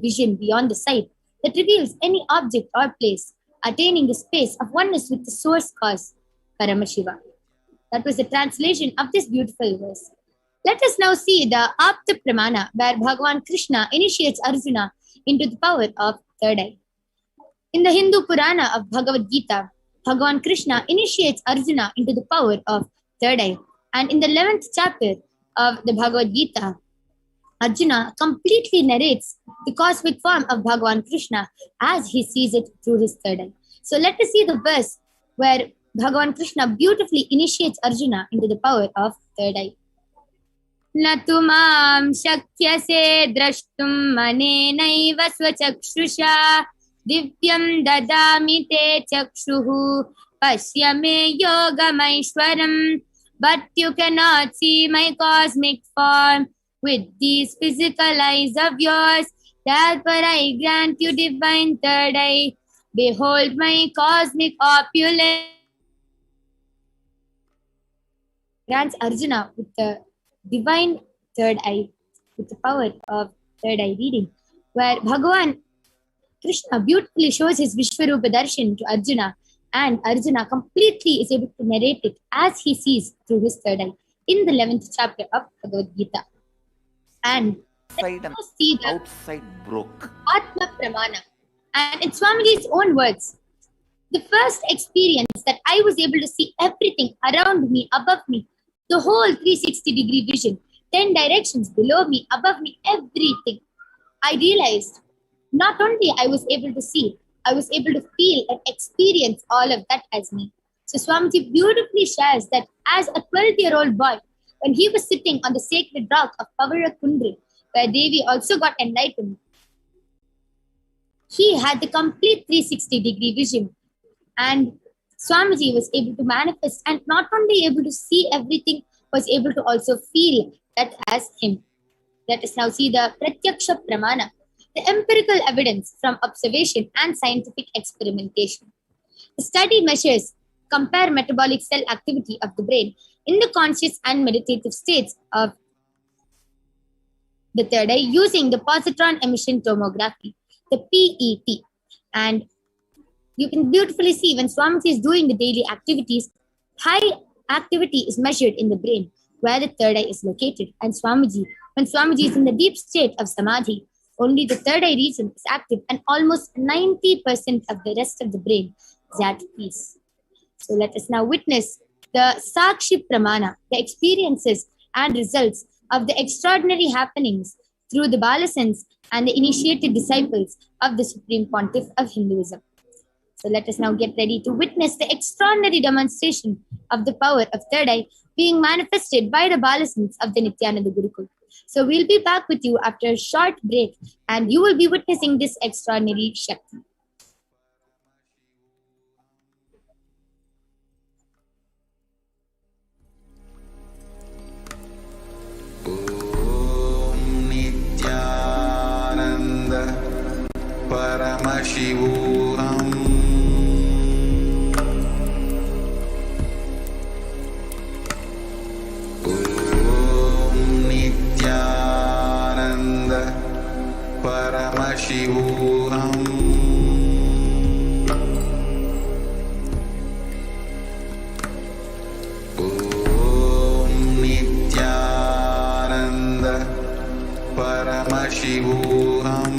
vision beyond the sight that reveals any object or place, attaining the space of oneness with the source cause, Paramashiva. That was the translation of this beautiful verse. Let us now see the Apta Pramana, where Bhagavan Krishna initiates Arjuna into the power of third eye. In the Hindu Purana of Bhagavad Gita, Bhagavan Krishna initiates Arjuna into the power of third eye. And in the 11th chapter of the Bhagavad Gita, Arjuna completely narrates the cosmic form of Bhagavan Krishna as he sees it through his third eye. So let us see the verse where Bhagavan Krishna beautifully initiates Arjuna into the power of third eye. Natu mam shakyase drashtum manenaiva swachakshusha divyam dadami te chakshuhu pashyame yogamaishwaram. But you cannot see my cosmic form with these physical eyes of yours. Therefore I grant you divine third eye. Behold my cosmic opulence. Grants Arjuna with the divine third eye, with the power of third eye reading, where Bhagavan Krishna beautifully shows his Vishwarupa Darshan to Arjuna, and Arjuna completely is able to narrate it as he sees through his third eye in the 11th chapter of Bhagavad Gita. And let's see the outside broke. Atma Pramana. And in Swamiji's own words, the first experience that I was able to see everything around me, above me, the whole 360-degree vision, 10 directions below me, above me, everything. I realized not only I was able to see, I was able to feel and experience all of that as me. So Swamiji beautifully shares that as a 12-year-old boy, when he was sitting on the sacred rock of Pavarakundri, where Devi also got enlightened, he had the complete 360-degree vision. And Swamiji was able to manifest and not only able to see everything, was able to also feel that as him. Let us now see the Pratyaksha Pramana, the empirical evidence from observation and scientific experimentation. The study measures compare metabolic cell activity of the brain in the conscious and meditative states of the third eye using the positron emission tomography, the PET. And you can beautifully see when Swamiji is doing the daily activities, high activity is measured in the brain where the third eye is located. And Swamiji, when Swamiji is in the deep state of Samadhi, only the third eye region is active and almost 90% of the rest of the brain is at peace. So let us now witness the Sakshi Pramana, the experiences and results of the extraordinary happenings through the Balasans and the initiated disciples of the Supreme Pontiff of Hinduism. So let us now get ready to witness the extraordinary demonstration of the power of third eye being manifested by the Balasans of the Nithyananda Gurukul. So we'll be back with you after a short break and you will be witnessing this extraordinary Shakti. Om Nithyananda Paramashivoham. Paramashivoham. Om Nithyananda Paramashivoham.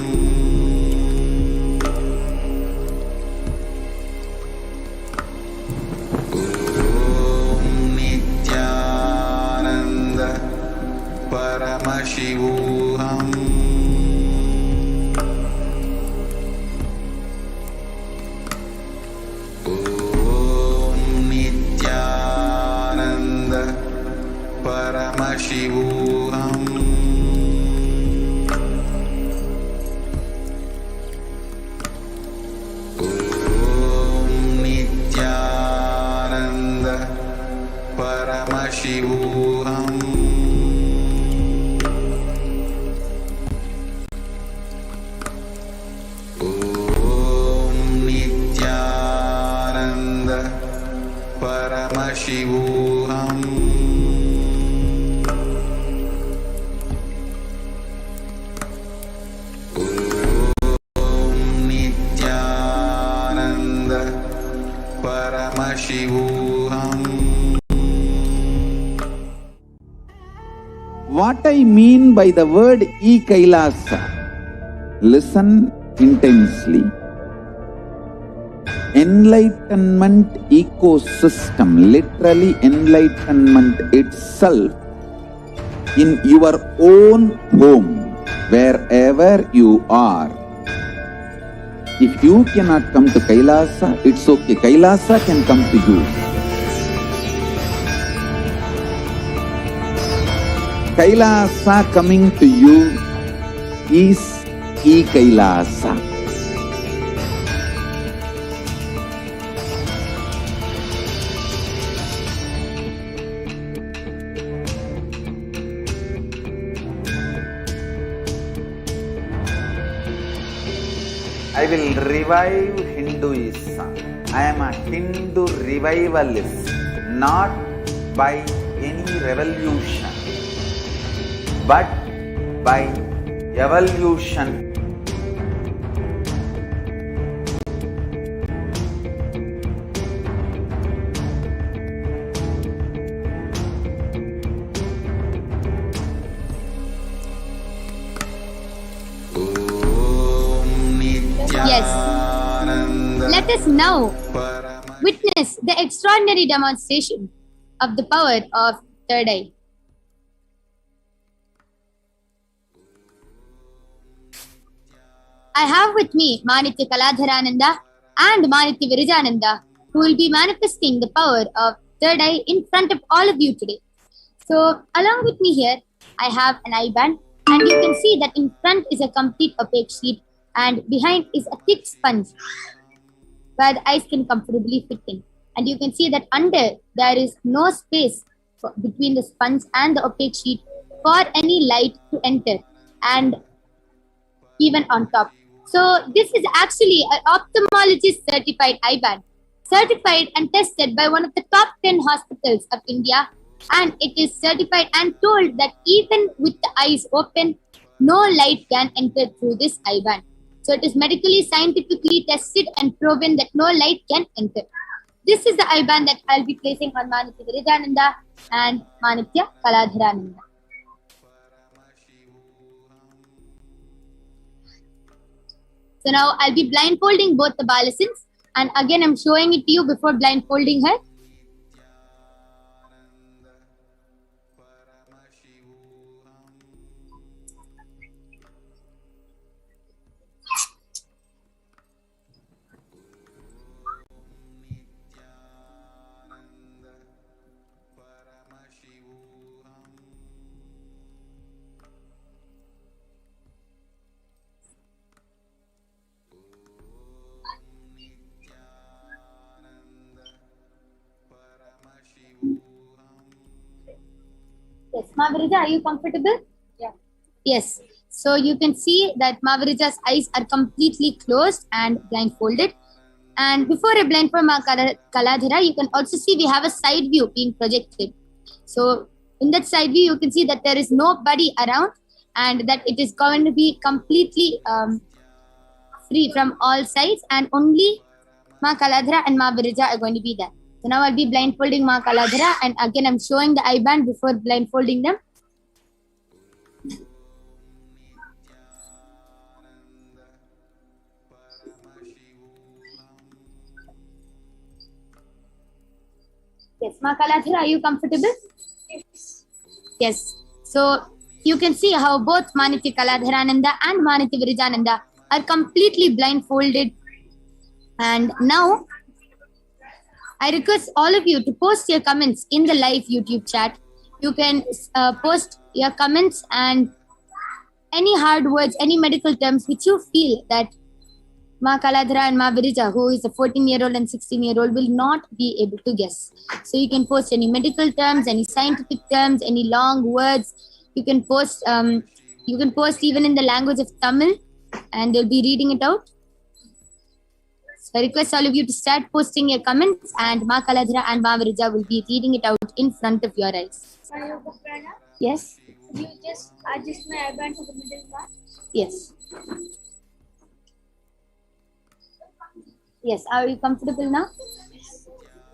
Om Nithyananda Paramashivoham. Paramashivoham. Om Nithyananda Paramashivoham. Om Nithyananda Paramashivoham. Om Paramashivoham. What I mean by the word Kailasa, listen intensely. Enlightenment ecosystem, literally enlightenment itself, in your own home, wherever you are. If you cannot come to Kailasa, it's okay. Kailasa can come to you. Kailasa coming to you is Kailasa. I will revive Hinduism. I am a Hindu revivalist, not by any revolution, but by evolution. Yes. Let us now witness the extraordinary demonstration of the power of third eye. I have with me Manitya Kaladharananda and Manitya Virajananda, who will be manifesting the power of third eye in front of all of you today. So, along with me here, I have an eye band, and you can see that in front is a complete opaque sheet, and behind is a thick sponge where the eyes can comfortably fit in. And you can see that under there is no space between the sponge and the opaque sheet for any light to enter, and even on top. So this is actually an ophthalmologist certified eye band, certified and tested by one of the top 10 hospitals of India, and it is certified and told that even with the eyes open, no light can enter through this eye band. So it is medically, scientifically tested and proven that no light can enter. This is the eye band that I'll be placing on Manitya Virajananda and Manitya Kaladharananda. So now I'll be blindfolding both the Balasins, and again I'm showing it to you before blindfolding her. Yes, Mavirija, are you comfortable? Yeah. Yes. So you can see that Mavirija's eyes are completely closed and blindfolded. And before I blindfold Ma Kaladhara, you can also see we have a side view being projected. So in that side view, you can see that there is nobody around, and that it is going to be completely free from all sides, and only Ma Kaladhara and Mavirija are going to be there. So now I'll be blindfolding Ma Kaladhara, and again I'm showing the eye band before blindfolding them. Yes, Ma Kaladhara, are you comfortable? Yes. Yes. So you can see how both Manitya Kaladharananda and Manitya Virajananda are completely blindfolded. And now I request all of you to post your comments in the live YouTube chat. You can post your comments and any hard words, any medical terms which you feel that Ma Kaladhara and Ma Virija, who is a 14-year-old and 16-year-old, will not be able to guess. So you can post any medical terms, any scientific terms, any long words. You can post even in the language of Tamil, and they'll be reading it out. So I request all of you to start posting your comments, and Ma Kaladhara and Ma Virija will be reading it out in front of your eyes. Yes? You just adjust my eyeband to the middle part? Yes. Yes. Are you comfortable now?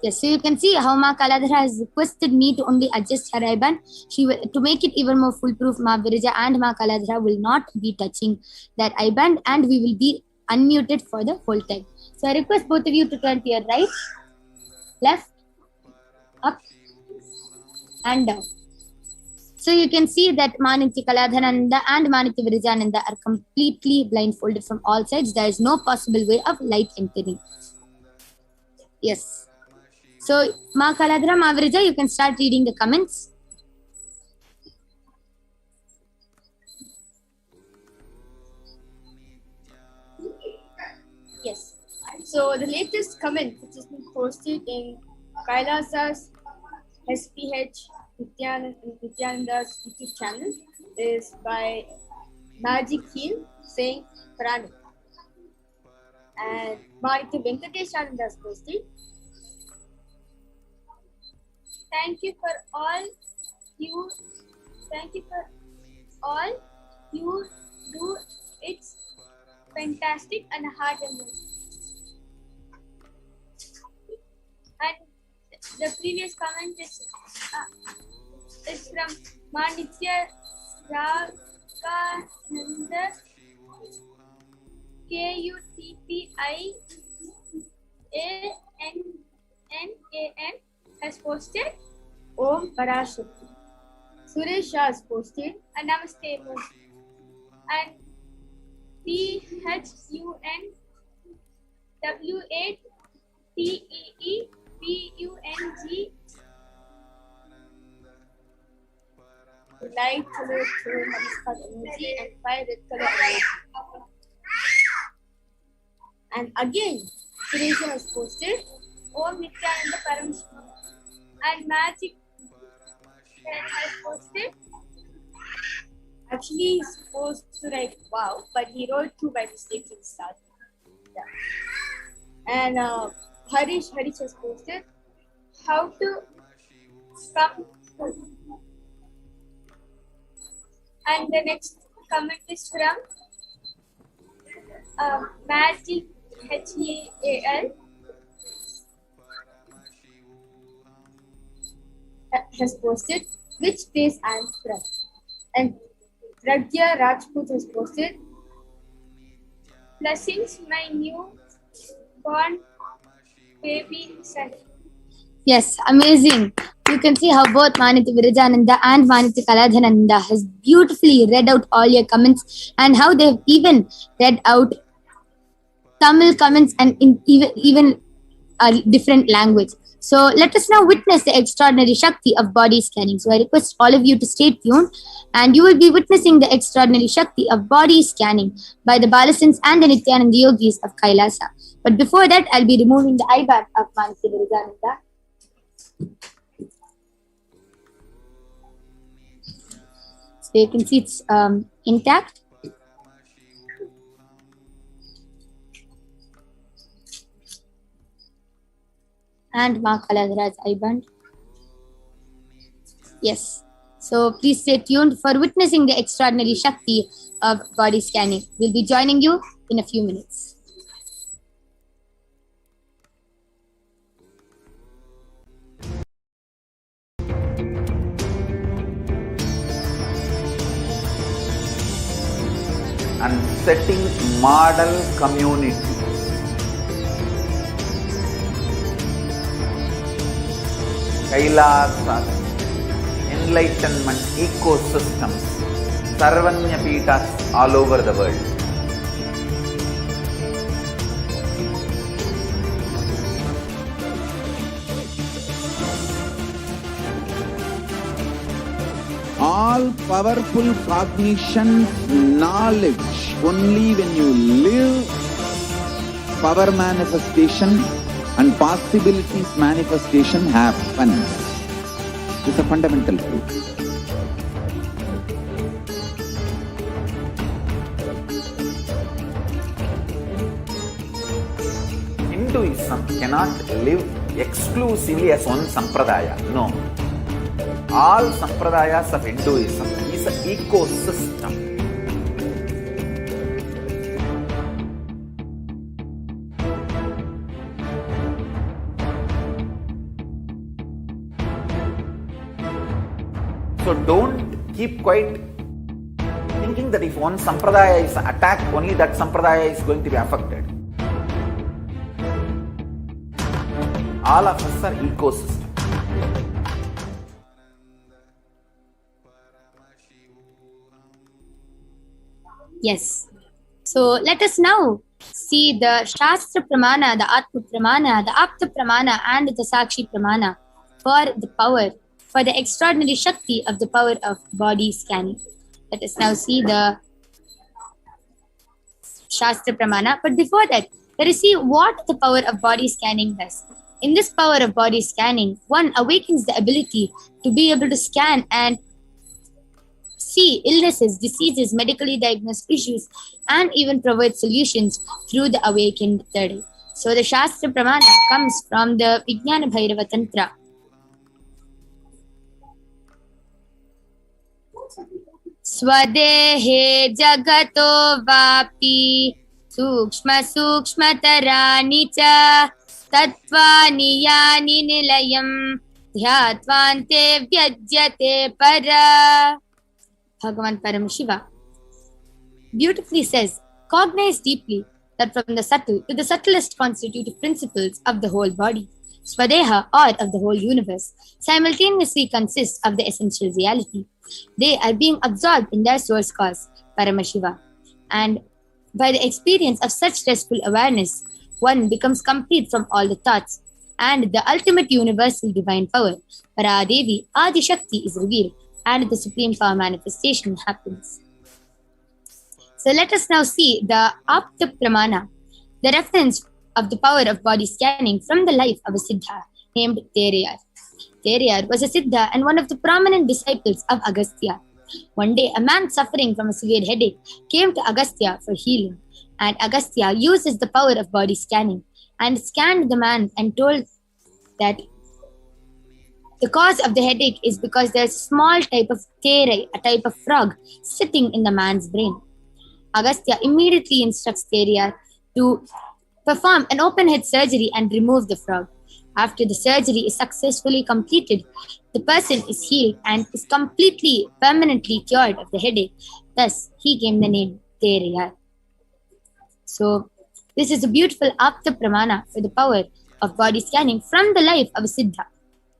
Yes, so you can see how Ma Kaladhara has requested me to only adjust her ribbon. To make it even more foolproof, Ma Virija and Ma Kaladhara will not be touching that ribbon, and we will be unmuted for the whole time. So I request both of you to turn to your right, left, up, and down. So you can see that Manitya Kaladhananda and Manitya Virijananda are completely blindfolded from all sides. There is no possible way of light entering. Yes. So, Ma Kaladhara, Ma Virija, you can start reading the comments. Yes. So the latest comment which has been posted in Kailasa's HDH Nithyananda's YouTube channel is by Magic Heel saying Pranam. And Manitya Venkateshananda has posted, Thank you for all you do. It's fantastic and hard-earned. And the previous comment is from Manitya Rakananda KUTPIANNAN has posted Om Parashakti. Suresh Shah has posted and Namaste Moon. And PHUNWATEEEBUNG light color through Namaskar emoji and 5 red color emoji. And again, Suresh has posted Om Nithyananda Paramashivam. And Magic has posted. Actually, he's supposed to write wow, but he wrote 2 by mistake in the start. Yeah. And Harish has posted how to come. And the next comment is from Magic HEAL has posted which place I am from. And Pragya Rajput has posted blessings my new born baby son. Yes, amazing. You can see how both Manitya Virijananda and Manitya Kaladhananda has beautifully read out all your comments, and how they've even read out Tamil comments and in even a different language. So let us now witness the extraordinary Shakti of body scanning. So I request all of you to stay tuned, and you will be witnessing the extraordinary Shakti of body scanning by the Balasins and the Nithyananda Yogis of Kailasa. But before that, I'll be removing the eye band of Manitya Virijananda. So you can see it's intact. And Ma Kaladhara's eye band. Yes. So please stay tuned for witnessing the extraordinary Shakti of body scanning. We'll be joining you in a few minutes. And setting model community. Kailasa enlightenment ecosystems, Sarvanya Peethas all over the world. All powerful cognition, knowledge, only when you live, power manifestation and possibilities manifestation happens. It's a fundamental truth. Hinduism cannot live exclusively as one sampradaya. No. All sampradayas of Hinduism is an ecosystem. So don't keep quiet thinking that if one sampradaya is attacked, only that sampradaya is going to be affected. All of us are ecosystem. Yes. So let us now see the Shastra Pramana, the Atma Pramana, the Apta Pramana, and the Sakshi Pramana for the power, for the extraordinary Shakti of the power of body scanning. Let us now see the Shastra Pramana. But before that, let us see what the power of body scanning does. In this power of body scanning, one awakens the ability to be able to scan and see illnesses, diseases, medically diagnosed issues, and even provide solutions through the awakened third eye. So the Shastra Pramana comes from the Vijnana Bhairava Tantra. Swadehe jagato vapi sukshma sukshmatarani cha tattvani yani nilayam dhyatvante vyajyate para. Bhagavan Paramashiva beautifully says, cognize deeply that from the subtle to the subtlest constitutive principles of the whole body, Swadeha, or of the whole universe, simultaneously consist of the essential reality. They are being absorbed in their source cause, Paramashiva. And by the experience of such restful awareness, one becomes complete from all the thoughts, and the ultimate universal divine power, Paradevi, Adi Shakti, is revealed, and the supreme power manifestation happens. So let us now see the Apta Pramana, the reference of the power of body scanning from the life of a Siddha named Teriyar. Teriyar was a Siddha and one of the prominent disciples of Agastya. One day, a man suffering from a severe headache came to Agastya for healing, and Agastya uses the power of body scanning and scanned the man and told that the cause of the headache is because there's a small type of terai, a type of frog, sitting in the man's brain. Agastya immediately instructs Teriyar to perform an open head surgery and remove the frog. After the surgery is successfully completed, the person is healed and is completely, permanently cured of the headache. Thus, he gave the name Teriyar. So, this is a beautiful Apta Pramana for the power of body scanning from the life of a Siddha.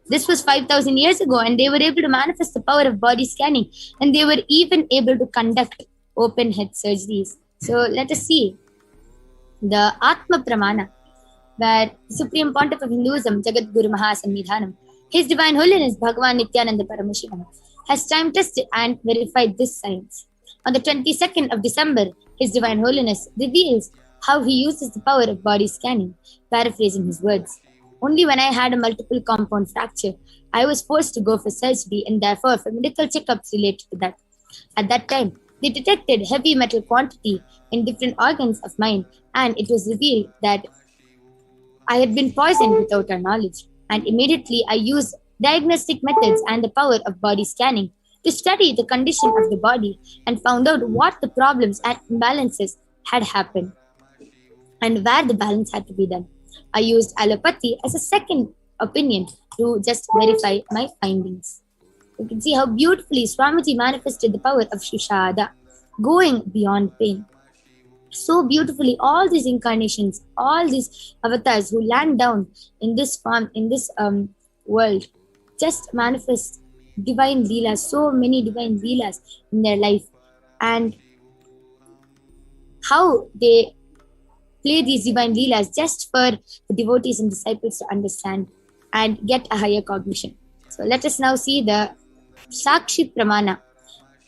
This was 5,000 years ago, and they were able to manifest the power of body scanning, and they were even able to conduct open head surgeries. So let us see the Atma Pramana, where the Supreme Pontiff of Hinduism, Jagat Guru Mahasannidhanam, His Divine Holiness Bhagavan Nithyananda Paramashivam, has time tested and verified this science. On the 22nd of December, His Divine Holiness reveals how he uses the power of body scanning, paraphrasing his words. Only when I had a multiple compound fracture, I was forced to go for surgery and therefore for medical checkups related to that. At that time, they detected heavy metal quantity in different organs of mine, and it was revealed that I had been poisoned without our knowledge. And immediately I used diagnostic methods and the power of body scanning to study the condition of the body and found out what the problems and imbalances had happened and where the balance had to be done. I used allopathy as a second opinion to just verify my findings. You can see how beautifully Swamiji manifested the power of Shushada, going beyond pain. So beautifully, all these incarnations, all these avatars who land down in this form, in this world, just manifest divine leelas, so many divine leelas in their life, and how they play these divine leelas just for the devotees and disciples to understand and get a higher cognition. So let us now see the Sakshi Pramana.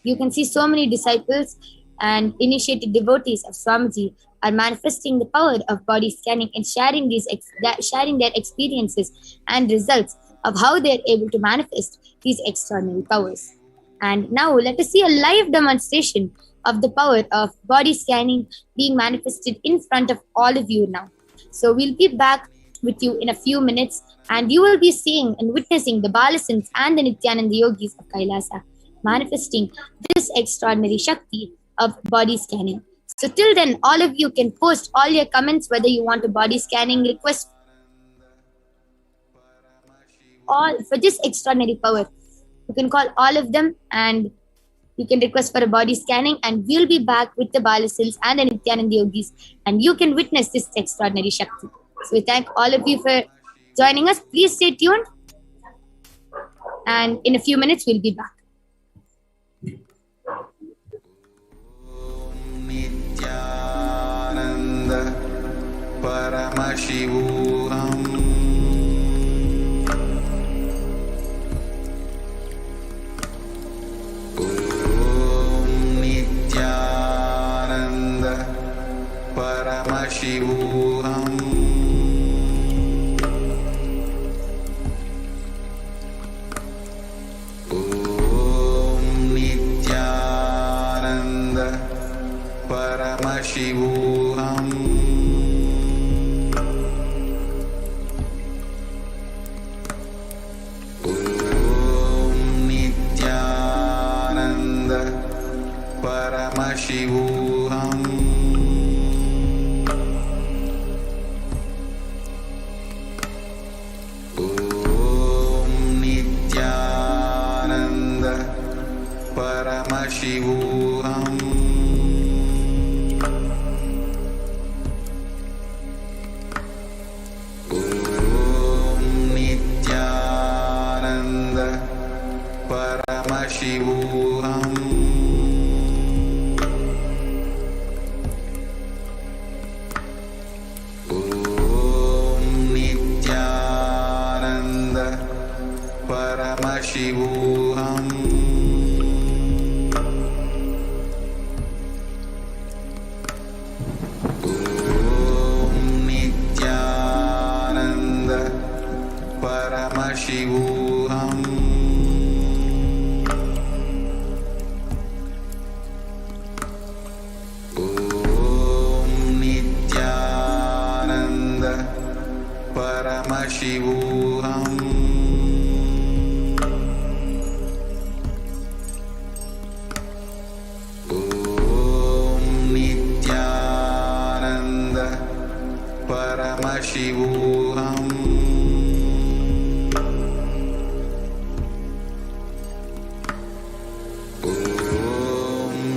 You can see so many disciples and initiated devotees of Swamiji are manifesting the power of body scanning and sharing their experiences and results of how they are able to manifest these extraordinary powers. And now let us see a live demonstration of the power of body scanning being manifested in front of all of you now. So we'll be back with you in a few minutes, and you will be seeing and witnessing the Balasins and the Nithyananda Yogis of Kailasa manifesting this extraordinary Shakti of body scanning. So till then, all of you can post all your comments, whether you want a body scanning request all for this extraordinary power. You can call all of them and you can request for a body scanning, and we'll be back with the Balasins and the Nithyananda Yogis, and you can witness this extraordinary Shakti. So we thank all of you for joining us. Please stay tuned, and in a few minutes we'll be back. Nithyananda Paramashivoham. Nithyananda Paramashivoham. Nithyananda Paramashivoham. Nithyananda Paramashivoham. Nithyananda Paramashivoham. Nithyananda Paramashivoham. Nithyananda Paramashivoham. Nithyananda Paramashivoham. Nithyananda Paramashivoham. Nithyananda Paramashivoham.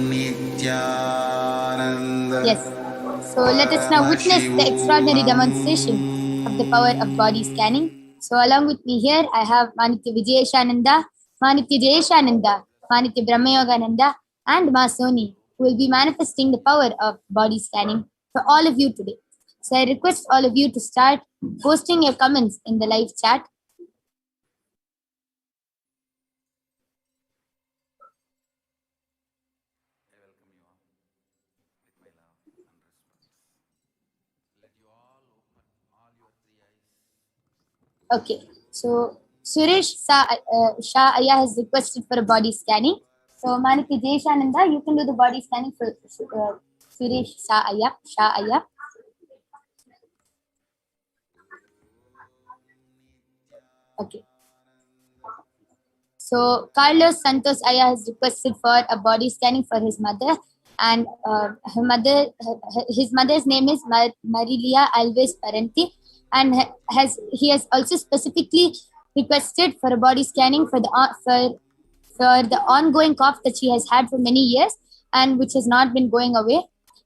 Nithyananda. Yes. So let us now witness the extraordinary demonstration of the power of body scanning. So along with me here, I have Manitya Vijayeshananda, Manitya Jayeshananda, Manitya Brahmayogananda, and Ma Soni, who will be manifesting the power of body scanning for all of you today. So I request all of you to start posting your comments in the live chat. Okay, so Suresh Shah Aya has requested for a body scanning. So Manitya Jayeshananda, you can do the body scanning for Suresh Shah Aya. Okay. So Carlos Santos Aya has requested for a body scanning for his mother, and his mother's name is Marilia Alves Parenti, and he has also specifically requested for a body scanning for the ongoing cough that she has had for many years and which has not been going away,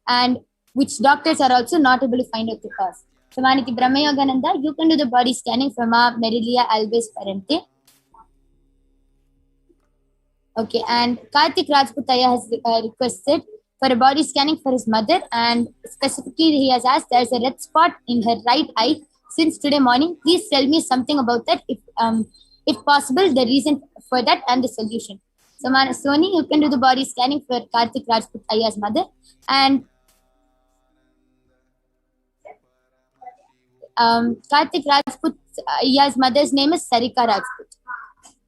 and which doctors are also not able to find out the cause. So Maniti Brahmayogananda, you can do the body scanning for Ma Marilia Alves Parente. Okay, and Karthik Rajputaya has requested for a body scanning for his mother, and specifically he has asked, there's a red spot in her right eye since today morning. Please tell me something about that, if possible, the reason for that and the solution. So Soni, you can do the body scanning for Karthik Rajputaya's mother, and Karthik Rajputaya's mother's name is Sarika Rajput.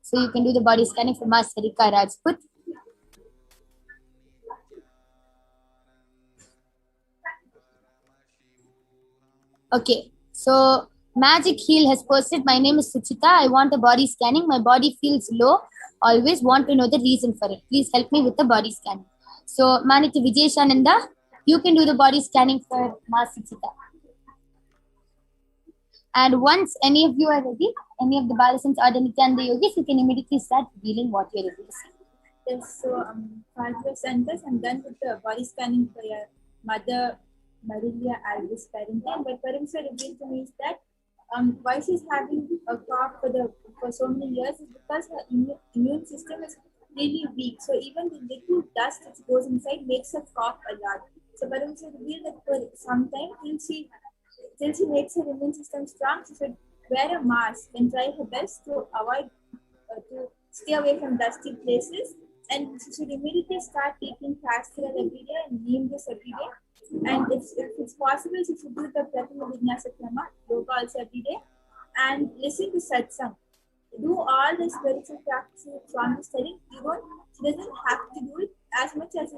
So you can do the body scanning for Ma Sarika Rajput. Okay, so Magic Heal has posted, my name is Suchita. I want a body scanning. My body feels low. Always want to know the reason for it. Please help me with the body scanning. So Maniti Vijayeshananda, you can do the body scanning for Ma Suchita. And once any of you are ready, any of the Balasans or the Nityananda yogis, you can immediately start revealing what you're able to see. Yes, so Father Santas, I'm done with the body scanning for your mother, Marilia Alvis parenting. But Paramsa revealed to me is that why she's having a cough for so many years is because her immune system is really weak. So even the little dust that goes inside makes her cough a lot. So Paramsa revealed that for some time till she makes her immune system strong, she should wear a mask and try her best to avoid to stay away from dusty places. And she should immediately start taking pastoral every day and neem this every day. And if it's possible, she should do the Prathama Vinyasa Krama, yoga also every day, and listen to Satsang. Do all the spiritual practices Swami is telling. She doesn't have to do it as much as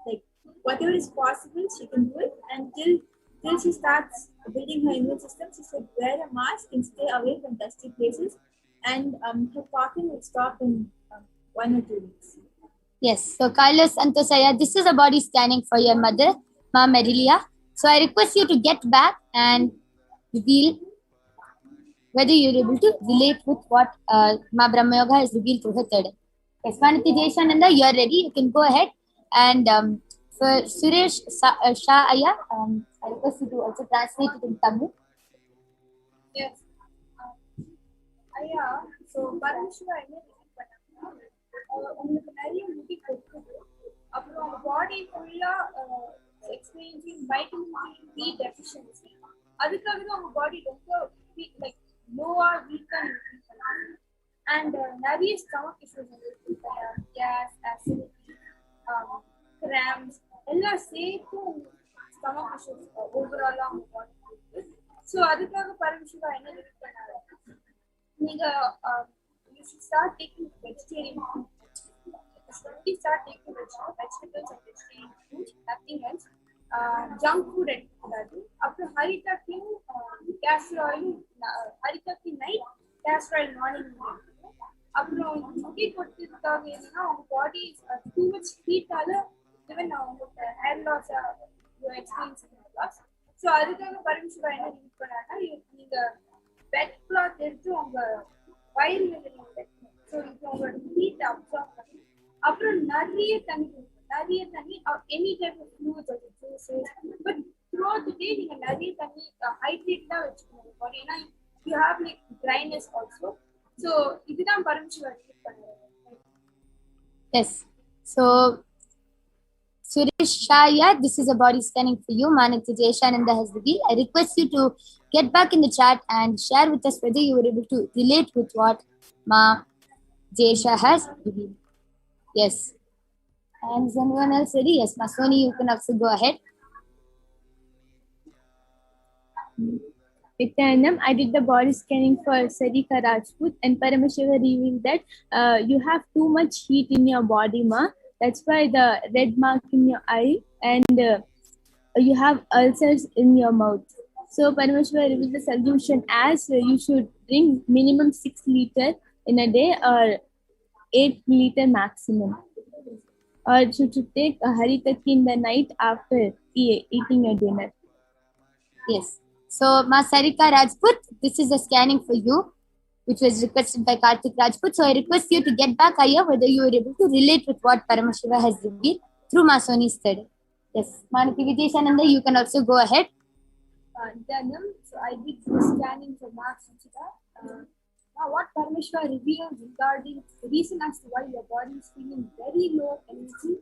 like whatever is possible, she can do it. And till she starts building her immune system, she should wear a mask and stay away from dusty places. And her coughing will stop in 1 or 2 weeks. Yes, so Kailas Antosaya, this is a body scanning for your mother, Ma Marilia. So I request you to get back and reveal whether you're able to relate with what Ma Brahma Yoga has revealed through her third eye. Yes, Manati Deshananda, you're ready. You can go ahead. And for Suresh Shah Aya, I request you to also translate it in Tamil. Yes. Aya, so Paramashiva உங்களுக்கு நிறைய முடி கொட்டுது அப்புறம் உங்க பாடி ஃபுல்லா experiencing vitamin D deficiency அதுக்காக தான் உங்க பாடி ரொம்ப லைக் லோவா வீக்கா அண்ட் நிறைய stomach issues gas acidity cramps எல்லாம் சேர்த்து ஸ்டமக் இஷ்யூஸ் ஓவராலா உங்க பாடி இருக்கு. ஸோ அதுக்காக பரமசிவா என்ன ரிலீவ் பண்ணாரு, நீங்க you should start taking vegetarian food. Slowly start taking vegetables and vegetarian food, nothing else. Junk food எடுக்கக்கூடாது. அப்புறம் ஹரிதாக்கியும் கேஸ்டர் ஆயிலும் Haritaki night castor oil morning எடுக்கணும். அப்புறம் முடி கொட்டுறதுக்காக என்னன்னா உங்க பாடி டூ மச் ஹீட்டால ஈவன் உங்களுக்கு hair loss experience loss. So அதுக்காக பரமசிவா என்ன யூஸ் பண்ணாங்கன்னா நீங்க வெட் கிளாத் எடுத்து உங்க வயிறு ஸோ இப்போ உங்களோட ஹீட் அப்சார்ப் பண்ணி அப்புறம் நிறைய தண்ணி எனி டைப் ஆஃப் ஃப்ளூயிட்ஸ் அது juices but throughout the day நீங்க நிறைய தண்ணி ஹைட்ரேட்டடா வச்சுக்கணும் பாடி. ஏன்னா you have like dryness also. So இதுதான் பரமசிவா யூஸ் பண்ணுறாங்க. Yes. So Suresh Shaya, this is a body scanning for you. Manati Deshananda has revealed. I request you to get back in the chat and share with us whether you were able to relate with what Ma Jesha has revealed. Yes. And is anyone else ready? Yes, Masoni, you can also go ahead. Nithyanam, I did the body scanning for Sarika Rajput and Paramashiva revealed that you have too much heat in your body, ma. That's why the red mark in your eye and you have ulcers in your mouth. So Paramashiva revealed the solution as you should drink minimum 6 liters in a day or 8 liters maximum. Or you should take a haritaki in the night after eating a dinner. Yes. So, Ma Sarika Rajput, this is a scanning for you, which was requested by Karthik Rajput. So, I request you to get back, Aya, whether you were able to relate with what Paramashiva has revealed through Masoni's study. Yes. Manati Videshananda, you can also go ahead. So, I did the scanning for Mark Sanchita. Now, what Paramashiva revealed regarding the reason as to why your body is feeling very low energy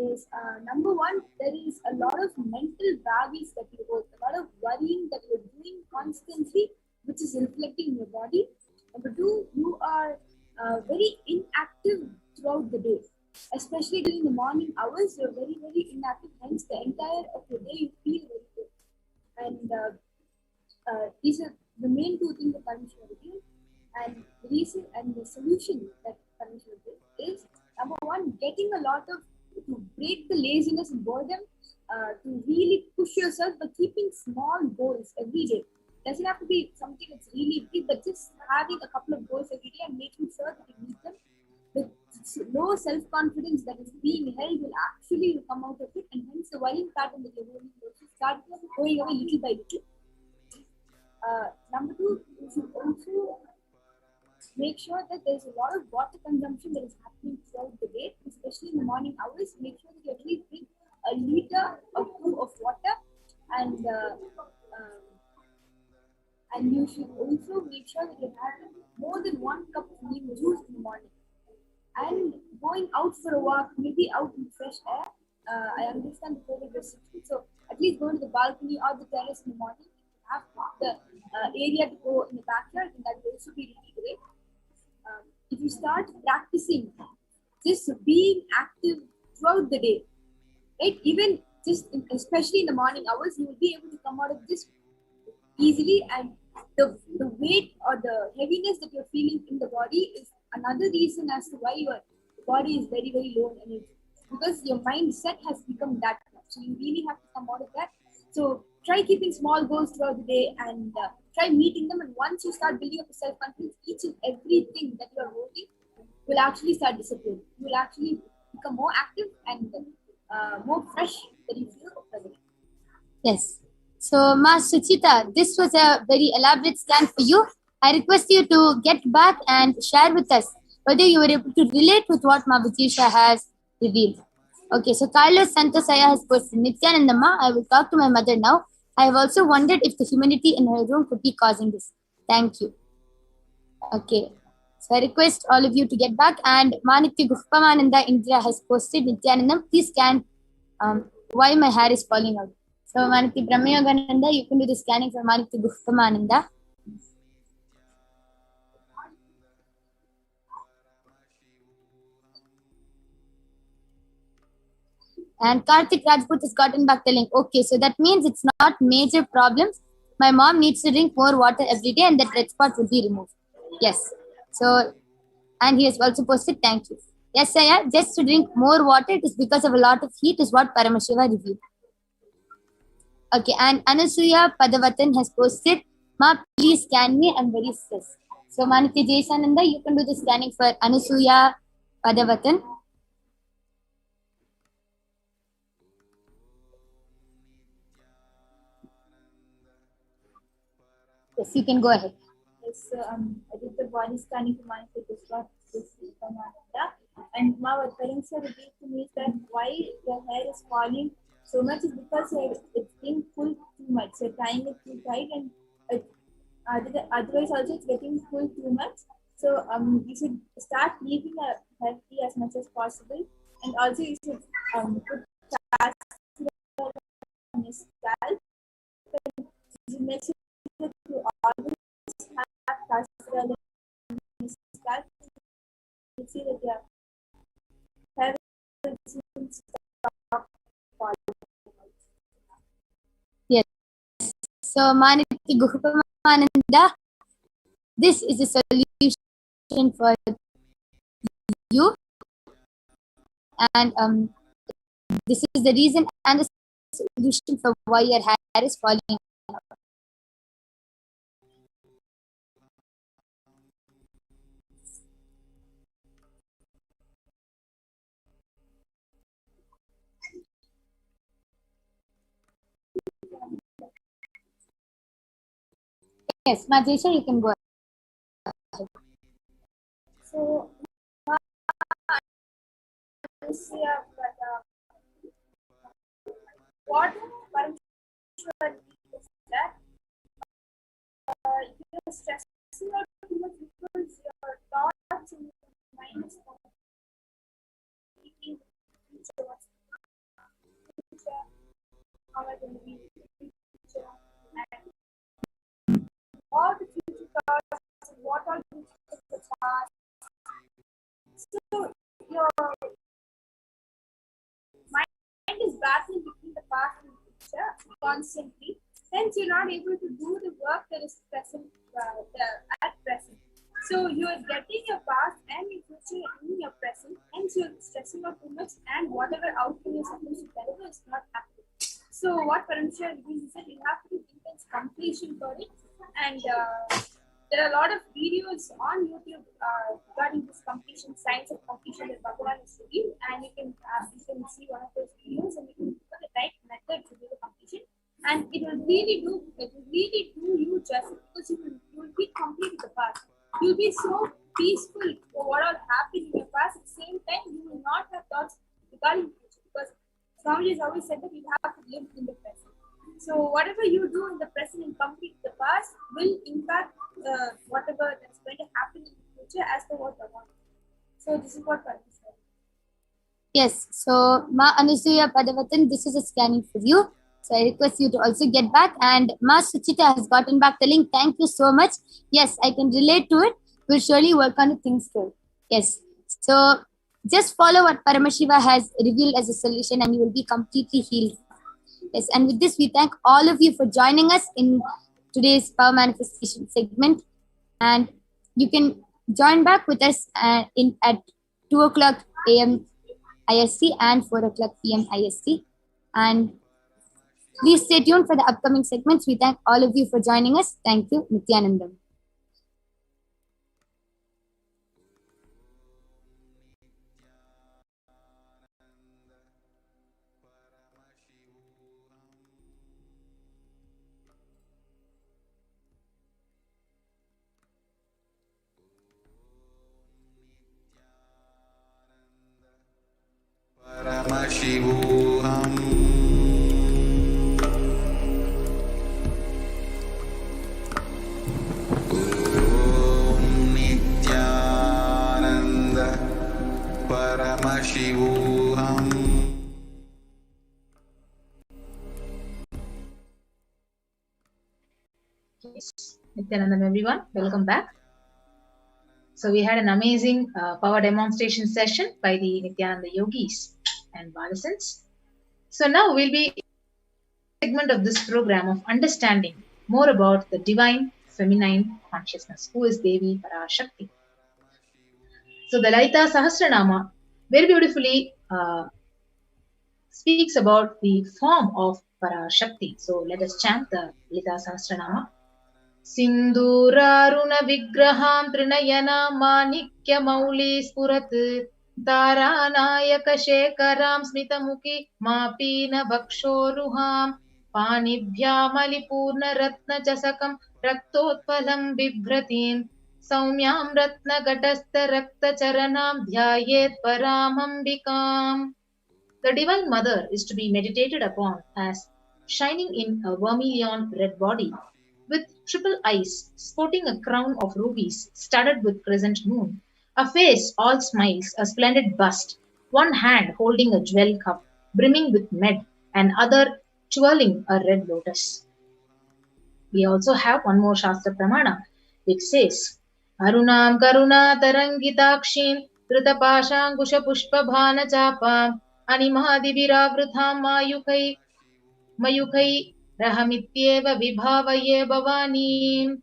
is number one, there is a lot of mental baggage that you hold, a lot of worrying that you're doing constantly, which is reflecting in your body. Number two, you are very inactive throughout the day, especially during the morning hours. You're very, very inactive. Hence, the entire of the day you feel very good. And these are the main two things that Paramashiva revealed. And the reason and the solution that Paramashiva did is number one, getting a lot of to break the laziness and boredom, to really push yourself by keeping small goals every day. Doesn't have to be something that's really big, but just having a couple of goals every day and making sure that you meet them. The low self-confidence that is being held will actually come out of it, and hence the worrying pattern that you're holding will start going away little by little. Number two, you should also make sure that there's a lot of water consumption that is happening throughout the day, especially in the morning hours. Make sure that you at least drink a liter or two of water, and you should also make sure that you have more than 1 cup of neem juice in the morning. And going out for a walk, maybe out in fresh air. I understand the COVID restrictions, so at least go to the balcony or the terrace in the morning. Have the area to go in the backyard, and that will also be really great. If you start practicing just being active throughout the day, right? Even especially in the morning hours, you will be able to come out of this easily, and the weight or the heaviness that you're feeling in the body is another reason as to why your body is very, very low in energy, because your mindset has become that much. So you really have to come out of that. So try keeping small goals throughout the day, and try meeting them. And once you start building up a self-confidence, each and everything that you are holding will actually start disappearing. You will actually become more active and more fresh that you feel over the day. Yes. So, Ma Suchita, this was a very elaborate scan for you. I request you to get back and share with us whether you were able to relate with what Ma Vijisha has revealed. Okay, so Carlos Santosaya has posted, Nithyanandama, I will talk to my mother now. I have also wondered if the humidity in her room could be causing this. Thank you. Okay, so I request all of you to get back. And Manitya Guppamananda Indra has posted, Nithyanandam, please scan why my hair is falling out. So Manitya Brahmayogananda, you can do the scanning for Manitya Guppamananda. And Karthik Rajput has gotten back telling, okay, so that means it's not major problems. My mom needs to drink more water every day and that red spot will be removed. Yes. So, and he has also posted, thank you. Yes, Saya, just to drink more water, it is because of a lot of heat is what Paramashiva reviewed. Okay, and Anasuya Padavatan has posted, Ma, please scan me, I'm very stressed. So Manitya Jayananda, you can do the scanning for Anasuya Padavatan. Yes, you can go ahead. Yes, I did the body scanning for Manitya Guppamananda, and my parents have revealed to me that why the hair is falling so much is because it's being pulled too much. So tying it too tight, and otherwise also it's getting pulled too much. So you should start leaving a hairspray as much as possible, and also you should put castor on your scalp. You should make sure that you always have castor on your scalp. You see that your hair will stop falling. Yes. So Manitya Guppamananda, this is a solution for you, and this is the reason and the solution for why your hair is falling out. Yes, Majesha, you can go ahead. So, what Paramashiva is that you're stressing out too much because your thoughts and your mind is thinking future, how am I going to be in the future, and all the future thoughts, what are the past. So your mind is battling between the past and the future constantly. Hence, you're not able to do the work that is present at present. So you are getting your past and your future in your present. Hence, you're stressing out too much, and whatever outcome you're supposed to deliver is not happening. So what Paramashiva said, you have to do intense completion for it, and there are a lot of videos on YouTube regarding this completion, science of completion that Bhagavan is reviewed, and you can see one of those videos, and you can put the right method to do the completion. and it will really do you justice, because you will be complete with the past. You'll be so peaceful for what all happened in your past. At the same time, you will not have thoughts regarding the future, because Swamiji has always said that you have to live in the present. So whatever you do in the present and complete the past will impact whatever that's going to happen in the future as per what I want. So this is what I said. Yes, so Ma Anusuya Padavatan, this is a scanning for you. So I request you to also get back. And Ma Suchita has gotten back the link. Thank you so much. Yes, I can relate to it. We'll surely work on the things too. Yes. So just follow what Paramashiva has revealed as a solution and you will be completely healed. Yes, and with this, we thank all of you for joining us in today's Power Manifestation segment. And you can join back with us at 2 o'clock a.m. IST and 4 o'clock p.m. IST. And please stay tuned for the upcoming segments. We thank all of you for joining us. Thank you, Nithyanandam. Paramashivoham. Om Nithyananda Paramashivoham. Nithyanandam, everyone, welcome back. So we had an amazing power demonstration session by the Nithyananda yogis and Badasans. So now we'll be segment of this program of understanding more about the divine feminine consciousness, who is Devi Parashakti. So the Lalita Sahasranama very beautifully speaks about the form of Parashakti. So let us chant the Lalita Sahasranama. Sinduraruna vigraham trinayana manikya mauli spurat taranayaka shekaram smitamuki mapina bhakshoruham panibhyamalipurna ratna jasakam raktotpalam bibhratim saumyam ratna gatastha rakta charanam dhyayet paramambikam. The Divine Mother is to be meditated upon as shining in a vermilion red body, with triple eyes, sporting a crown of rubies studded with crescent moon, a face all smiles, a splendid bust, one hand holding a jewel cup brimming with med, and other twirling a red lotus. We also have one more Shastra Pramana, which says, Arunam Karuna Tarangitakshim Dritapashangusha Pushpa Bhana Chapam Animahadiviravrutham Mayukai Rahamityeva Vibhavaye Bhavani.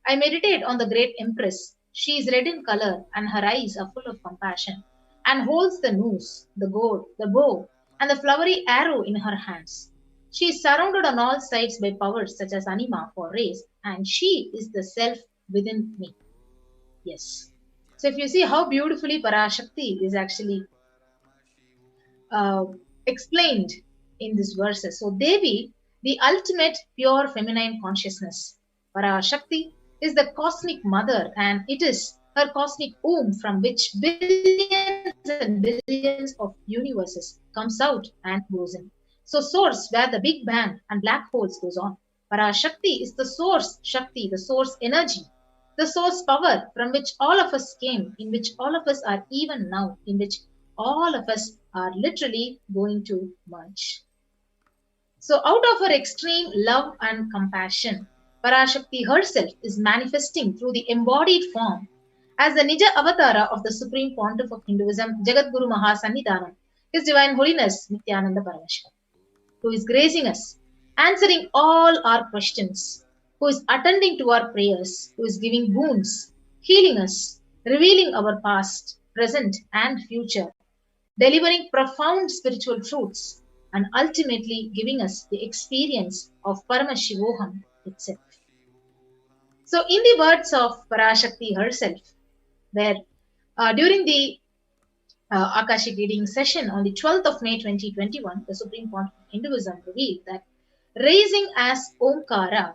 I meditate on the great Empress. She is red in color and her eyes are full of compassion, and holds the noose, the goad, the bow, and the flowery arrow in her hands. She is surrounded on all sides by powers such as Anima for race, and she is the self within me. Yes. So if you see how beautifully Parashakti is actually explained in these verses. So Devi, the ultimate pure feminine consciousness. Parashakti is the cosmic mother, and it is her cosmic womb from which billions and billions of universes comes out and goes in. So source where the Big Bang and black holes goes on. Parashakti is the source Shakti, the source energy, the source power from which all of us came, in which all of us are even now, in which all of us are literally going to merge. So out of her extreme love and compassion, Parashakti herself is manifesting through the embodied form as the Nija Avatara of the Supreme Pontiff of Hinduism, Jagadguru Mahasannidhanam, His Divine Holiness Nithyananda Paramashivam, who is gracing us, answering all our questions, who is attending to our prayers, who is giving boons, healing us, revealing our past, present, and future, delivering profound spiritual truths, and ultimately giving us the experience of Paramashivoham itself. So, in the words of Parashakti herself, where during the Akashic reading session on the 12th of May 2021, the Supreme Pontiff of Hinduism revealed that raising as Omkara,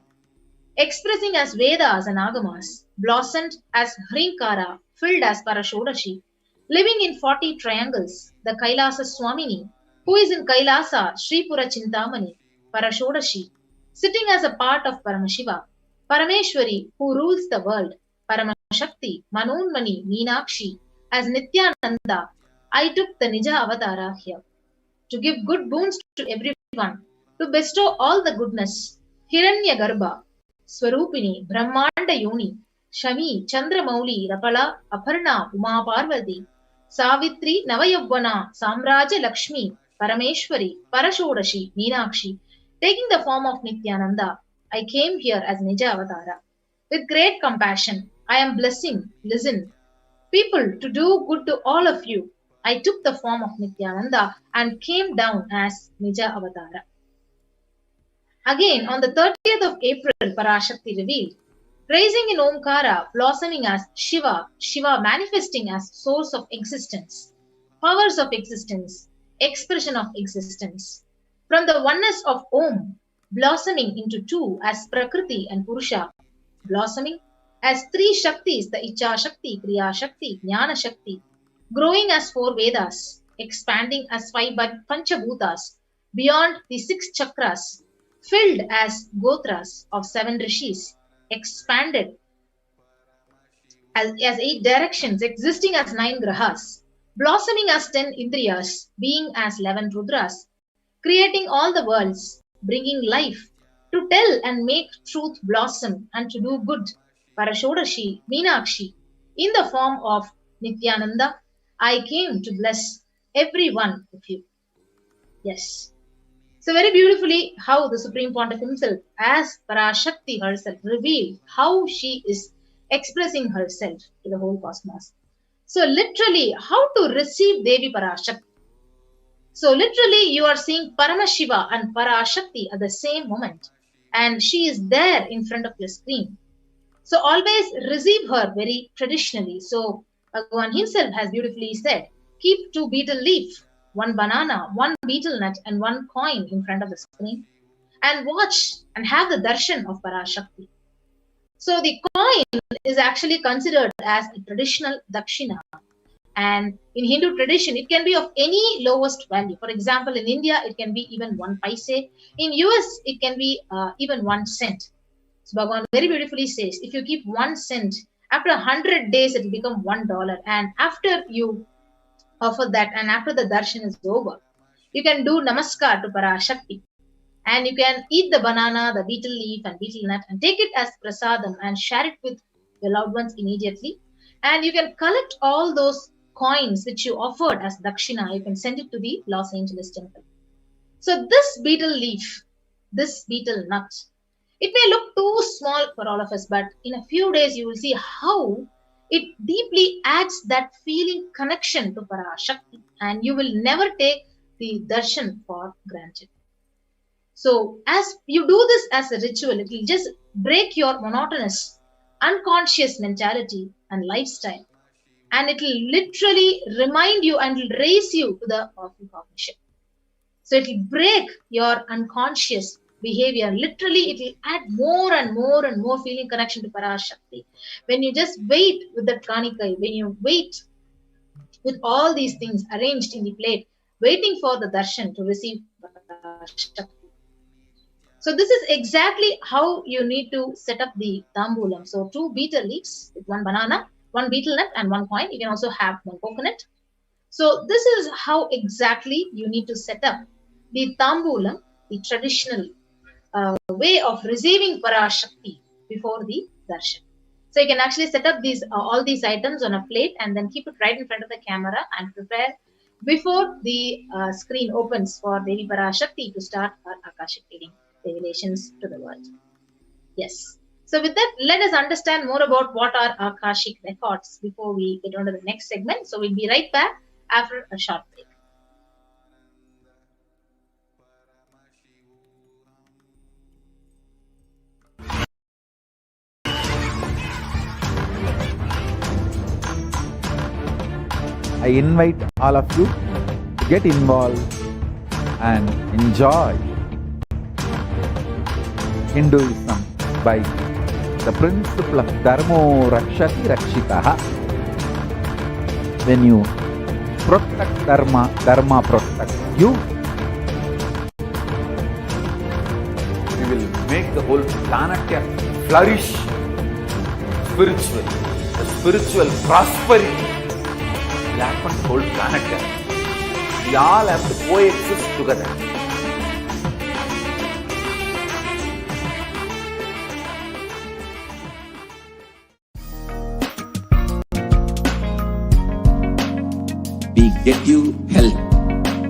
expressing as Vedas and Agamas, blossomed as Hrinkara, filled as Parashodashi, living in 40 triangles, the Kailasa Swamini, who is in Kailasa, Sripura Chintamani, Parashodashi, sitting as a part of Paramashiva, Parameshwari, who rules the world, Paramashakti, Manonmani, Meenakshi, as Nithyananda, I took the Nija Avatara here, to give good boons to everyone, to bestow all the goodness, Hiranya Garbha, Swarupini, Brahmanda Yoni, Shami, Chandramauli, Rapala, Aparna, Uma Parvati, Savitri, Navayavana, Samraja Lakshmi, Parameshwari, Parashodashi, Meenakshi, taking the form of Nithyananda, I came here as Nija Avatara. With great compassion, I am blessing, listen, people to do good to all of you. I took the form of Nithyananda and came down as Nija Avatara. Again, on the 30th of April, Parashakti revealed, rising in Omkara, blossoming as Shiva, Shiva manifesting as source of existence, powers of existence, expression of existence. From the oneness of Om, blossoming into two as Prakriti and Purusha, blossoming as three Shaktis, the Icha Shakti, Kriya Shakti, Jnana Shakti, growing as four Vedas, expanding as five Panchabhutas, beyond the six chakras, filled as Gotras of seven Rishis, expanded as 8 directions, existing as 9 Grahas, blossoming as 10 Indriyas, being as 11 Rudras, creating all the worlds, bringing life, to tell and make truth blossom and to do good, Parashodashi, Meenakshi, in the form of Nithyananda, I came to bless every one of you. Yes. So very beautifully how the Supreme Pontiff himself, as Parashakti herself, revealed how she is expressing herself to the whole cosmos. So literally, how to receive Devi Parashakti. So literally, you are seeing Paramashiva and Parashakti at the same moment. And she is there in front of your screen. So always receive her very traditionally. So Bhagavan himself has beautifully said, keep 2 betel leaf, 1 banana, 1 betel nut and 1 coin in front of the screen and watch and have the darshan of Parashakti. So the coin is actually considered as a traditional dakshina. And in Hindu tradition, it can be of any lowest value. For example, in India, it can be even 1 paise. In US, it can be even 1 cent. So Bhagavan very beautifully says, if you keep 1 cent, after 100 days, it will become $1. And after you offer that and after the darshan is over, you can do namaskar to Parashakti. And you can eat the banana, the betel leaf and betel nut and take it as prasadam and share it with your loved ones immediately. And you can collect all those coins which you offered as dakshina. You can send it to the Los Angeles temple. So this betel leaf, this betel nut, it may look too small for all of us, but in a few days you will see how it deeply adds that feeling connection to Parashakti and you will never take the darshan for granted. So as you do this as a ritual, it will just break your monotonous, unconscious mentality and lifestyle. And it will literally remind you and will raise you to the powerful cognition. So it will break your unconscious behavior. Literally, it will add more and more and more feeling connection to Parashakti. When you just wait with the Kanikai, when you wait with all these things arranged in the plate, waiting for the darshan to receive Parashakti. So this is exactly how you need to set up the tambulam. So 2 betel leaves with 1 banana, 1 betel nut and 1 coin. You can also have 1 coconut. So this is how exactly you need to set up the tambulam, the traditional way of receiving Parashakti before the darshan. So you can actually set up these all these items on a plate and then keep it right in front of the camera and prepare before the screen opens for Devi Parashakti to start her Akashic reading revelations to the world. Yes. So with that, let us understand more about what are Akashic records before we get on to the next segment. So we'll be right back after a short break. I invite all of you to get involved and enjoy Hinduism by the principle of Dharmo Rakshati Rakshitaha. When you protect Dharma, Dharma protects you. We will make the whole planet flourish spiritually. The spiritual prosperity will happen to the whole planet. We all have to coexist together. We get you health.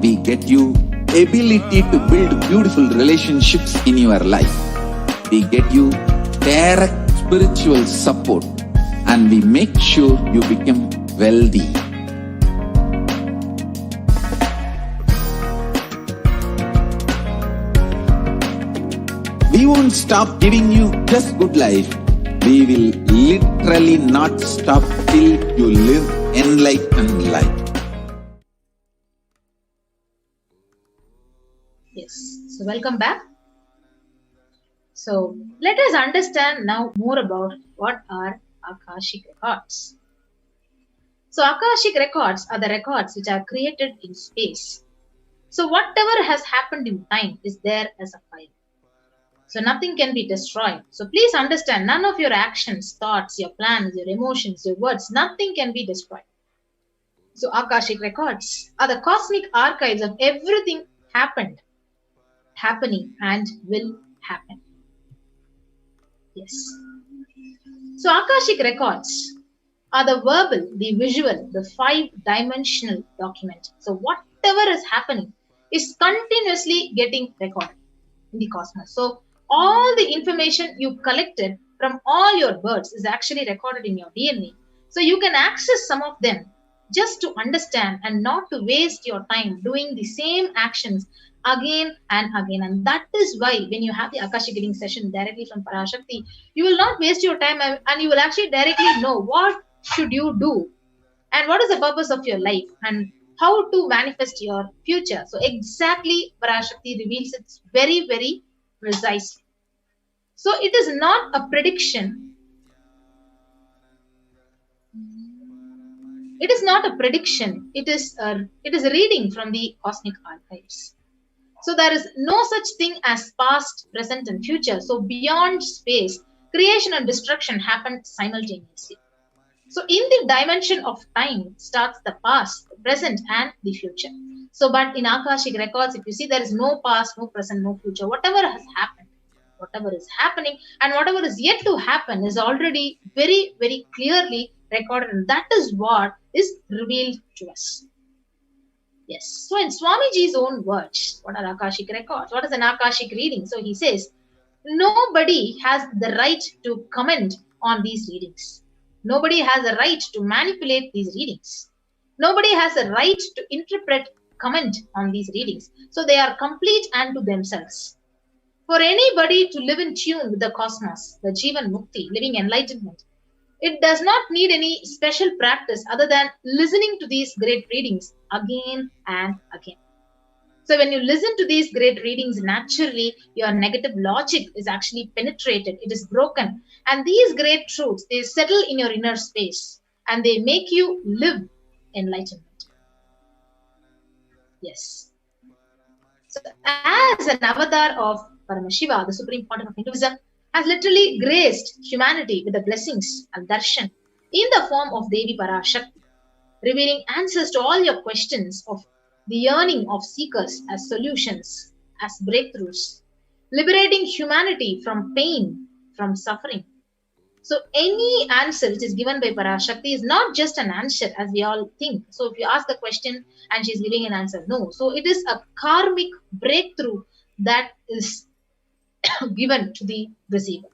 We get you ability to build beautiful relationships in your life. We get you direct spiritual support, and we make sure you become wealthy. We won't stop giving you just good life. We will literally not stop till you live enlightened life. Yes. So welcome back. So let us understand now more about what are Akashic records. So Akashic records are the records which are created in space. So whatever has happened in time is there as a file. So nothing can be destroyed. So please understand, none of your actions, thoughts, your plans, your emotions, your words, nothing can be destroyed. So Akashic records are the cosmic archives of everything happened, happening, and will happen. Yes. So Akashic records are the verbal, the visual, the 5-dimensional document. So whatever is happening is continuously getting recorded in the cosmos. So all the information you collected from all your births is actually recorded in your DNA. So you can access some of them just to understand and not to waste your time doing the same actions again and again. And that is why when you have the Akashic reading session directly from Parashakti, you will not waste your time and you will actually directly know what should you do and what is the purpose of your life and how to manifest your future. So exactly Parashakti reveals it very, very precisely. So it is not a prediction. It is not a prediction. It is a reading from the cosmic archives. So there is no such thing as past, present, and future. So beyond space, creation and destruction happen simultaneously. So in the dimension of time starts the past, the present, and the future. So but in Akashic records, if you see, there is no past, no present, no future. Whatever has happened, whatever is happening, and whatever is yet to happen is already very, very clearly recorded. And that is what is revealed to us. Yes. So in Swamiji's own words, what are Akashic records? What is an Akashic reading? So he says, nobody has the right to comment on these readings. Nobody has a right to manipulate these readings. Nobody has a right to interpret, comment on these readings. So they are complete unto themselves. For anybody to live in tune with the cosmos, the Jivan Mukti, living enlightenment, it does not need any special practice other than listening to these great readings again and again. So when you listen to these great readings, naturally your negative logic is actually penetrated, it is broken. And these great truths, they settle in your inner space and they make you live enlightenment. Yes. So as an avatar of Paramashiva, the supreme pontiff of Hinduism, has literally graced humanity with the blessings and darshan in the form of Devi Parashakti, revealing answers to all your questions of the yearning of seekers as solutions, as breakthroughs, liberating humanity from pain, from suffering. So any answer which is given by Parashakti is not just an answer as we all think. So if you ask a question and she's giving an answer, no. So it is a karmic breakthrough that is given to the receiver.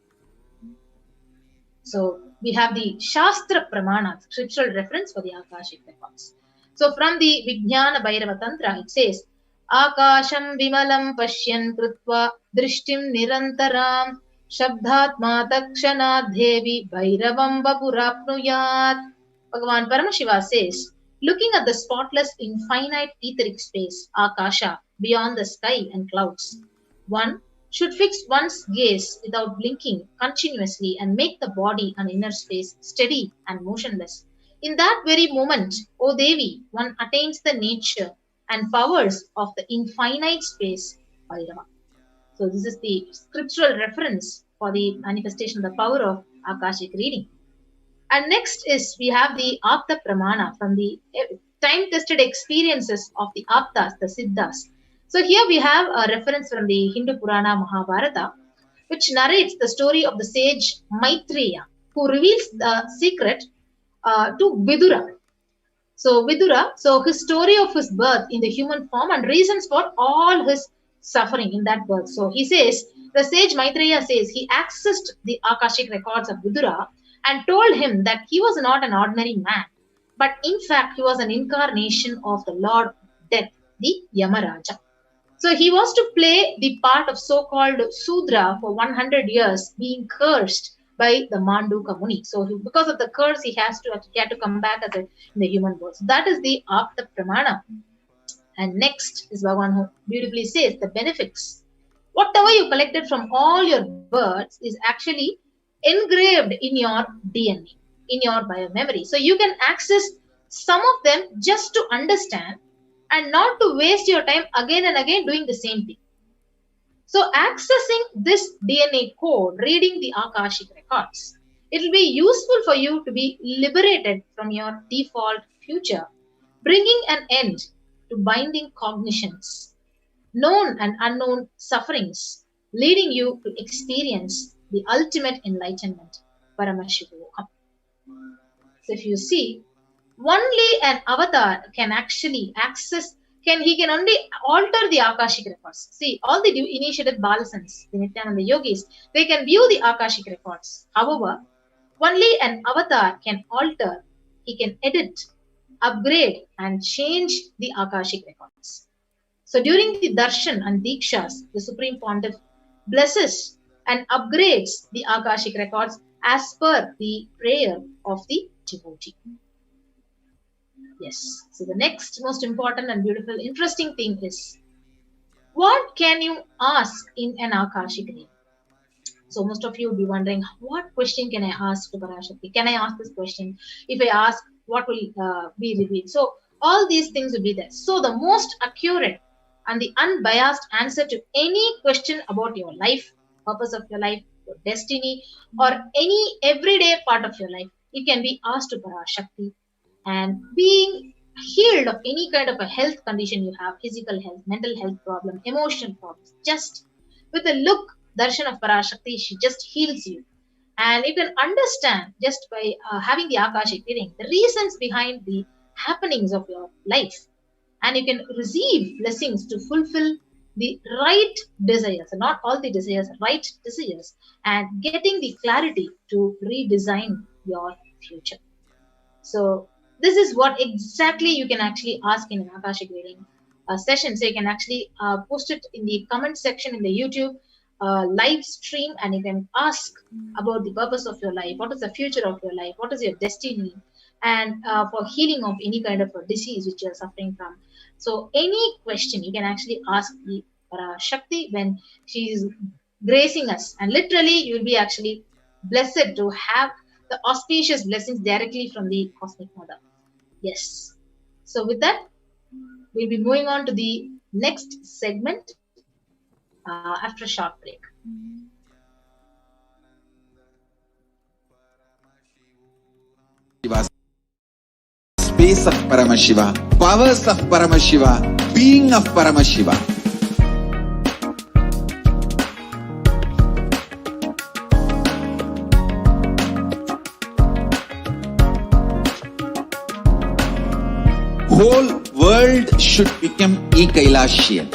So we have the Shastra Pramana, scriptural reference for the Akashic records. So from the Vijnana Bhairava Tantra, it says, Akasham Vimalam Pashyan Krutva Drishtim Nirantaram Shabdhatma Takshana Devi Bhairavam Vapurapnuyat. Bhagavan Paramashiva says, looking at the spotless infinite etheric space, Akasha, beyond the sky and clouds, one should fix one's gaze without blinking continuously and make the body and inner space steady and motionless. In that very moment, O Devi, one attains the nature and powers of the infinite space, Bhairava. So this is the scriptural reference for the manifestation of the power of Akashic reading. And next is we have the Apta Pramana from the time-tested experiences of the Aptas, the Siddhas. So here we have a reference from the Hindu Purana Mahabharata, which narrates the story of the sage Maitreya, who reveals the secret to Vidura. So Vidura, so his story of his birth in the human form and reasons for all his suffering in that birth. So he says, the sage Maitreya says he accessed the Akashic records of Vidura and told him that he was not an ordinary man, but in fact he was an incarnation of the Lord Death, the Yamaraja. So he was to play the part of so-called Sudra for 100 years, being cursed by the Manduka Muni. So because of the curse, he had to come back as in the human world. So that is the Apta Pramana. And next is Bhagavan who beautifully says the benefits. Whatever you collected from all your births is actually engraved in your DNA, in your biomemory. So you can access some of them just to understand and not to waste your time again and again doing the same thing. So accessing this DNA code, reading the Akashic records, it will be useful for you to be liberated from your default future, bringing an end to binding cognitions, known and unknown sufferings, leading you to experience the ultimate enlightenment, Paramashivoham. So if you see, only an avatar can actually access, he can only alter the Akashic records. See, all the initiated Balasans, the Nithyananda yogis, they can view the Akashic records. However, only an avatar can alter, he can edit, upgrade and change the Akashic records. So during the darshan and dikshas, the Supreme Pontiff blesses and upgrades the Akashic records as per the prayer of the devotee. Yes. So the next most important and beautiful, interesting thing is, what can you ask in an Akashic reading? So most of you will be wondering, what question can I ask to Parashakti? Can I ask this question? If I ask, what will be revealed? So all these things will be there. So the most accurate and the unbiased answer to any question about your life, purpose of your life, your destiny, or any everyday part of your life, it can be asked to Parashakti. And being healed of any kind of a health condition you have, physical health, mental health problem, emotional problems, just with a look, darshan of Parashakti, she just heals you. And you can understand just by having the Akashic reading, the reasons behind the happenings of your life. And you can receive blessings to fulfill the right desires, not all the desires, right desires, and getting the clarity to redesign your future. So this is what exactly you can actually ask in an Akashic reading session. So you can actually post it in the comment section in the YouTube live stream, and you can ask about the purpose of your life, what is the future of your life, what is your destiny, and for healing of any kind of a disease which you are suffering from. So any question you can actually ask the Parashakti when she is gracing us, and literally you will be actually blessed to have the auspicious blessings directly from the Cosmic Mother. Yes. So with that, we'll be moving on to the next segment after a short break. Space of Paramashiva, powers of Paramashiva, being of Paramashiva. Whole world should become Kailasian.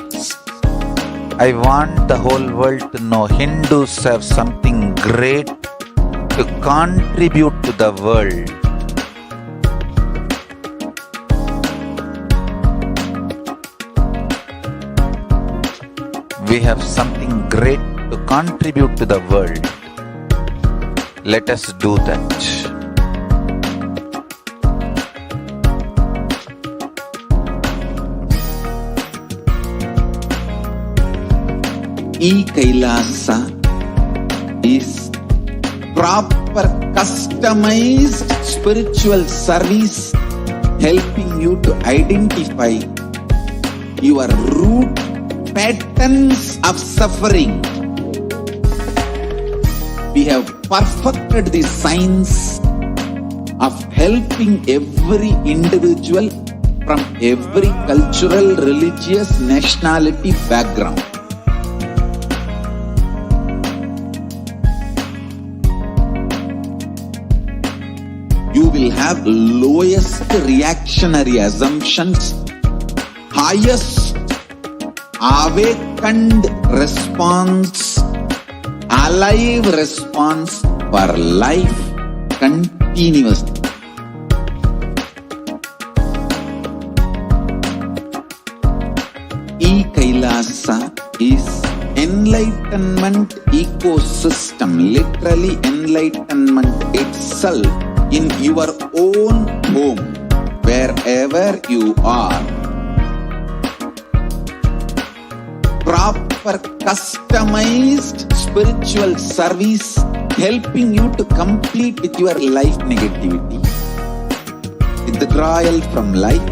I want the whole world to know Hindus have something great to contribute to the world. We have something great to contribute to the world. Let us do that. Kailasa is proper customized spiritual service helping you to identify your root patterns of suffering. We have perfected the science of helping every individual from every cultural, religious, nationality background. You will have lowest reactionary assumptions, highest awakened response, alive response for life continuously. Kailasa is enlightenment ecosystem, literally enlightenment itself in your own home, wherever you are. Proper customized spiritual service helping you to complete with your life negativity, withdrawal from life,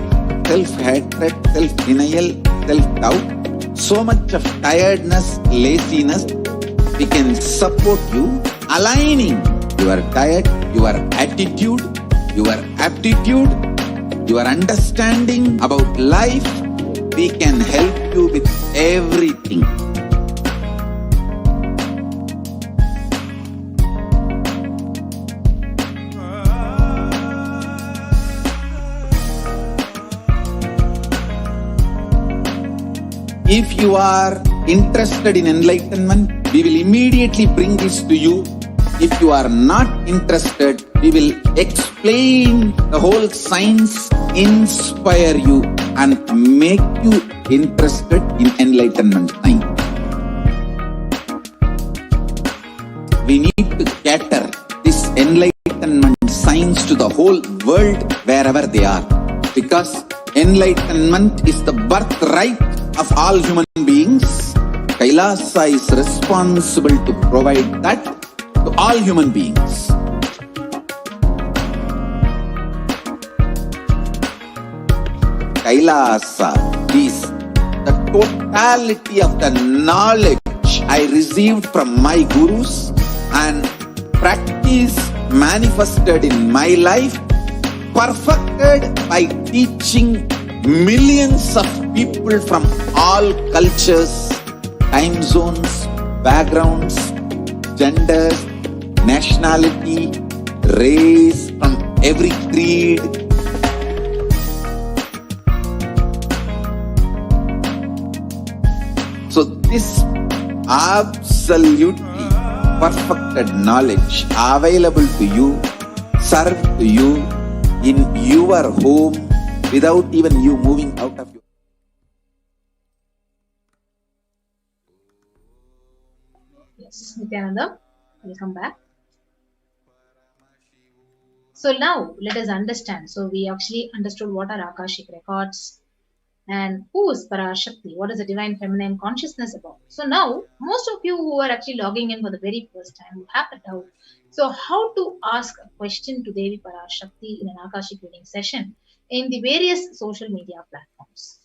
self-hatred, self-denial, self-doubt, so much of tiredness, laziness. We can support you aligning your diet, your attitude, your aptitude, your understanding about life. We can help you with everything. If you are interested in enlightenment, we will immediately bring this to you. If you are not interested, we will explain the whole science, inspire you and make you interested in enlightenment science. We need to cater this enlightenment science to the whole world wherever they are, because enlightenment is the birthright of all human beings. Kailasa is responsible to provide that to all human beings. Kailasa is the totality of the knowledge I received from my gurus and practice manifested in my life, perfected by teaching millions of people from all cultures, time zones, backgrounds, genders, nationality, race, from every creed. So this absolutely perfected knowledge available to you, served to you in your home without even you moving out of your. Yes, Nithyananda, welcome back. So now let us understand. So we actually understood what are Akashic records and who is Parashakti, what is the divine feminine consciousness about. So now most of you who are actually logging in for the very first time will have a doubt. So how to ask a question to Devi Parashakti in an Akashic reading session in the various social media platforms.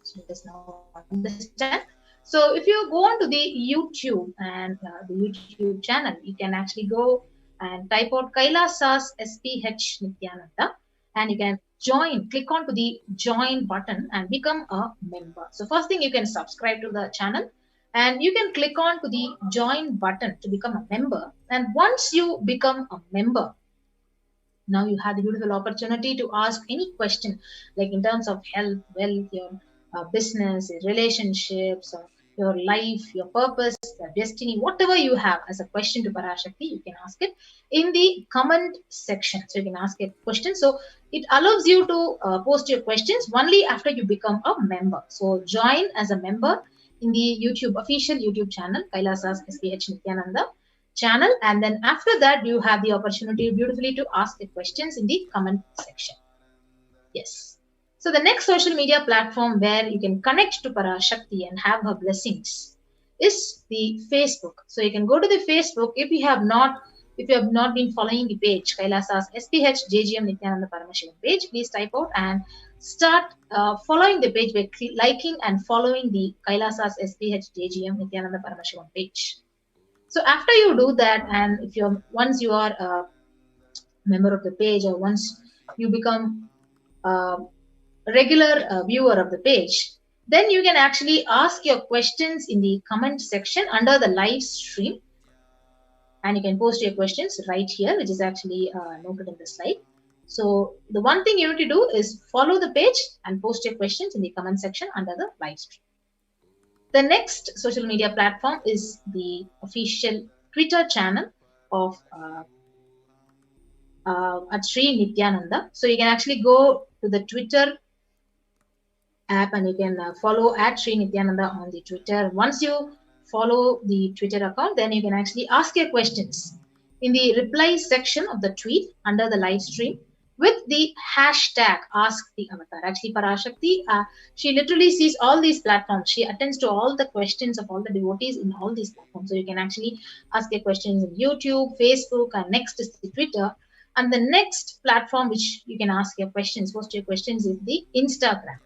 So let us now understand. So if you go on to the YouTube and the YouTube channel, you can actually go and type out Kailasa's HDH Nithyananda and you can join, click on to the join button and become a member. So first thing, you can subscribe to the channel and you can click on to the join button to become a member. And once you become a member, now you have the beautiful opportunity to ask any question, like in terms of health, wealth, your business, your relationships, or your life, your purpose, your destiny, whatever you have as a question to Parashakti, you can ask it in the comment section. So you can ask a question. So it allows you to post your questions only after you become a member. So join as a member in the YouTube official YouTube channel, Kailasa's HDH Nithyananda channel, and then after that you have the opportunity beautifully to ask the questions in the comment section. Yes. So the next social media platform where you can connect to Parashakti and have her blessings is the Facebook. So you can go to the Facebook if you have not been following the page, Kailasa's SPH JGM Nithyananda Paramashivam page. Please type out and start following the page by liking and following the Kailasa's SPH JGM Nithyananda Paramashivam page. So after you do that, and once you are a member of the page, or once you become a regular viewer of the page, then you can actually ask your questions in the comment section under the live stream, and you can post your questions right here, which is actually noted in the slide. So the one thing you need to do is follow the page and post your questions in the comment section under the live stream. The next social media platform is the official Twitter channel of at Sri Nithyananda. So you can actually go to the Twitter app and you can follow at Sri Nithyananda on the Twitter. Once you follow the Twitter account, then you can actually ask your questions in the reply section of the tweet under the live stream with the hashtag Ask the Avatar. Actually, Parashakti, she literally sees all these platforms. She attends to all the questions of all the devotees in all these platforms. So you can actually ask your questions in YouTube, Facebook, and next is the Twitter. And the next platform which you can ask your questions, post your questions, is the Instagram.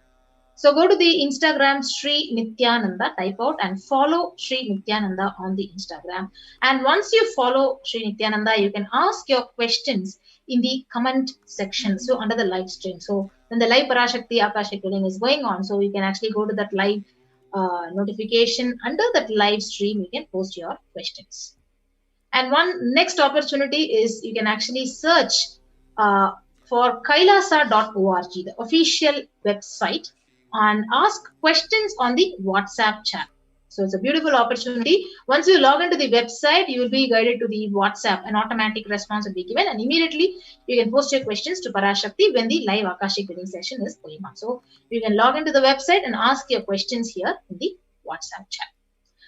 So go to the Instagram Sri Nithyananda, type out and follow Sri Nithyananda on the Instagram. And once you follow Sri Nithyananda, you can ask your questions in the comment section, so under the live stream. So when the live Parashakti Akashic reading is going on, so you can actually go to that live notification. Under that live stream, you can post your questions. And one next opportunity is you can actually search for Kailasa.org, the official website, and ask questions on the WhatsApp chat. So it's a beautiful opportunity. Once you log into the website, you will be guided to the WhatsApp. An automatic response will be given, and immediately you can post your questions to Parashakti when the live Akashic reading session is going on. So you can log into the website and ask your questions here in the WhatsApp chat.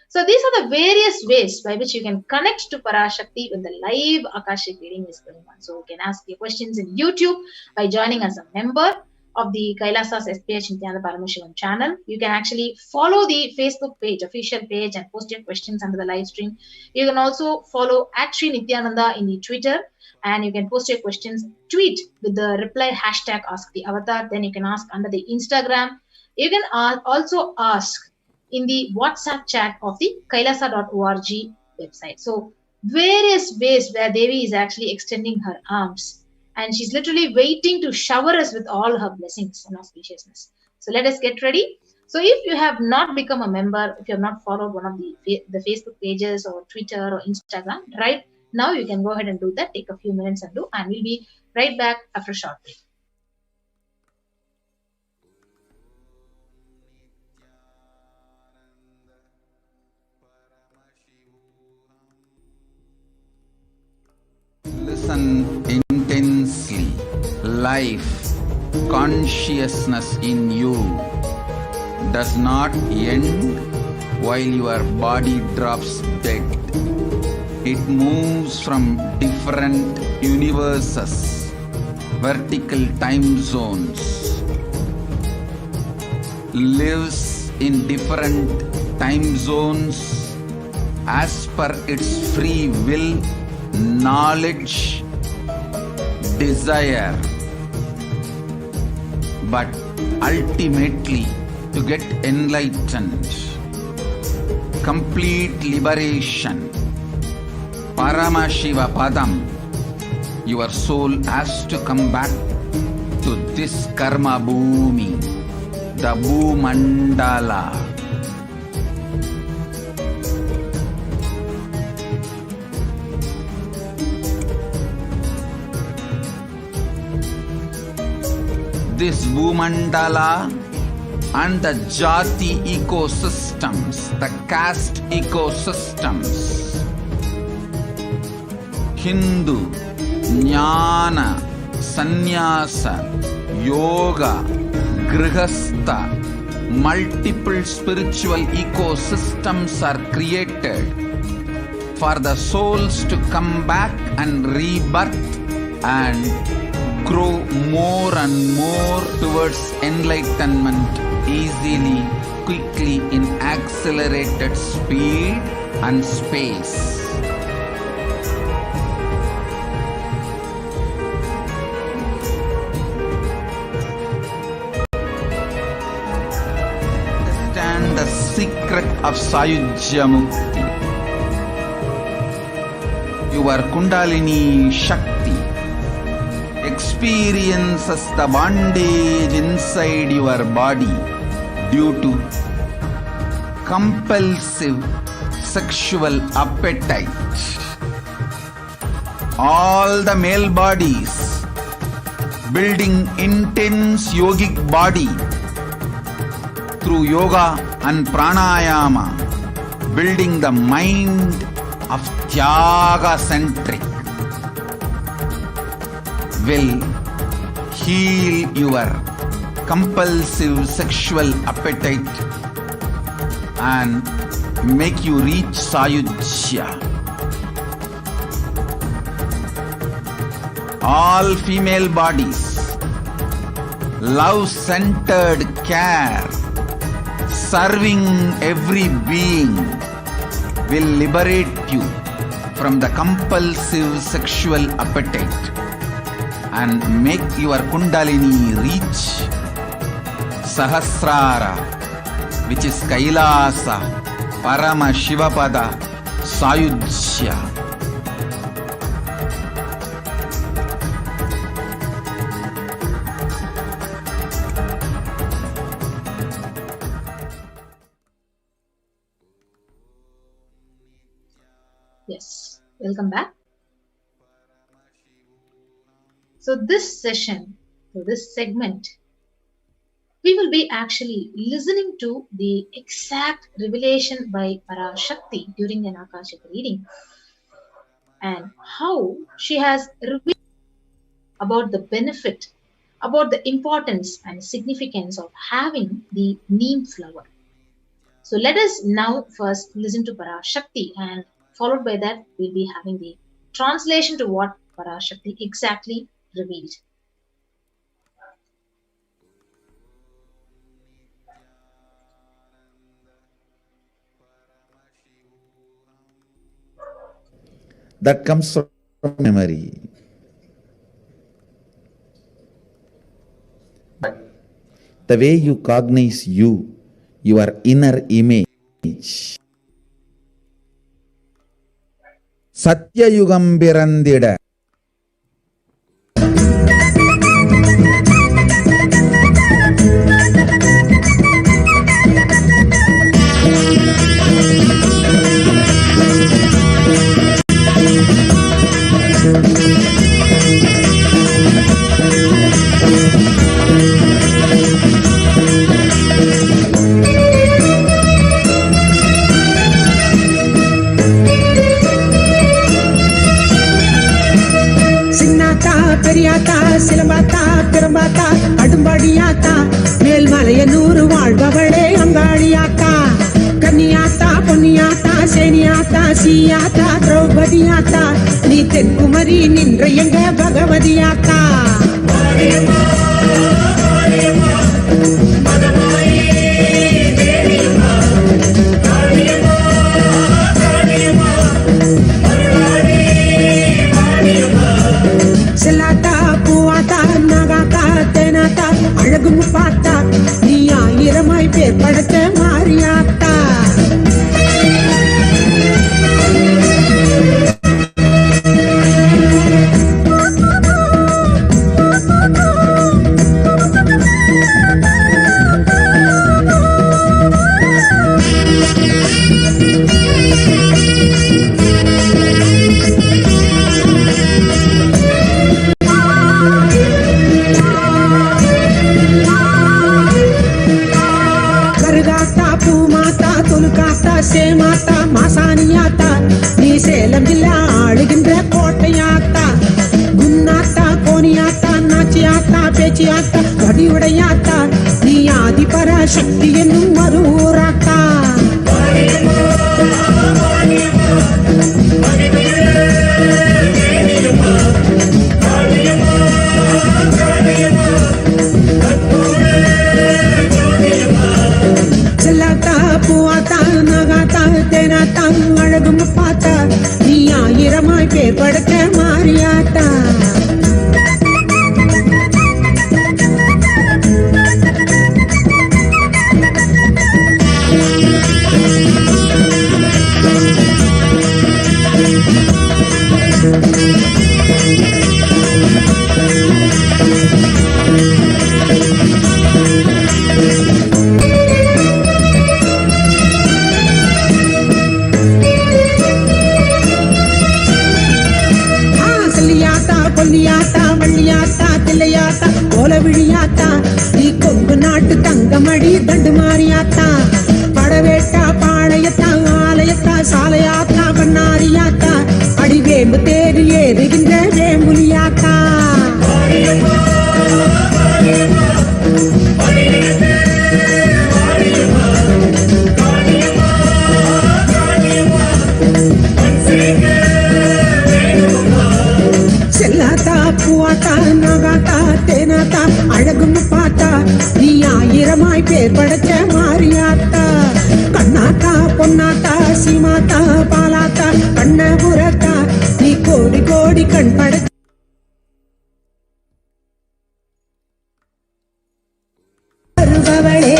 So these are the various ways by which you can connect to Parashakti when the live Akashic reading is going on. So you can ask your questions in YouTube by joining as a member of the Kailasa's SPH Nithyananda Paramashivam channel. You can actually follow the Facebook page, official page, and post your questions under the live stream. You can also follow at Sri Nithyananda in the Twitter, and you can post your questions, tweet with the reply hashtag Ask the Avatar. Then you can ask under the Instagram. You can also ask in the WhatsApp chat of the Kailasa.org website. So various ways where Devi is actually extending her arms, and she's literally waiting to shower us with all her blessings and auspiciousness. So let us get ready. So if you have not become a member, if you have not followed one of the Facebook pages or Twitter or Instagram, right now you can go ahead and do that. Take a few minutes and do, and we'll be right back after a short break. Listen intensely. Life, consciousness in you does not end while your body drops dead. It moves from different universes, vertical time zones, lives in different time zones as per its free will, knowledge, desire, but ultimately to get enlightened, complete liberation, Paramashiva Padam, your soul has to come back to this karma bhumi, the Bhumandala. This Bhumandala and the Jati ecosystems, the caste ecosystems, Hindu, Jnana, Sannyasa, Yoga, Grihastha, multiple spiritual ecosystems are created for the souls to come back and rebirth and grow more and more towards enlightenment easily quickly in accelerated speed and space. Understand the secret of Sayujya Mukti. Your Kundalini Shakti experiences the bondage inside your body due to compulsive sexual appetite. All the male bodies building intense yogic body through yoga and pranayama, building the mind of Tyaga centric, will heal your compulsive sexual appetite and make you reach Sayujya. All female bodies, love-centered care, serving every being will liberate you from the compulsive sexual appetite and make your Kundalini reach Sahasrara, which is Kailasa, Paramashivoham, Sayujya. Yes, welcome back. So this session, so this segment, we will be actually listening to the exact revelation by Parashakti during an Akashic reading and how she has revealed about the benefit, about the importance and significance of having the neem flower. So let us now first listen to Parashakti, and followed by that we'll be having the translation to what Parashakti exactly revealed. That comes from memory. The way you cognize you, your inner image. Satyayugam birandida. பெரியாத்தா சிலம்பாத்தா பெரும்பாத்தா அடும்பாடியாத்தா மேல்மலையனூர் வாழ்பவளே அங்காளியாத்தா கன்னியாத்தா பொன்னியாத்தா சேனியாத்தா சீயாத்தா திரௌபதியாத்தா நீ தென்குமரி நின்ற எங்க பகவதியாத்தா. செல்லாத்தா பூவாத்தா நாகாத்தா தேனாத்தா அழகு முப்பாத்தா நீ ஆயிரமாய் பேர் படைத்த மாரியாத்தா. சேமாத்தா மாசாணியாத்தா நீ சேலம் ஜில்லா ஆளுகின்ற கோட்டையாத்தா. குன்னாத்தா கோனியாத்தா நாச்சியாத்தா பேச்சியாத்தா வடிவுடையாத்தா நீ ஆதி பராசக்தி என்னும் ஒரு ஊராத்தா. கொல்லியாத்தா வள்ளியாத்தா தில்லையாத்தா கோல விழியாத்தா நீ கொங்கு நாட்டு தங்கமடி தண்டு மாறியாத்தா படவேட்டா பாளையத்தா ஆலயத்தா சாலையாத்தா பண்ணாரியாத்தா அடிவேம்பு தேரில் ஏறுகின்ற வேம்புலியாத்தா செல்லாத்தா பூவாத்தா நாகாத்தா தேனாத்தா அழகுன்னு பார்த்தா நீ ஆயிரமாய் பேர் படைச்ச மாறியாத்தா கண்ணாத்தா பொன்னாத்தா சீமாத்தா பாலாத்தா கண்ணபுரத்தா நீ கோடி கோடி கண் படைச்ச வருபவளே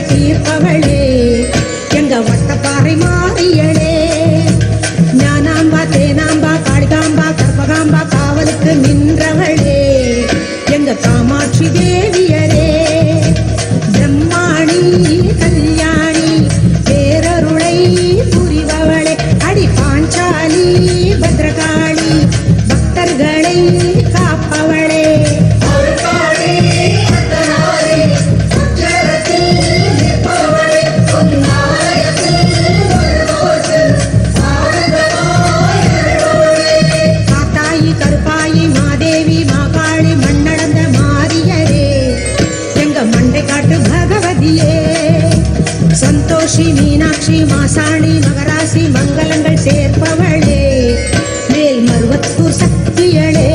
தீர்ப்பவளே எங்க வட்டப்பாறை மாறியளே ஞானாம்பா தேனாம்பா காளிகாம்பா கற்பகாம்பா காவலுக்கு நின்றவளே எங்க காமாட்சி தேவியரே பிரம்மாணி கல்யாணி பேரருளை புரிபவளே அடி பாஞ்சாலி பத்ரகாளி பக்தர்களை காப்பவளே சந்தோஷி மீனாட்சி மாசாணி மகராசி மங்களங்கள் சேர்ப்பவளே மேல் மருவத்தூர் சக்தியளே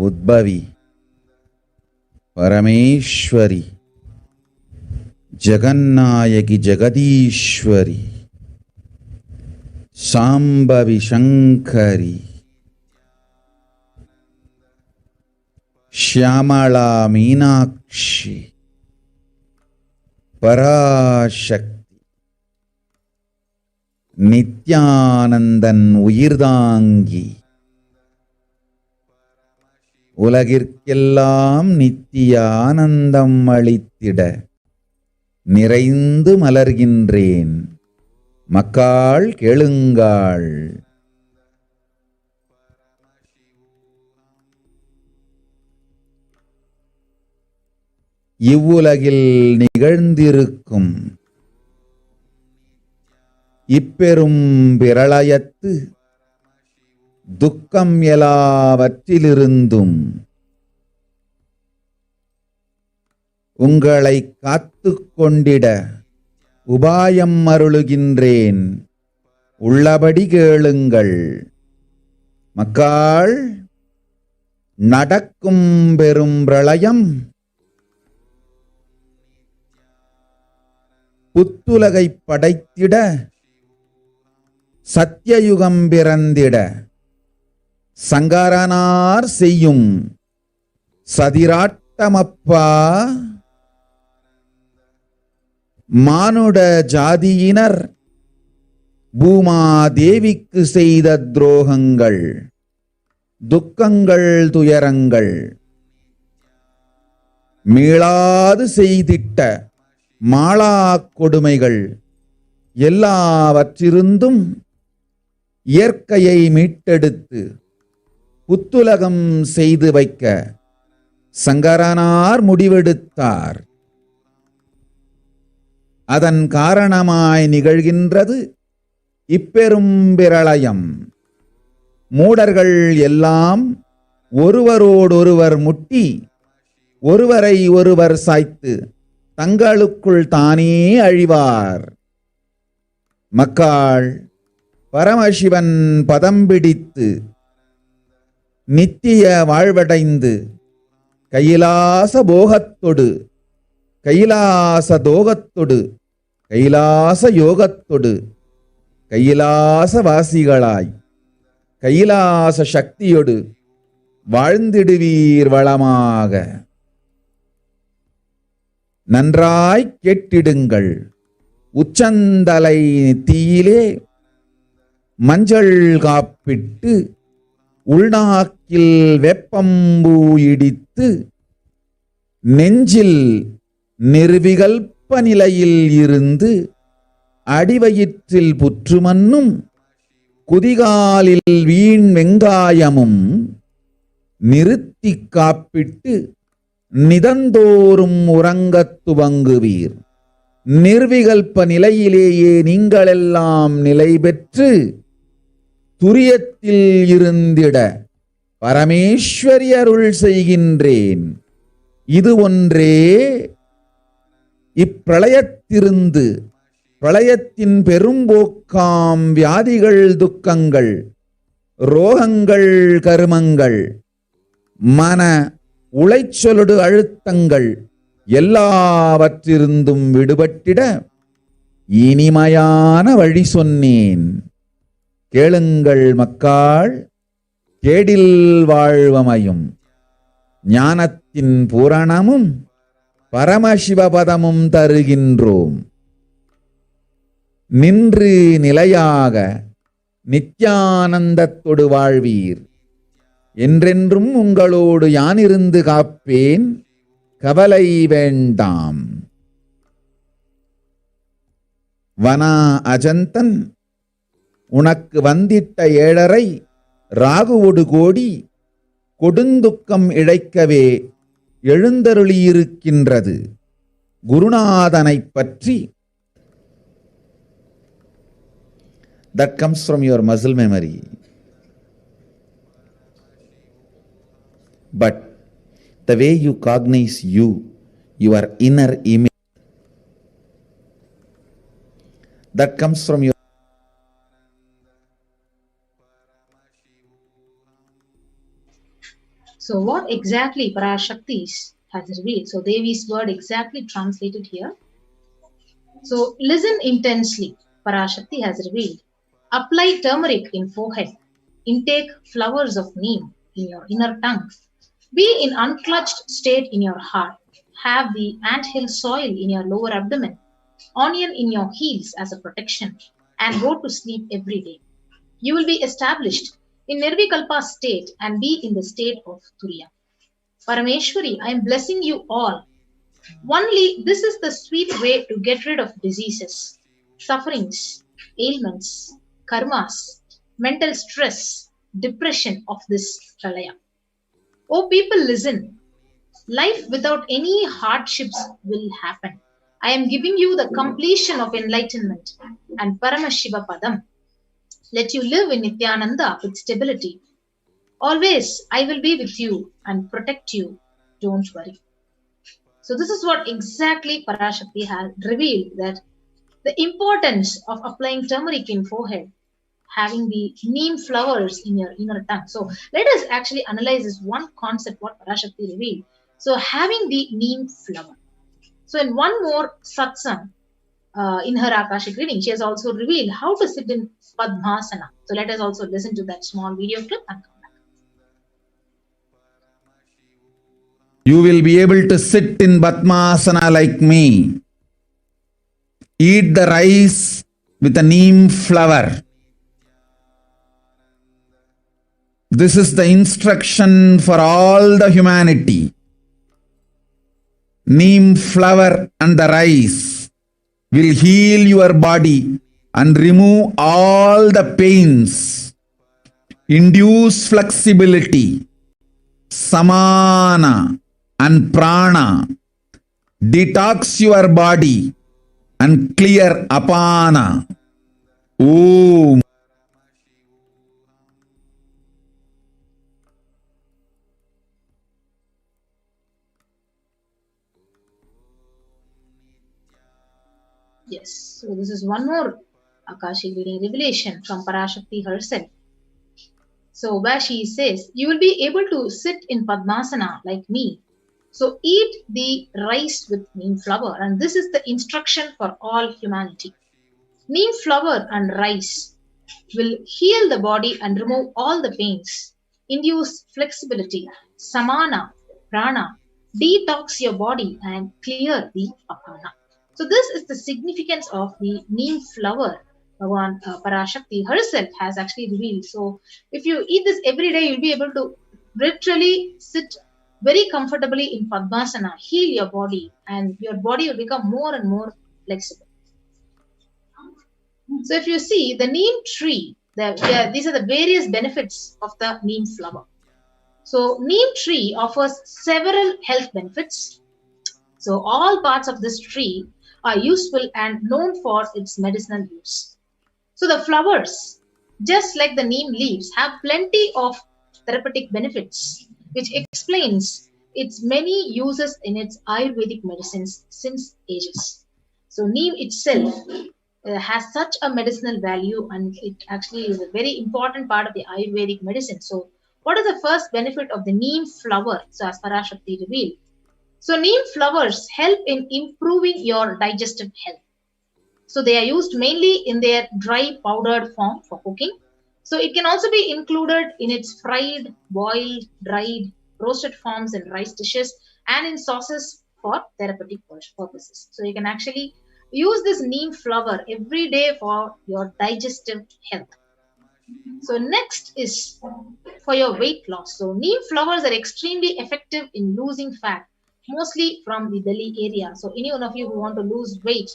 उद्भवी परमेश्वरी जगन्नायकी जगदीश्वरी शांभवी शंकरी श्यामला मीनाक्षी पराशक्ति नित्यानंदन उयिर्दांगी உலகிற்கெல்லாம் நித்திய ஆனந்தம் அளித்திட நிறைந்து மலர்கின்றேன் மக்காள் கேளுங்காள். இவ்வுலகில் நிகழ்ந்திருக்கும் இப்பெரும் பிரளயத்து துக்கம் எல்லாவற்றிலிருந்தும் உங்களை காத்துக் கொண்டிட உபாயம் அருளுகின்றேன், உள்ளபடி கேளுங்கள். மக்காள், நடக்கும் பெரும் பிரளயம் புத்துலகை படைத்திட, சத்தியயுகம் பிறந்திட, சங்கரனார் செய்யும் சதிராட்டமப்பா, மானுட ஜாதியினர் பூமாதேவிக்கு செய்த துரோகங்கள், துக்கங்கள், துயரங்கள் மீளாது செய்திட்ட மாளா கொடுமைகள் எல்லாவற்றிருந்தும் இயற்கையை மீட்டெடுத்து புத்துலகம் செய்து வைக்க சங்கரனார் முடிவெடுத்தார். அதன் காரணமாய் நிகழ்கின்றது இப்பெரும் பிரளயம். மூடர்கள் எல்லாம் ஒருவரோடொருவர் முட்டி ஒருவரை ஒருவர் சாய்த்து தங்களுக்குள் தானே அழிவார். மக்கள் பரமசிவன் பதம் பிடித்து நித்திய வாழ்வடைந்து கைலாச போகத்தொடு, கைலாச தோகத்தொடு, கைலாச யோகத்தொடு கைலாச வாசிகளாய் கைலாச சக்தியொடு வாழ்ந்திடுவீர் வளமாக. நன்றாய் கேட்டிடுங்கள். உச்சந்தலை தீயிலே மஞ்சள் காப்பிட்டு உள்நாக்கில் வெப்பம்பூ இடித்து நெஞ்சில் நிர்விகல்ப நிலையில் இருந்து அடிவயிற்றில் புற்றுமன்னும் குதிகாலில் வீண் வெங்காயமும் நிறுத்தி காப்பிட்டு நிதந்தோறும் உறங்கத் துவங்குவீர். நிர்விகல்ப நிலையிலேயே நீங்களெல்லாம் நிலை பெற்று துரியத்தில் இருந்திட பரமேஸ்வரி அருள் செய்கின்றேன். இது ஒன்றே இப்பிரளயத்திருந்து பிரளயத்தின் பெரும்போக்காம் வியாதிகள், துக்கங்கள், ரோகங்கள், கருமங்கள், மன உளைச்சொலடு அழுத்தங்கள் எல்லாவற்றிருந்தும் விடுபட்டிட இனிமையான வழி சொன்னேன். கேளுங்கள் மக்கள், கேடில் வாழ்வமையும் ஞானத்தின் பூரணமும் பரமசிவபதமும் தருகின்றோம். நின்று நிலையாக நித்யானந்தத்தொடு வாழ்வீர். என்றென்றும் உங்களோடு யானிருந்து காப்பேன், கவலை வேண்டாம். வனா அஜந்தன் உனக்கு வந்திட்ட ஏழரை ராகுவோடு கோடி கொடுந்துக்கம் இழைக்கவே எழுந்தருளியிருக்கின்றது. குருநாதனைப் பற்றி. That comes from your muscle memory. But the way you cognize you, your inner image, that comes from your. So what exactly Parashakti has revealed? So Devi's word exactly translated here. So listen intensely. Parashakti has revealed. Apply turmeric in forehead. Intake flowers of neem in your inner tongue. Be in unclutched state in your heart. Have the anthill soil in your lower abdomen. Onion in your heels as a protection. And go to sleep every day. You will be established in Nirvikalpa state and be in the state of Turiya. Parameshwari, I am blessing you all. Only this is the sweet way to get rid of diseases, sufferings, ailments, karmas, mental stress, depression of this pralaya. Oh people, listen. Life without any hardships will happen. I am giving you the completion of enlightenment and Paramashiva Padam. Let you live in Nithyananda with stability. Always I will be with you and protect you. Don't worry. So this is what exactly Parashakti has revealed, that the importance of applying turmeric in forehead, having the neem flowers in your inner tongue. So let us actually analyze this one concept, what Parashakti revealed. So having the neem flower. So in one more satsang, in her Akashic reading, she has also revealed how to sit in Padmasana. So let us also listen to that small video clip and come back. You will be able to sit in Padmasana like me. Eat the rice with a neem flower. This is the instruction for all the humanity. Neem flower and the rice will heal your body and remove all the pains, induce flexibility, samana and prana, detox your body and clear apana. Om. Yes, so this is one more Akashic reading revelation from Parashakti herself. So where she says, you will be able to sit in Padmasana like me. So eat the rice with neem flower, and this is the instruction for all humanity. Neem flower and rice will heal the body and remove all the pains, induce flexibility, samana, prana, detox your body and clear the apana. So this is the significance of the neem flower. Bhagavan Parashakti herself has actually revealed. So if you eat this every day, you'll be able to literally sit very comfortably in Padmasana, heal your body, and your body will become more and more flexible. So if you see the neem tree, these are the various benefits of the neem flower. So neem tree offers several health benefits. So all parts of this tree are useful and known for its medicinal use. So the flowers, just like the neem leaves, have plenty of therapeutic benefits, which explains its many uses in its Ayurvedic medicines since ages. So neem itself has such a medicinal value, and it actually is a very important part of the Ayurvedic medicine. So what is the first benefit of the neem flower? So as Parashakti revealed, so neem flowers help in improving your digestive health. So they are used mainly in their dry powdered form for cooking. So it can also be included in its fried, boiled, dried, roasted forms in rice dishes and in sauces for therapeutic purposes. So you can actually use this neem flower every day for your digestive health. So next is for your weight loss. So neem flowers are extremely effective in losing fat, mostly from the belly area. So any one of you who want to lose weight,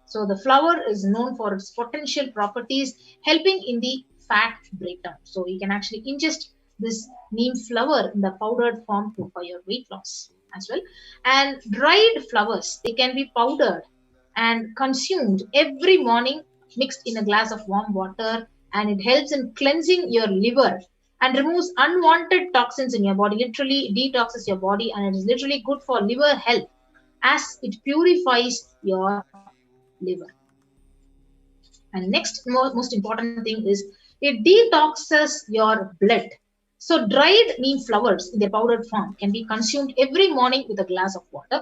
so the flower is known for its potential properties, helping in the fat breakdown. So you can actually ingest this neem flower in the powdered form for your weight loss as well. And dried flowers, they can be powdered and consumed every morning, mixed in a glass of warm water, and it helps in cleansing your liver and removes unwanted toxins in your body, literally detoxes your body, and it is literally good for liver health as it purifies your liver. And next most important thing is it detoxes your blood. So dried neem flowers in their powdered form can be consumed every morning with a glass of water,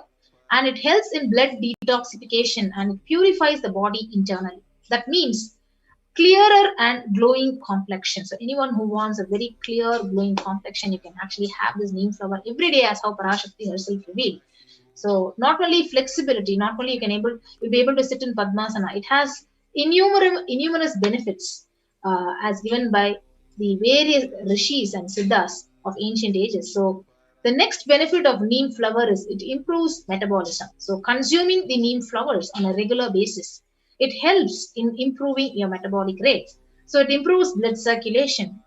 and it helps in blood detoxification and it purifies the body internally. That means clearer and glowing complexion. So anyone who wants a very clear glowing complexion, you can actually have this neem flower every day, as how Parashakti herself revealed. So not only flexibility, not only you'll be able to sit in Padmasana, it has innumerous benefits as given by the various rishis and siddhas of ancient ages. So the next benefit of neem flower is it improves metabolism. So consuming the neem flowers on a regular basis, it helps in improving your metabolic rate. So it improves blood circulation.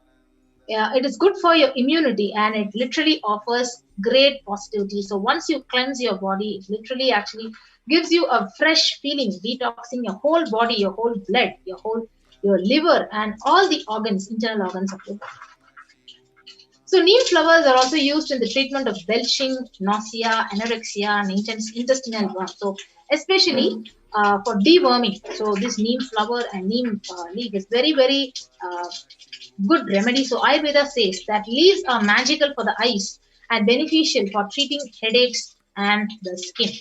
It is good for your immunity, and it literally offers great positivity. So once you cleanse your body, it literally actually gives you a fresh feeling, detoxing your whole body, your whole blood, your liver, and all the organs, internal organs of your body. So neem flowers are also used in the treatment of belching, nausea, anorexia, and intestinal worm. So especially for deworming. So this neem flower and neem leaf is very, very good remedy. So Ayurveda says that leaves are magical for the eyes and beneficial for treating headaches and the skin.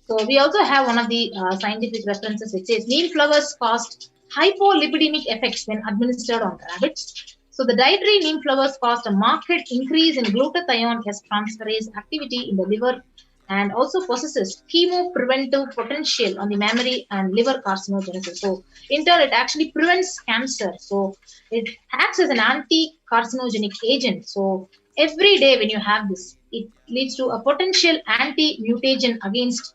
So we also have one of the scientific references which says neem flowers caused hypolipidemic effects when administered on rabbits. So the dietary neem flowers caused a marked increase in glutathione transferase activity in the liver and also possesses chemopreventive potential on the mammary and liver carcinogenesis. So in turn, it actually prevents cancer. So it acts as an anti-carcinogenic agent. So every day when you have this, it leads to a potential anti-mutagen against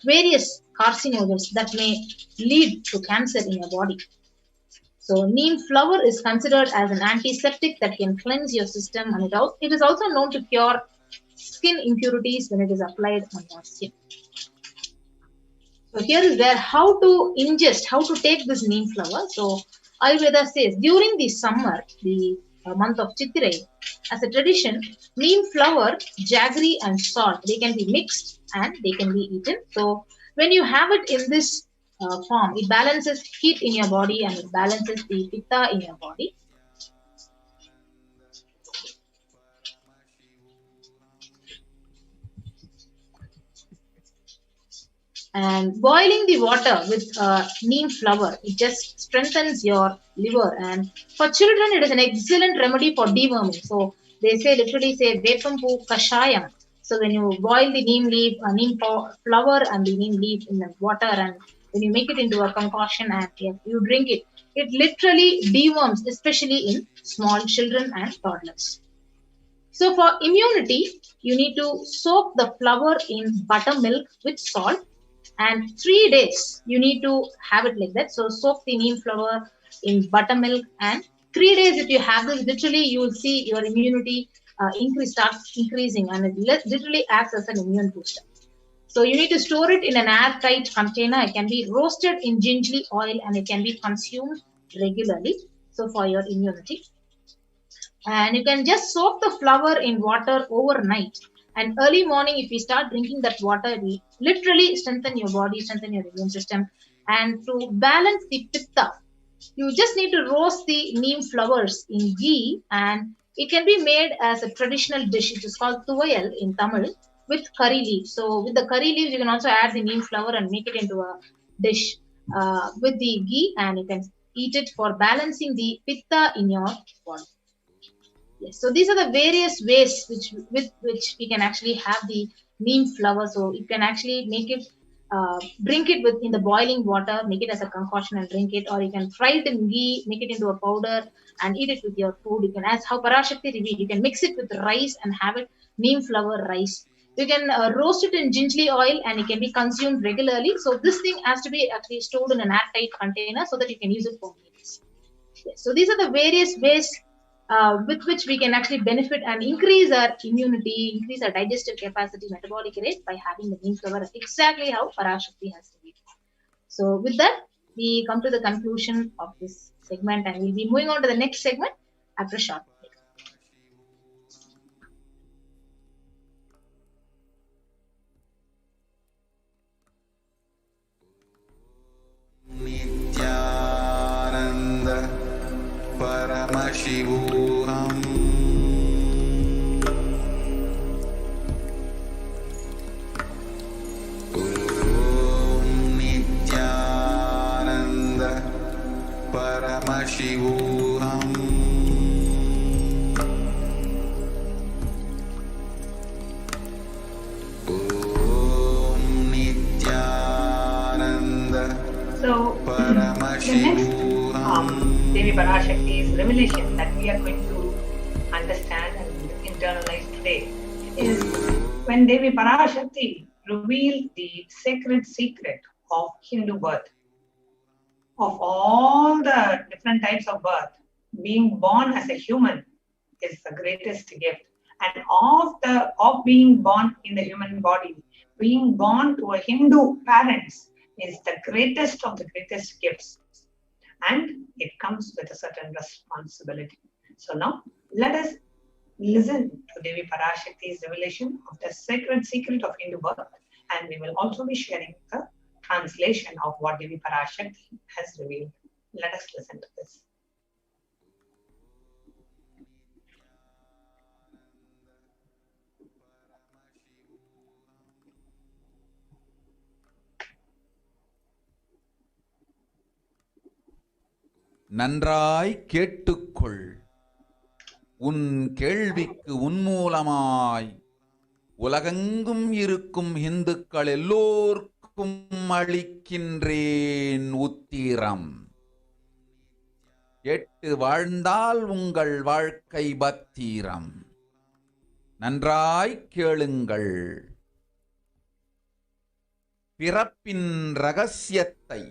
various carcinogens that may lead to cancer in your body. So neem flower is considered as an antiseptic that can cleanse your system, and it is also known to cure skin impurities when it is applied on your skin. So here is where how to ingest, how to take this neem flower. So Ayurveda says during the summer, the month of Chittirai, as a tradition, neem flower, jaggery and salt, they can be mixed and they can be eaten. So when you have it in this form, it balances heat in your body and it balances the pitta in your body. And boiling the water with neem flower, it just strengthens your liver. And for children, it is an excellent remedy for deworming. So they say, literally say, Vepampu Kashayam. So when you boil the neem leaf, neem flower and the neem leaf in the water, and when you make it into a concoction and you drink it, it literally deworms, especially in small children and toddlers. So for immunity, you need to soak the flower in buttermilk with salt, and 3 days you need to have it like that. So soak the neem flower in buttermilk, and 3 days if you have this, literally you will see your immunity starts increasing, and it literally acts as an immune booster. So you need to store it in an airtight container. It can be roasted in gingerly oil and it can be consumed regularly. So for your immunity. And you can just soak the flower in water overnight. And early morning, if you start drinking that water, it will literally strengthen your body, strengthen your immune system. And to balance the pitta, you just need to roast the neem flowers in ghee, and it can be made as a traditional dish. It is called tuvaiyal in Tamil with curry leaves. So with the curry leaves, you can also add the neem flower and make it into a dish with the ghee, and you can eat it for balancing the pitta in your body. Yes, so these are the various ways with which we can actually have the neem flower. So you can actually make it, drink it in the boiling water, make it as a concoction and drink it, or you can fry it in ghee, make it into a powder and eat it with your food. You can, as how Parashakti revealed, you can mix it with rice and have it neem flower rice. You can roast it in gingerly oil and it can be consumed regularly. So this thing has to be actually stored in an airtight container so that you can use it for meals. Yes, so these are the various ways with which we can actually benefit and increase our immunity, increase our digestive capacity, metabolic rate by having the neem flower, exactly how Parashakti has to be. So with that, we come to the conclusion of this segment, and we'll be moving on to the next segment after a short break. Nithyananda Paramashivoham. Om Nithyananda Paramashivoham. Om Nithyananda So, the next Devi Parashakti's revelation that we are going to understand and internalize today is when Devi Parashakti revealed the sacred secret of Hindu birth. Of all the different types of birth, being born as a human is the greatest gift. And of being born in the human body, being born to a Hindu parents is the greatest of the greatest gifts. And it comes with a certain responsibility. So now, let us listen to Devi Parashakti's revelation of the sacred secret of Hindu birth, and we will also be sharing the translation of what Devi Parashakti has revealed. Let us listen to this. நன்றாய் கேட்டுக்கொள். உன் கேள்விக்கு உன்மூலமாய் உலகெங்கும் இருக்கும் இந்துக்கள் எல்லோர்க்கும் அளிக்கின்றேன் உத்திரம். கேட்டு வாழ்ந்தால் உங்கள் வாழ்க்கை பத்திரம். நன்றாய் கேளுங்கள். பிறப்பின் ரகசியத்தை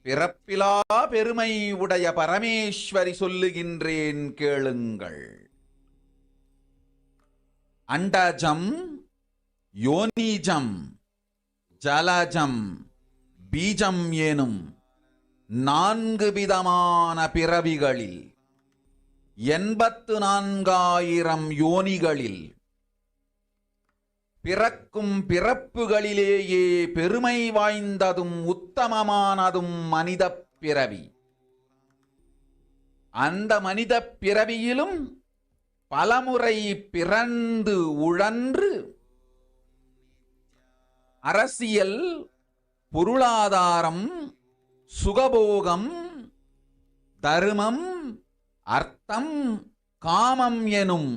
பிறப்பிலா பெருமை உடைய பரமேஸ்வரி சொல்லுகின்றேன் கேளுங்கள். அண்டஜம், யோனிஜம், ஜலஜம், பீஜம் எனும் 4 விதமான பிறவிகளில் 84,000 யோனிகளில் பிறக்கும் பிறப்புகளிலேயே பெருமை வாய்ந்ததும் உத்தமமானதும் மனித பிறவி. அந்த மனித பிறவியிலும் பலமுறை பிறந்து உழன்று அரசியல், பொருளாதாரம், சுகபோகம், தர்மம், அர்த்தம், காமம் எனும்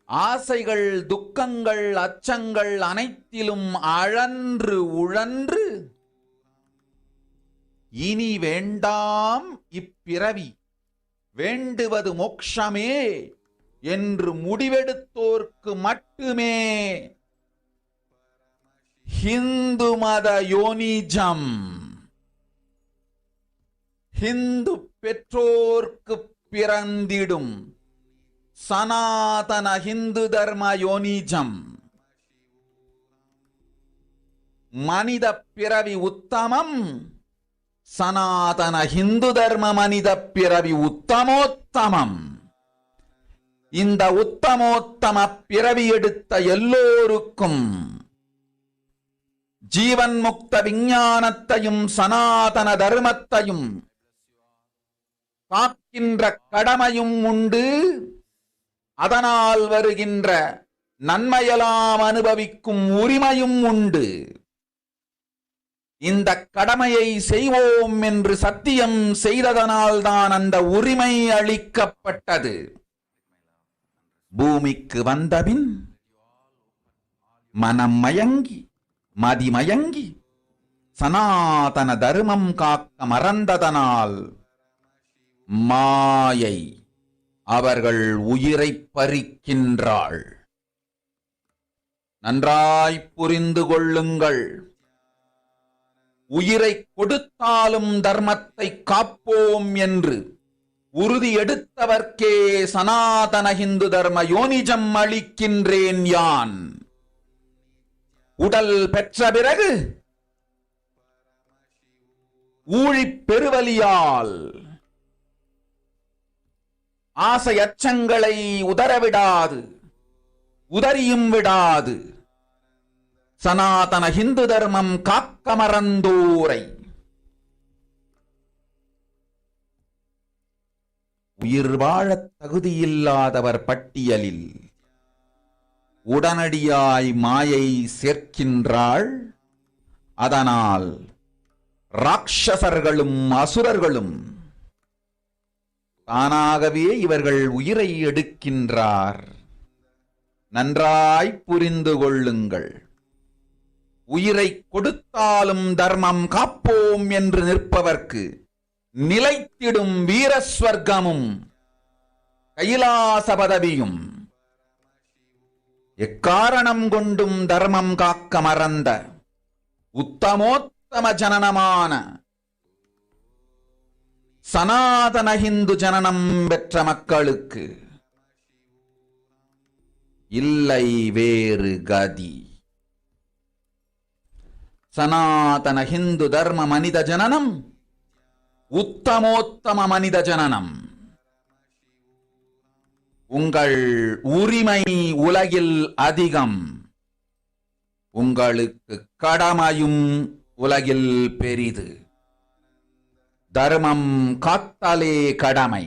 ஆசைகள், துக்கங்கள், அச்சங்கள் அனைத்திலும் அழன்று உழன்று இனி வேண்டாம் இப்பிறவி, வேண்டுவது மோட்சமே என்று முடிவெடுத்தோர்க்கு மட்டுமே ஹிந்து மத யோனிஜம், ஹிந்து பெற்றோர்க்கு பிறந்திடும் சனாதன ஹிந்து தர்ம யோனிஜம். மனித பிறவி உத்தமம், சனாதன ஹிந்து தர்ம மனித பிறவி உத்தமோத்தமம். இந்த உத்தமோத்தம பிறவி எடுத்த எல்லோருக்கும் ஜீவன் முக்த விஞ்ஞானத்தையும் சனாதன தர்மத்தையும் காக்கின்ற கடமையும் உண்டு. அதனால் வருகின்ற நன்மையெல்லாம் அனுபவிக்கும் உரிமையும் உண்டு. இந்த கடமையை செய்வோம் என்று சத்தியம் செய்ததனால்தான் அந்த உரிமை அளிக்கப்பட்டது. பூமிக்கு வந்தபின் மனம் மயங்கி மதிமயங்கி சனாதன தர்மம் காக்க மறந்ததனால் மாயை அவர்கள் உயிரை பறிக்கின்றாள். நன்றாய் புரிந்து கொள்ளுங்கள். உயிரை கொடுத்தாலும் தர்மத்தை காப்போம் என்று உறுதி எடுத்தவர்க்கே சனாதன ஹிந்து தர்ம யோனிஜம் அளிக்கின்றேன் யான். உடல் பெற்ற பிறகு ஊழிப் பெருவலியால் ஆசை அச்சங்களை உதறவிடாது, உதறியும் விடாது சனாதன ஹிந்து தர்மம் காக்க மறந்தோரை உயிர் வாழத் தகுதியில்லாதவர் பட்டியலில் உடனடியாய் மாயை சேர்க்கின்றாள். அதனால் ராட்சசர்களும் அசுரர்களும் தானாகவே இவர்கள் உயிரை எடுக்கின்றார். நன்றாய் புரிந்து கொள்ளுங்கள். உயிரை கொடுத்தாலும் தர்மம் காப்போம் என்று நிற்பவர்க்கு நிலைத்திடும் வீரஸ்வர்க்கமும் கைலாச பதவியும், எக்காரணம் கொண்டும் தர்மம் காக்க மறந்த உத்தமோத்தம ஜனனமான சனாதன ஹிந்து ஜனனம் பெற்ற மக்களுக்கு இல்லை வேறு கதி. சனாதன ஹிந்து தர்ம மனித ஜனனம் உத்தமோத்தம மனித ஜனனம். உங்கள் உரிமை உலகில் அதிகம், உங்களுக்கு கடமையும் உலகில் பெரிது. தர்மம் காத்தாலே கடமை,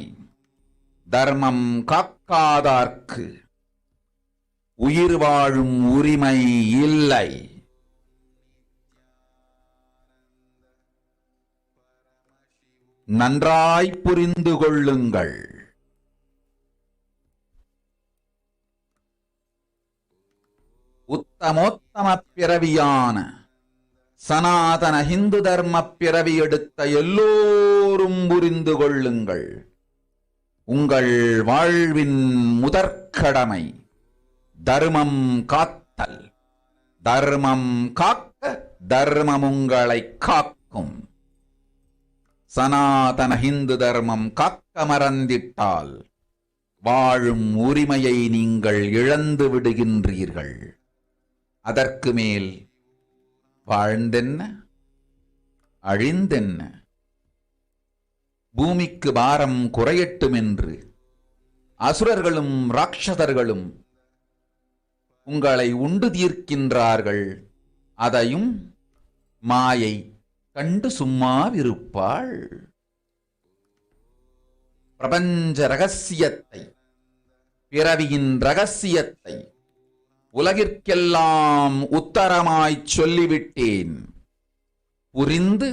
தர்மம் காக்காதார்க்கு உயிர் வாழும் உரிமை இல்லை. நன்றாய் புரிந்து கொள்ளுங்கள். உத்தமோத்தம பிறவியான சனாதன ஹிந்து தர்ம பிறவி எடுத்த எல்லோரும் புரிந்து கொள்ளுங்கள். உங்கள் வாழ்வின் முதற்கடமை தர்மம் காத்தல். தர்மம் காக்க தர்மம் உங்களை காக்கும். சனாதன ஹிந்து தர்மம் காக்க மறந்திட்டால் வாழும் உரிமையை நீங்கள் இழந்து விடுகின்றீர்கள். அதற்கு மேல் வாழ்ந்தென்ன அழிந்தென்ன? பூமிக்கு பாரம் குறையட்டும் என்று அசுரர்களும் ராட்சதர்களும் உங்களை உண்டு தீர்க்கின்றார்கள். அதையும் மாயை கண்டு சும்மாவிருப்பாள். பிரபஞ்ச ரகசியத்தை, பிறவியின் ரகசியத்தை உலகிற்கெல்லாம் உத்தரமாய்ச் சொல்லிவிட்டேன். புரிந்து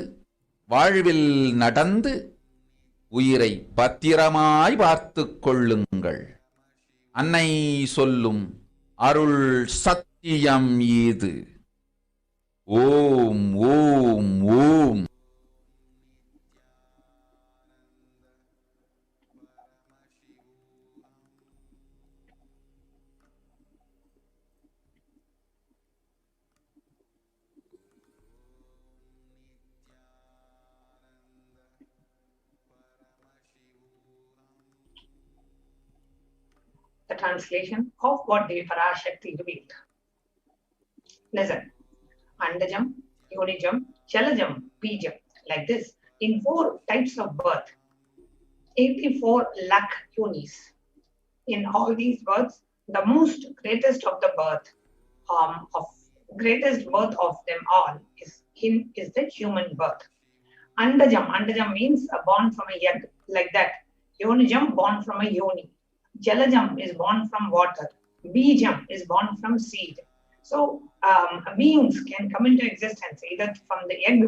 வாழ்வில் நடந்து உயிரை பத்திரமாய் பார்த்துக் கொள்ளுங்கள். அன்னை சொல்லும் அருள் சத்தியம் இது. ஓம் ஓம் ஓம். The translation of what Devi Parashakti revealed. Listen. Andajam, Yonijam, Chalajam, Bijam. Like this, in 4 types of birth, 84 lakh yonis. In all these births, the most greatest of the birth, greatest birth of them all is the human birth. Andajam means born from a egg, like that. Yonijam, born from a yoni. Jalajam is born from water. Bijam is born from seed. So beings can come into existence either from the egg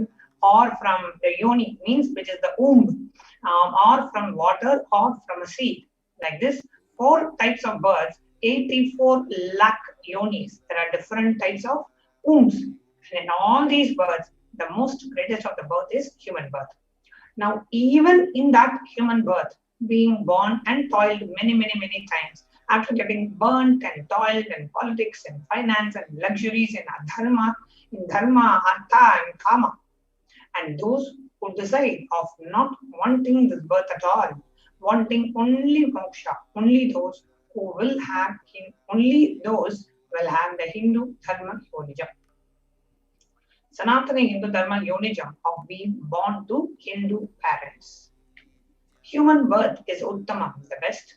or from the yoni, means which is the womb, or from water or from a seed. Like this, 4 types of births, 84 lakh yonis. There are different types of wombs. And in all these births, the most greatest of the birth is human birth. Now, even in that human birth, being born and toiled many times, after getting burnt and toiled in politics and finance and luxuries and dharma, artha and kama. And those who decide of not wanting this birth at all, wanting only moksha, only those will have the Hindu dharma yonijam. Sanatana Hindu dharma yonijam of being born to Hindu parents. Human birth is Uttamam, the best.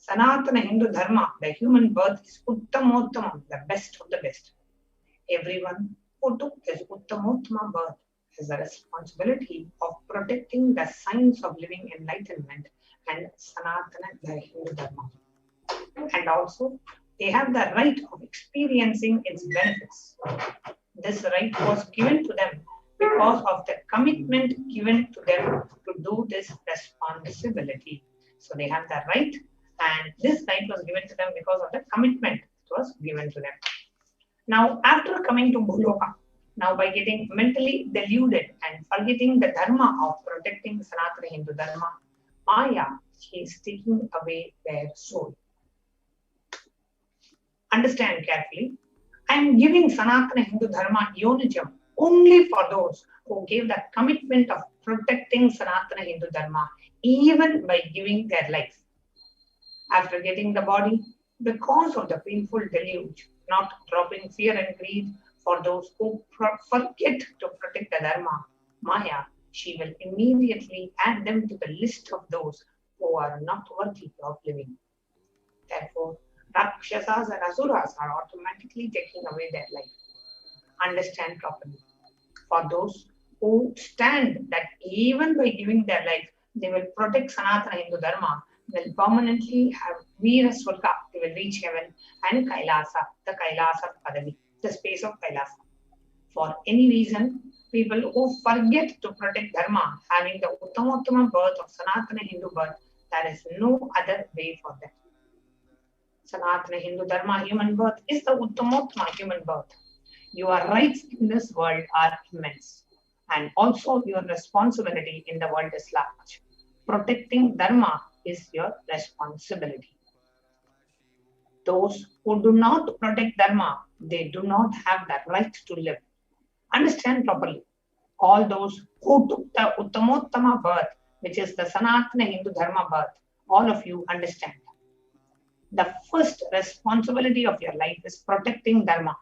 Sanatana Hindu Dharma, the human birth is Uttamottamam, the best of the best. Everyone who took this Uttamottamam birth has a responsibility of protecting the signs of living enlightenment and Sanatana, the Hindu Dharma. And also, they have the right of experiencing its benefits. This right was given to them because of the commitment given to them to do this responsibility. So they have the right, and this right was given to them because of the commitment that was given to them. Now, after coming to Bhuloka, now by getting mentally deluded and forgetting the dharma of protecting Sanatana Hindu Dharma, Maya, she is taking away their soul. Understand carefully. I am giving Sanatana Hindu Dharma yonijam only for those who gave the commitment of protecting Sanatana Hindu Dharma, even by giving their life. After getting the body, because of the painful deluge, not dropping fear and greed for those who forget to protect the Dharma, Maya, she will immediately add them to the list of those who are not worthy of living. Therefore, Rakshasas and Asuras are automatically taking away their life. Understand properly. For those who stand that even by giving their life, they will protect Sanatana Hindu Dharma, will permanently have Veera Swarga, they will reach heaven, and Kailasa, the Kailasa Padavi, the space of Kailasa. For any reason, people who forget to protect Dharma, having the Uttama birth of Sanatana Hindu birth, there is no other way for them. Sanatana Hindu Dharma human birth is the Uttamottama human birth. Your rights in this world are immense, and also your responsibility in the world is large. Protecting Dharma is your responsibility. Those who do not protect Dharma, they do not have the right to live. Understand properly. All those who took the Uttamottama birth, which is the Sanatana Hindu Dharma birth, all of you understand. The first responsibility of your life is protecting Dharma.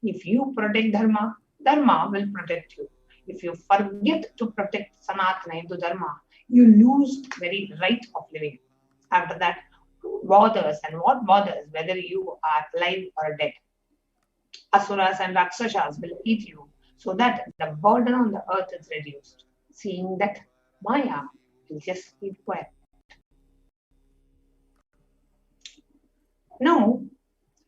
If you protect Dharma, Dharma will protect you. If you forget to protect Sanatana Hindu Dharma, you lose the very right of living. After that, who bothers and what bothers whether you are alive or dead? Asuras and Rakshasas will eat you so that the burden on the earth is reduced. Seeing that, Maya will just keep quiet. Now,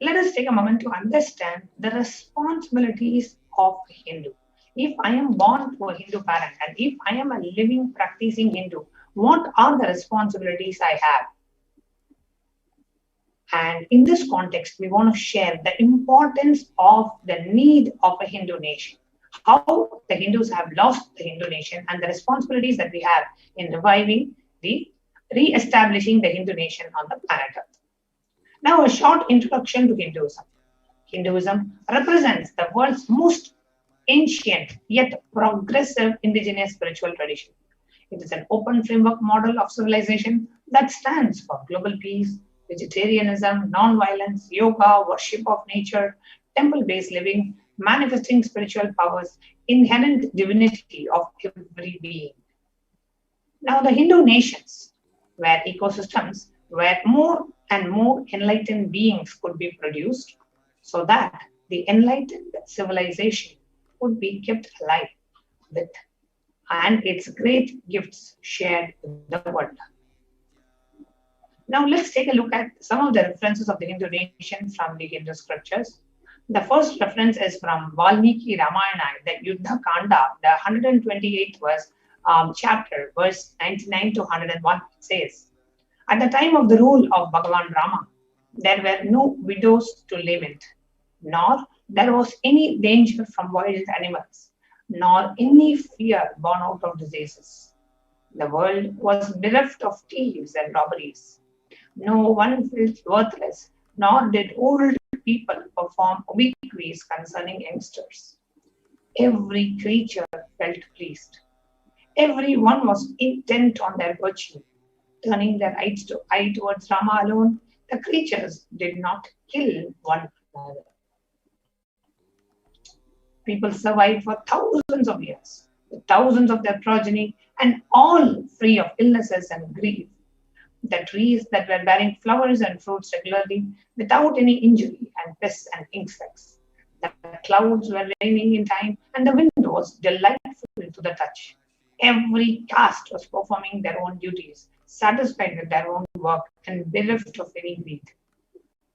let us take a moment to understand the responsibilities of a Hindu. If I am born to a Hindu parent and if I am a living, practicing Hindu, what are the responsibilities I have? And in this context, we want to share the importance of the need of a Hindu nation. How the Hindus have lost the Hindu nation and the responsibilities that we have in reviving re-establishing the Hindu nation on the planet Earth. Now, a short introduction to Hinduism. Hinduism represents the world's most ancient yet progressive indigenous spiritual tradition. It is an open framework model of civilization that stands for global peace, vegetarianism, non-violence, yoga, worship of nature, temple-based living, manifesting spiritual powers, inherent divinity of every being. Now, the Hindu nations were ecosystems where more and more enlightened beings could be produced so that the enlightened civilization would be kept alive with and its great gifts shared with the world. Now let's take a look at some of the references of the Hindu nation from the Hindu scriptures. The first reference is from Valmiki Ramayana, the Yuddha Kanda, the 128th verse, chapter, verse 99 to 101. It says, at the time of the rule of Bhagavan Rama, there were no widows to lament, nor there was any danger from wild animals, nor any fear born out of diseases. The world was bereft of thieves and robberies. No one felt worthless, nor did old people perform obsequies concerning youngsters. Every creature felt pleased. Everyone was intent on their virtue, turning their eyes towards Rama alone. The creatures did not kill one another. People survived for thousands of years, with thousands of their progeny, and all free of illnesses and grief. The trees that were bearing flowers and fruits regularly, without any injury and pests and insects. The clouds were raining in time, and the wind was delightful to the touch. Every caste was performing their own duties, satisfied with their own work, and bereft of any greed.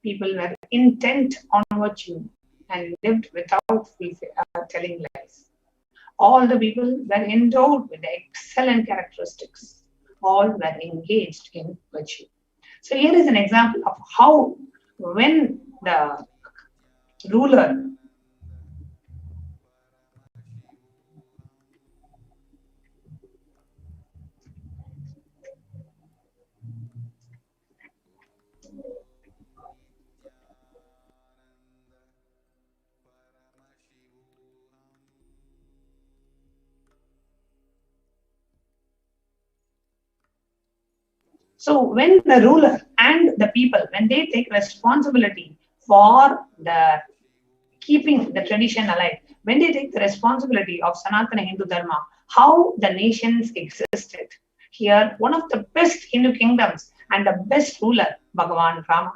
People were intent on virtue and lived without telling lies. All the people were endowed with excellent characteristics. All were engaged in virtue. So here is an example of how when the ruler and the people, when they take responsibility for the keeping the tradition alive, when they take the responsibility of Sanatana Hindu Dharma, how the nations existed. Here, one of the best Hindu kingdoms and the best ruler, Bhagavan Rama.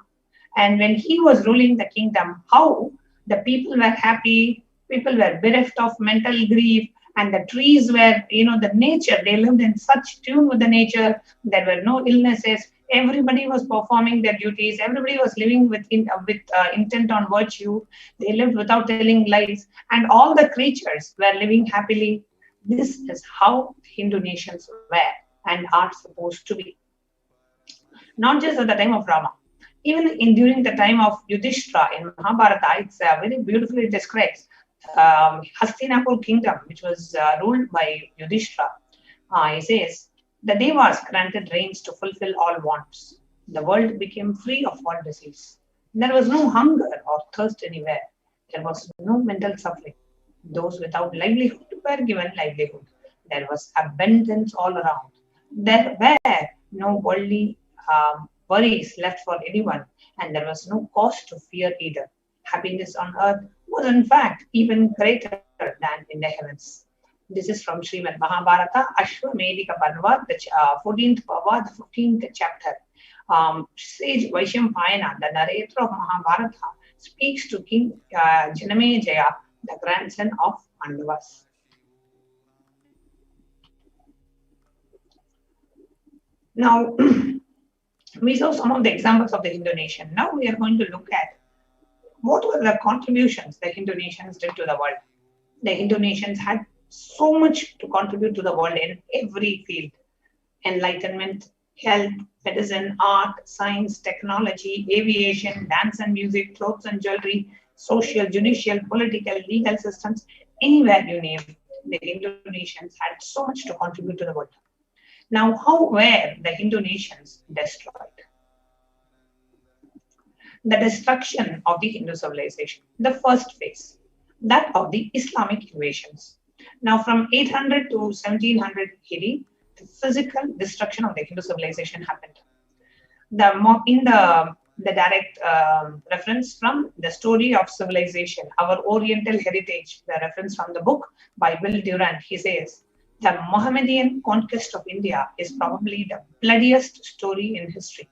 And when he was ruling the kingdom, how the people were happy, people were bereft of mental grief, and the trees were, the nature, they lived in such tune with the nature, there were no illnesses, everybody was performing their duties, everybody was living with intent on virtue, they lived without telling lies, and all the creatures were living happily. This is how Hindu nations were and are supposed to be. Not just at the time of Rama. During the time of Yudhishthira in Mahabharata, it's very beautifully describes Hastinapur kingdom, which was ruled by Yudhishthira. He says, the Devas granted rains to fulfill all wants. The world became free of all disease. There was no hunger or thirst anywhere. There was no mental suffering. Those without livelihood were given livelihood. There was abundance all around. There were no worldly worries left for anyone, and there was no cause to fear either. Happiness on earth was in fact even greater than in the heavens. This is from Srimad Mahabharata, Ashwamedika Parva, the 14th Parva, the 15th chapter. Sage Vaishampayana, the narrator of Mahabharata, speaks to King Janamejaya, the grandson of Pandavas. Now, we saw some of the examples of the Hindu nation. Now we are going to look at what were the contributions the Hindu nations did to the world. The Hindu nations had so much to contribute to the world in every field. Enlightenment, health, medicine, art, science, technology, aviation, dance and music, clothes and jewelry, social, judicial, political, legal systems, anywhere you name, the Hindu nations had so much to contribute to the world. Now, how were the Hindu nations destroyed? The destruction of the Hindu civilization, the first phase, that of the Islamic invasions. Now, from 800 to 1700 AD, the physical destruction of the Hindu civilization happened. In the direct reference from the story of civilization, our Oriental heritage, the reference from the book by Will Durant, he says, the Mohammedan conquest of India is probably the bloodiest story in history.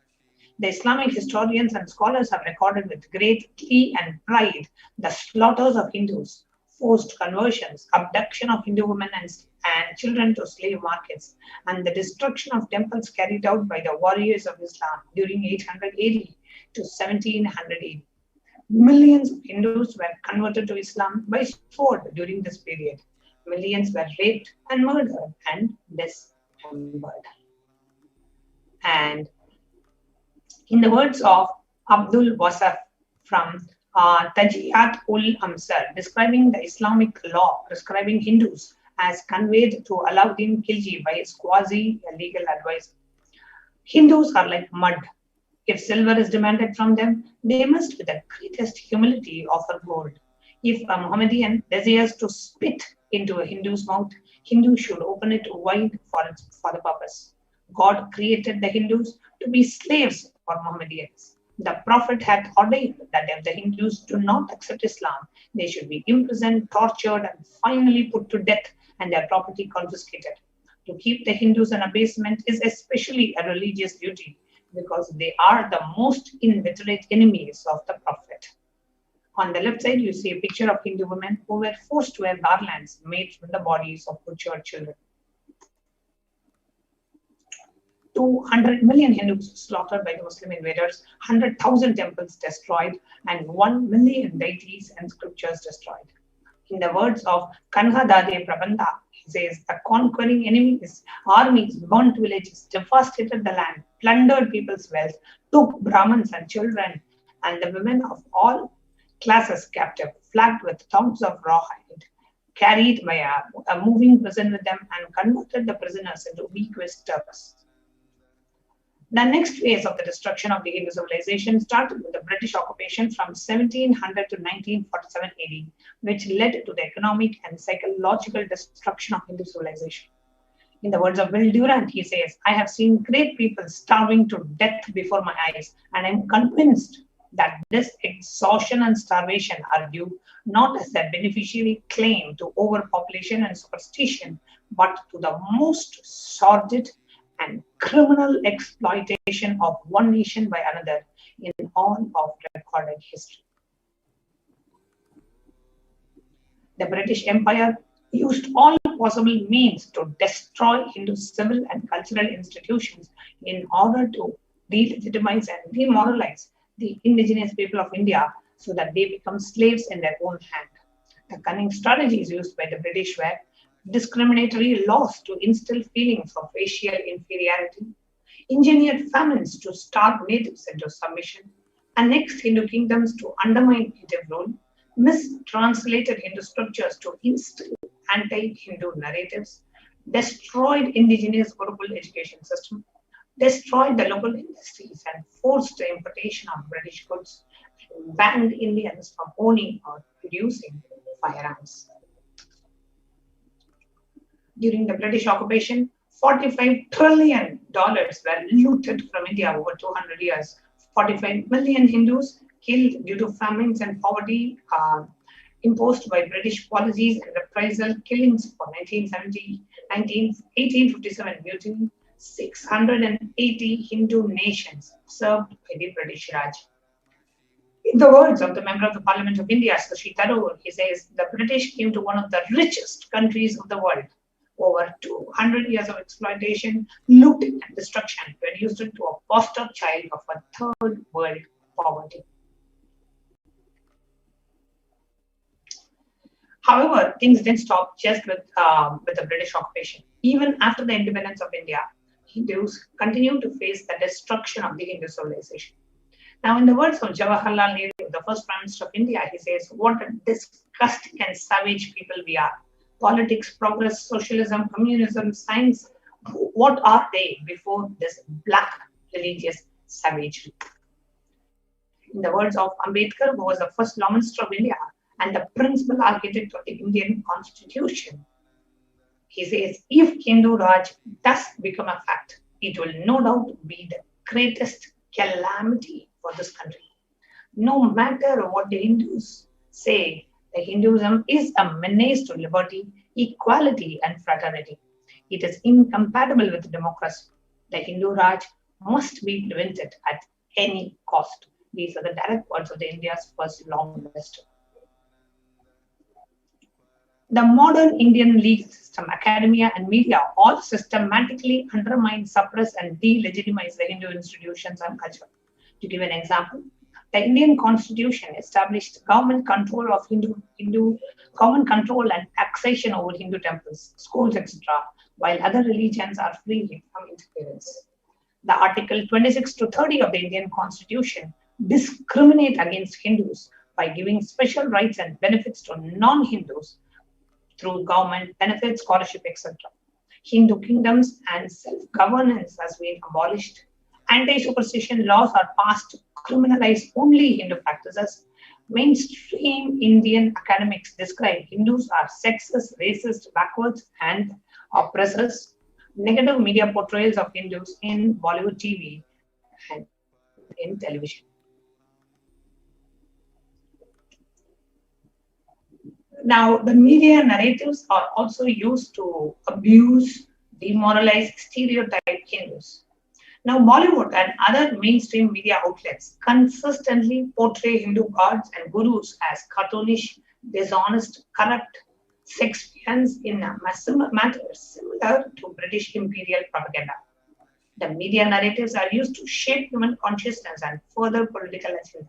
The Islamic historians and scholars have recorded with great glee and pride the slaughters of Hindus, forced conversions, abduction of Hindu women and children to slave markets, and the destruction of temples carried out by the warriors of Islam during 800 AD to 1700 AD. Millions of Hindus were converted to Islam by sword during this period. Millions were raped and murdered and dismembered. And in the words of Abdul Wasaf from Tajiyat ul Amsar, describing the Islamic law prescribing Hindus as conveyed to Alauddin Khilji by his quasi-legal advisor, Hindus are like mud. If silver is demanded from them, they must with the greatest humility offer gold. If a Mohammedan desires to spit into a Hindu's mouth, Hindu should open it wide for the purpose. God created the Hindus to be slaves for Mohammedans. The Prophet had ordained that if the Hindus do not accept Islam, they should be imprisoned, tortured, and finally put to death and their property confiscated. To keep the Hindus in abasement is especially a religious duty because they are the most inveterate enemies of the Prophet. On the left side, you see a picture of Hindu women who were forced to wear garlands made from the bodies of butchered children. 200 million Hindus slaughtered by the Muslim invaders, 100,000 temples destroyed, and 1 million deities and scriptures destroyed. In the words of Kanhadade Prabandha, he says, the conquering enemies, armies, burnt villages, devastated the land, plundered people's wealth, took Brahmins and children, and the women of all classes captive, flagged with thongs of rawhide, carried by a moving prison with them, and converted the prisoners into weak-wished Turks. The next phase of the destruction of the Hindu civilization started with the British occupation from 1700 to 1947 AD, which led to the economic and psychological destruction of Hindu civilization. In the words of Will Durant, he says, I have seen great people starving to death before my eyes, and I am convinced that this exhaustion and starvation are due not as a beneficiary claim to overpopulation and superstition, but to the most sordid and criminal exploitation of one nation by another in all of recorded history. The British Empire used all possible means to destroy Hindu civil and cultural institutions in order to delegitimize and demoralize the indigenous people of India so that they become slaves in their own hand. The cunning strategies used by the British were discriminatory laws to instill feelings of racial inferiority, engineered famines to starve natives into submission, annexed Hindu kingdoms to undermine native rule, mistranslated Hindu scriptures to instill anti-Hindu narratives, destroyed indigenous Gurukul education system, destroyed the local industries and forced the importation of British goods, and banned Indians from owning or producing firearms. During the British occupation, $45 trillion were looted from India over 200 years. 45 million Hindus killed due to famines and poverty imposed by British policies and reprisal killings for 1857 mutiny. 680 Hindu nations served by the British Raj. In the words of the Member of the Parliament of India, Shashi Tharoor, he says, the British came to one of the richest countries of the world. Over 200 years of exploitation, looting and destruction reduced it to a foster child of a third world poverty. However, things didn't stop just with the British occupation. Even after the independence of India, Hindus continued to face the destruction of the Hindu civilization. Now, in the words of Jawaharlal Nehru, the first Prime Minister of India, he says, what a disgusting and savage people we are. Politics, progress, socialism, communism, science, what are they before this black religious savagery? In the words of Ambedkar, who was the first Law Minister of India and the principal architect of the Indian Constitution, he says, if Hindu Raj does become a fact, it will no doubt be the greatest calamity for this country. No matter what the Hindus say, the Hinduism is a menace to liberty, equality, and fraternity. It is incompatible with democracy. The Hindu Raj must be prevented at any cost. These are the direct words of the India's first Law Minister. The modern Indian legal system, academia, and media all systematically undermine, suppress, and delegitimize the Hindu institutions and culture. To give an example, the Indian Constitution established government control of government control and taxation over Hindu temples, schools, etc., while other religions are free from interference. The Article 26 to 30 of the Indian Constitution discriminate against Hindus by giving special rights and benefits to non-Hindus through government benefits, scholarship, etc. Hindu kingdoms and self-governance has been abolished. Anti-superstition laws are passed to criminalize only Hindu practices. Mainstream Indian academics describe Hindus as sexist, racist, backwards, and oppressors. Negative media portrayals of Hindus in Bollywood TV and in television. Now, the media narratives are also used to abuse, demoralize, stereotype Hindus. Now, Bollywood and other mainstream media outlets consistently portray Hindu gods and gurus as cartoonish, dishonest, corrupt, sex fiends in a manner similar to British imperial propaganda. The media narratives are used to shape human consciousness and further political agendas.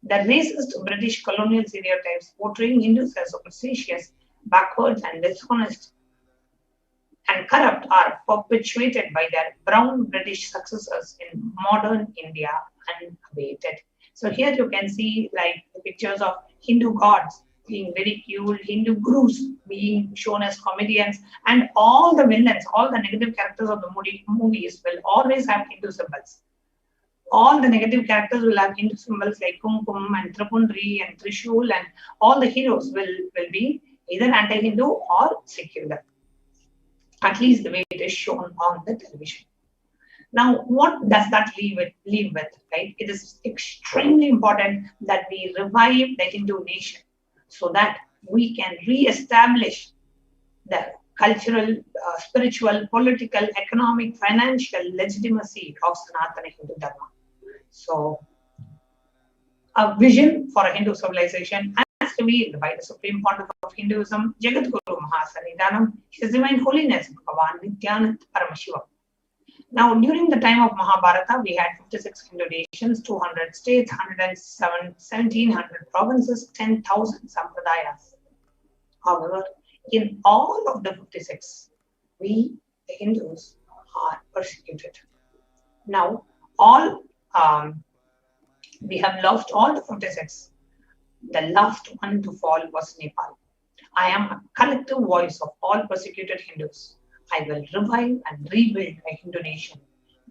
The racist British colonial stereotypes portraying Hindus as superstitious, backwards, and dishonest and corrupt are perpetuated by their brown British successors in modern India unabated. So here you can see like the pictures of Hindu gods being ridiculed, Hindu gurus being shown as comedians, and all the villains, all the negative characters of the movies will always have Hindu symbols. All the negative characters will have Hindu symbols like Kumkum and Tripundri and Trishul, and all the heroes will be either anti-Hindu or secular. At least the way it is shown on the television. Now, what does that leave with, right? It is extremely important that we revive the Hindu nation so that we can re-establish the cultural, spiritual, political, economic, financial legitimacy of Sanatana Hindu Dharma. So, a vision for a Hindu civilization as revealed by the Supreme Pontiff of Hinduism, Jagadguru Mahasannidhanam, His Divine Holiness Bhagavan Nithyananda Paramashivam. Now, during the time of Mahabharata, we had 56 Hindu nations, 200 states, 1,700 provinces, 10,000 sampradayas. However, in all of the 56, we, the Hindus, are persecuted. Now, all We have lost all the 56. The last one to fall was Nepal. I am a collective voice of all persecuted Hindus. I will revive and rebuild a Hindu nation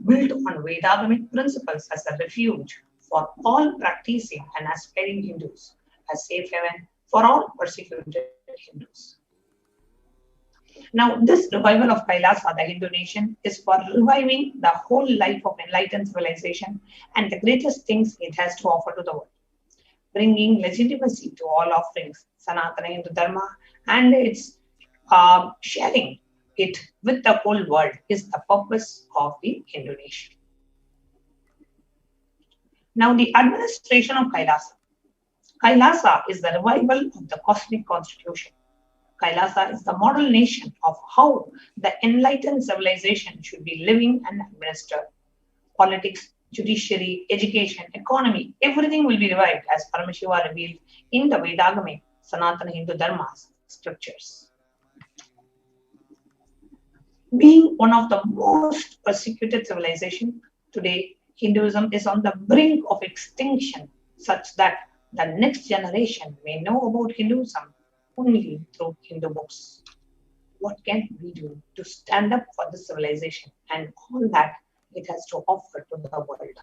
built on Vedagamic principles as a refuge for all practicing and aspiring Hindus, a safe haven for all persecuted Hindus. Now, this revival of Kailasa, the Hindu nation, is for reviving the whole life of enlightened civilization and the greatest things it has to offer to the world, bringing legitimacy to all offerings, Sanatana Hindu Dharma, and its sharing it with the whole world is the purpose of the Hindu nation. Now, the administration of Kailasa. Kailasa is the revival of the cosmic constitution. Kailasa is the model nation of how the enlightened civilization should be living and administered. Politics, judiciary, education, economy, everything will be revived as Paramashiva revealed in the Vedagamic Sanatana Hindu Dharma's scriptures. Being one of the most persecuted civilizations today, Hinduism is on the brink of extinction such that the next generation may know about Hinduism only through Hindu books. What can we do to stand up for the civilization and all that it has to offer to the world?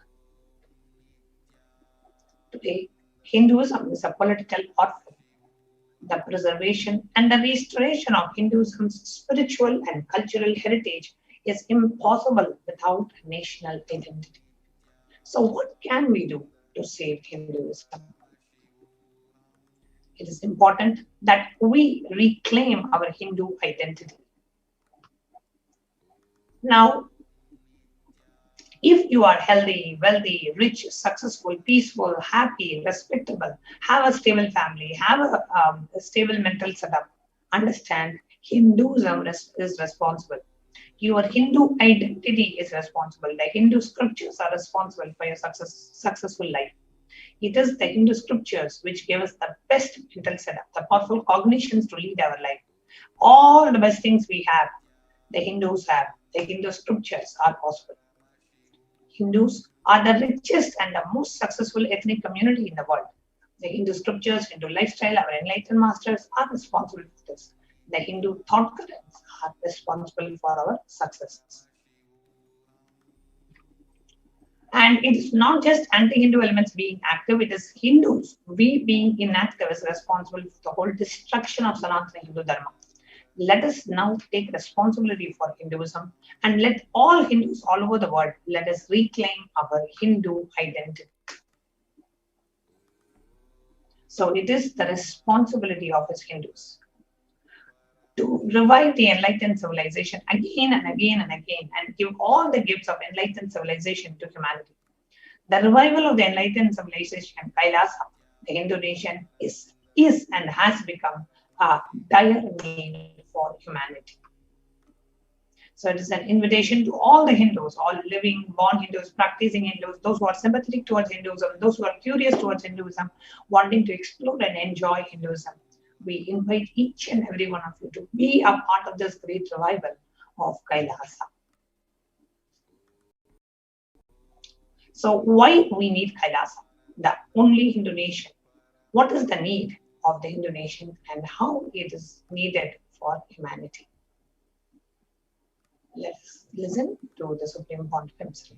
Today, Hinduism is a political orphan. The preservation and the restoration of Hinduism's spiritual and cultural heritage is impossible without a national identity. So what can we do to save Hinduism? It is important that we reclaim our Hindu identity. Now, if you are healthy, wealthy, rich, successful, peaceful, happy, respectable, have a stable family, have a stable mental setup, understand Hinduism is responsible. Your Hindu identity is responsible. The Hindu scriptures are responsible for your successful life. It is the Hindu scriptures which give us the best mental setup, the powerful cognitions to lead our life. All the best things we have, the Hindus have. The Hindu scriptures are possible. Hindus are the richest and the most successful ethnic community in the world. The Hindu scriptures, Hindu lifestyle, our enlightened masters are responsible for this. The Hindu thought currents are responsible for our successes. And it is not just anti-Hindu elements being active, it is Hindus, we being inactive, is responsible for the whole destruction of Sanatana Hindu Dharma. Let us now take responsibility for Hinduism and let all Hindus all over the world, let us reclaim our Hindu identity. So it is the responsibility of us Hindus to revive the enlightened civilization again and again and again and give all the gifts of enlightened civilization to humanity. The revival of the enlightened civilization, Kailasa, the Hindu nation, is and has become a dire need for humanity. So it is an invitation to all the Hindus, all living, born Hindus, practicing Hindus, those who are sympathetic towards Hinduism, those who are curious towards Hinduism, wanting to explore and enjoy Hinduism. We invite each and every one of you to be a part of this great revival of Kailasa. So why we need Kailasa, the only Hindu nation? What is the need of the Hindu nation and how it is needed for humanity? Let's listen to the Supreme Pontiff.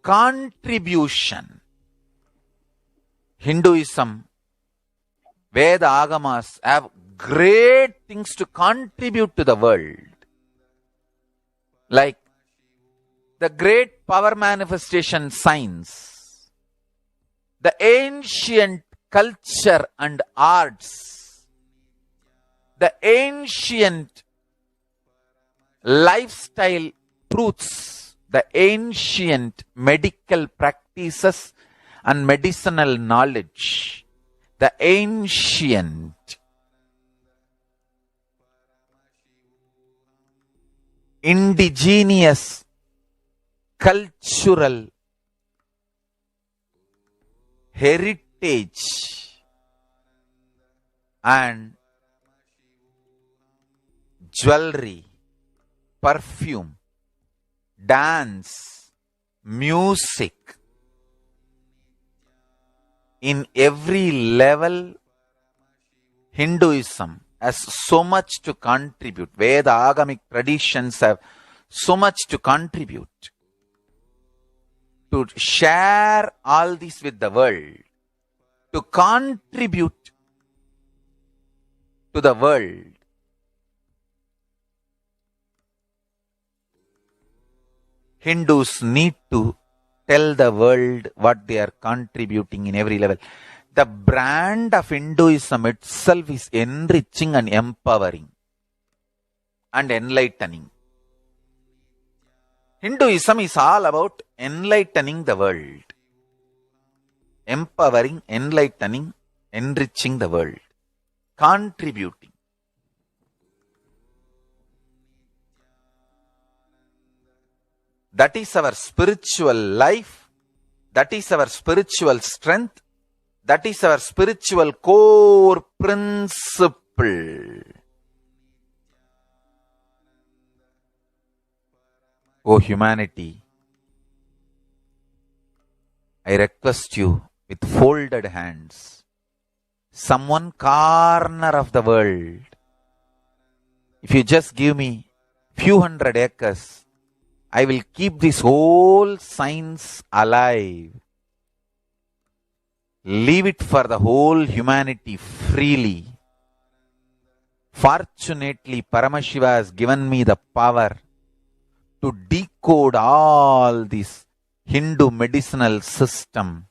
Contribution. Hinduism, Veda Agamas have great things to contribute to the world. Like the great power manifestation science, the ancient culture and arts, the ancient lifestyle truths, the ancient medical practices and medicinal knowledge, the ancient indigenous cultural heritage and jewelry, perfume, dance, music. In every level, Hinduism has so much to contribute. Veda, Agamic traditions have so much to contribute. To share all this with the world, to contribute to the world. Hindus need to tell the world what they are contributing in every level. The brand of Hinduism itself is enriching and empowering and enlightening. Hinduism is all about enlightening the world. Empowering, enlightening, enriching the world. Contributing. That is our spiritual life. That is our spiritual strength. That is our spiritual core principle. O humanity, I request you with folded hands, some one corner of the world, if you just give me few hundred acres, I will keep this whole science alive. Leave it for the whole humanity freely. Fortunately, Paramashiva has given me the power to decode all this Hindu medicinal system,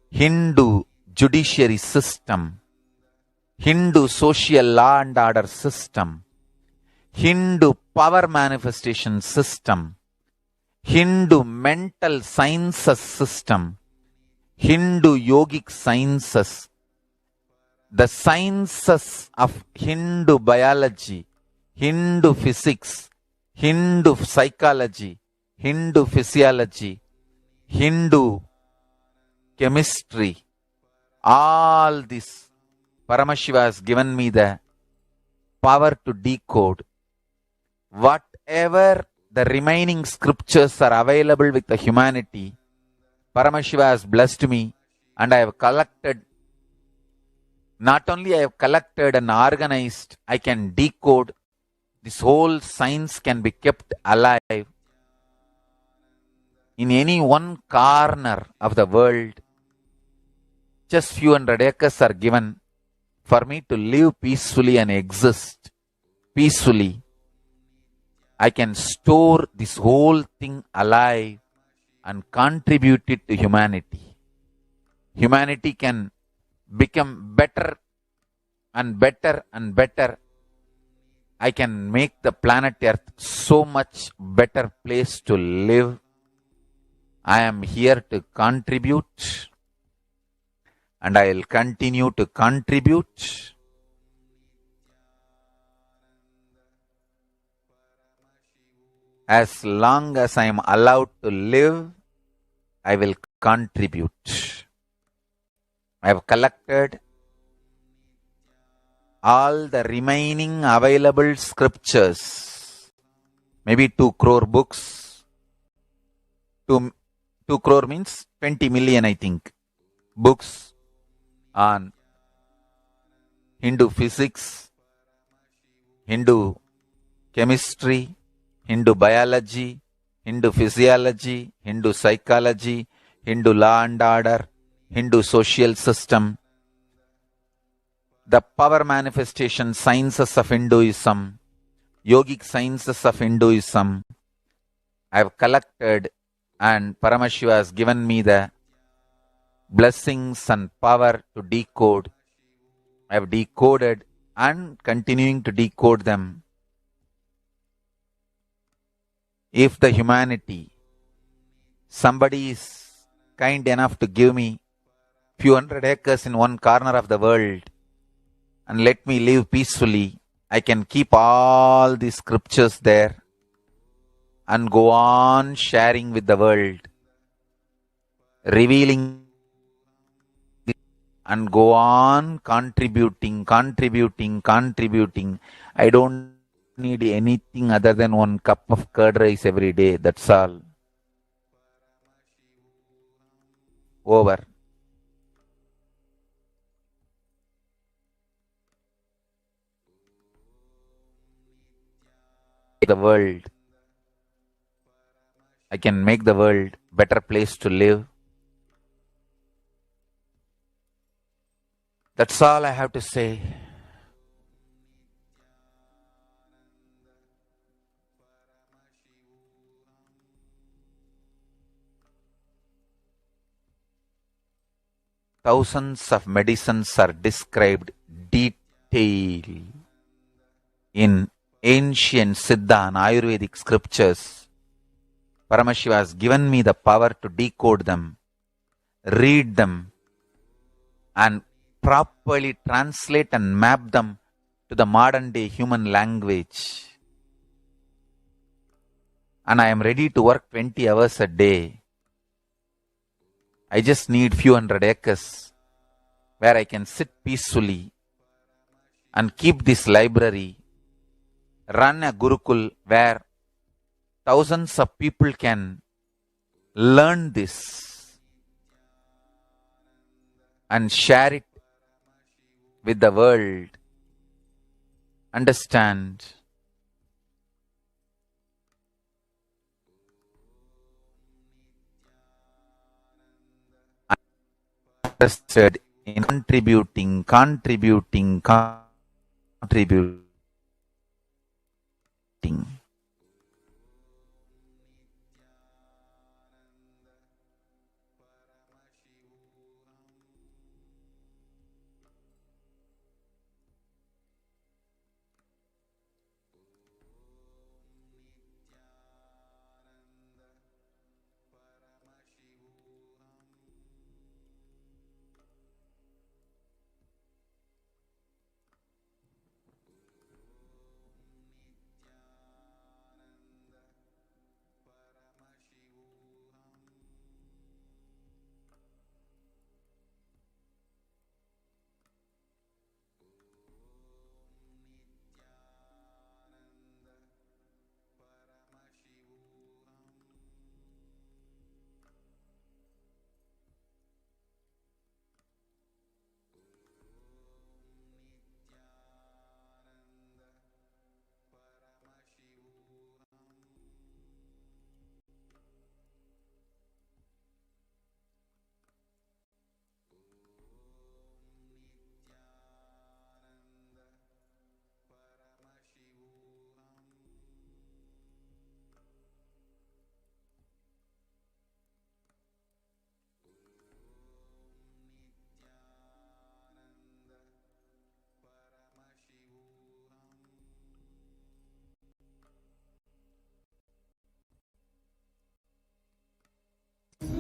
Hindu judiciary system, Hindu social law and order system, Hindu power manifestation system, Hindu mental sciences system, Hindu yogic sciences, the sciences of Hindu biology, Hindu physics, Hindu psychology, Hindu physiology, Hindu chemistry, all this Paramashiva has given me the power to decode. Whatever the remaining scriptures are available with the humanity, Paramashiva has blessed me, and I have collected, not only I have collected and organized, I can decode. This whole science can be kept alive in any one corner of the world. Just few hundred acres are given for me to live peacefully and exist peacefully. I can store this whole thing alive and contribute it to humanity. Humanity can become better and better and better. I can make the planet Earth so much better place to live. I am here to contribute, and I will continue to contribute. As long as I am allowed to live, I will contribute. I have collected all the remaining available scriptures, maybe 2 crore books. 2 crore means 20 million, I think, books on Hindu physics, Hindu chemistry, Hindu biology, Hindu physiology, Hindu psychology, Hindu law and order, Hindu social system, the power manifestation sciences of Hinduism, yogic sciences of Hinduism. I have collected, and Paramashiva has given me the blessings and power to decode. I have decoded and continuing to decode them. If the humanity, somebody is kind enough to give me few hundred acres in one corner of the world and let me live peacefully, I can keep all these scriptures there and go on sharing with the world, revealing and go on contributing. I don't need anything other than 1 cup of curd rice every day. That's all. Over. The world. I can make the world a better place to live. That's all I have to say. Thousands of medicines are described detail in ancient Siddha and Ayurvedic scriptures. Paramashiva has given me the power to decode them, read them, and properly translate and map them to the modern day human language. And I am ready to work 20 hours a day. I just need few hundred acres where I can sit peacefully and keep this library, run a Gurukul where thousands of people can learn this and share it with the world. Understand? Interested in contributing.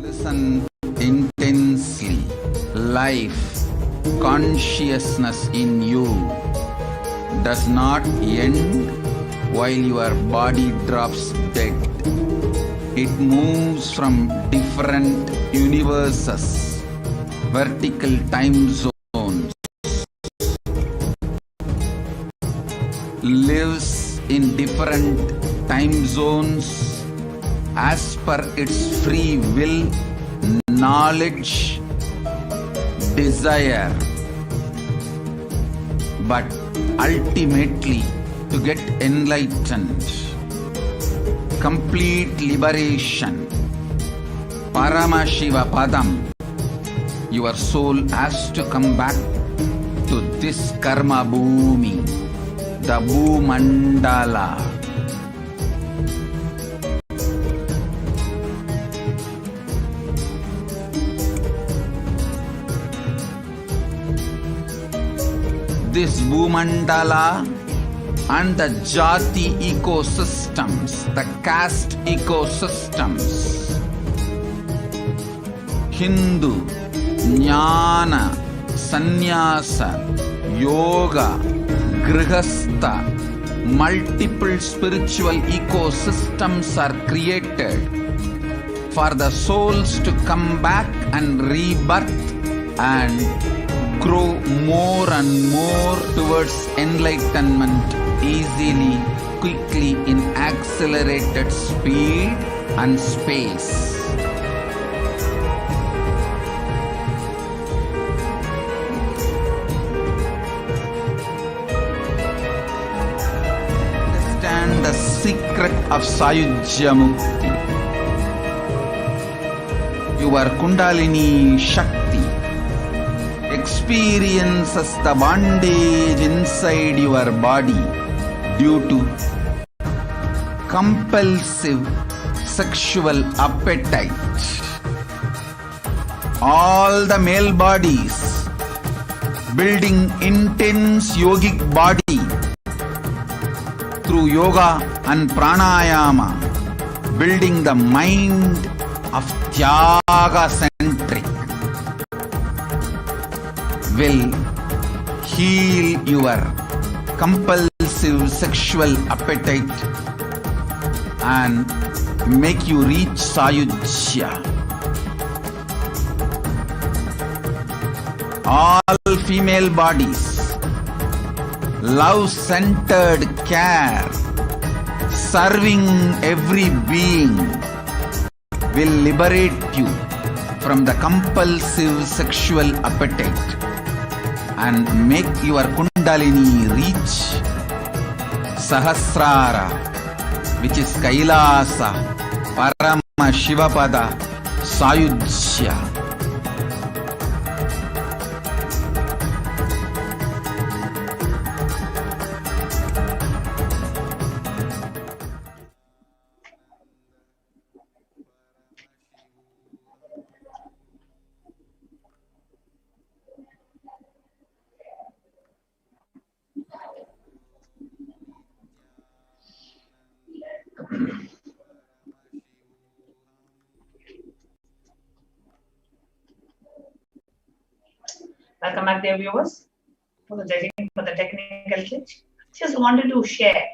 Listen intensely. Life, consciousness in you does not end while your body drops dead. It moves from different universes, vertical time zones, lives in different time zones as per its free will, knowledge, desire, but ultimately to get enlightened, complete liberation, Paramashiva Padam, your soul has to come back to this karma bhumi, the Bhumandala. This Bhumandala and the Jati ecosystems, the caste ecosystems, Hindu, Jnana, Sannyasa, Yoga, Grihastha, multiple spiritual ecosystems are created for the souls to come back and rebirth and grow more and more towards enlightenment easily, quickly, in accelerated speed and space. Understand the secret of Sayujya Mukti. Your Kundalini Shakti experiences the bondage inside your body due to compulsive sexual appetite. All the male bodies building intense yogic body through yoga and pranayama, building the mind of Tyaga centric, will heal your compulsive sexual appetite and make you reach Sayujya. All female bodies, love-centered care, serving every being, will liberate you from the compulsive sexual appetite and make your Kundalini reach Sahasrara, which is Kailasa, Paramashivoham, Sayujya. Welcome back, dear viewers. Apologizing for the technical glitch. Just wanted to share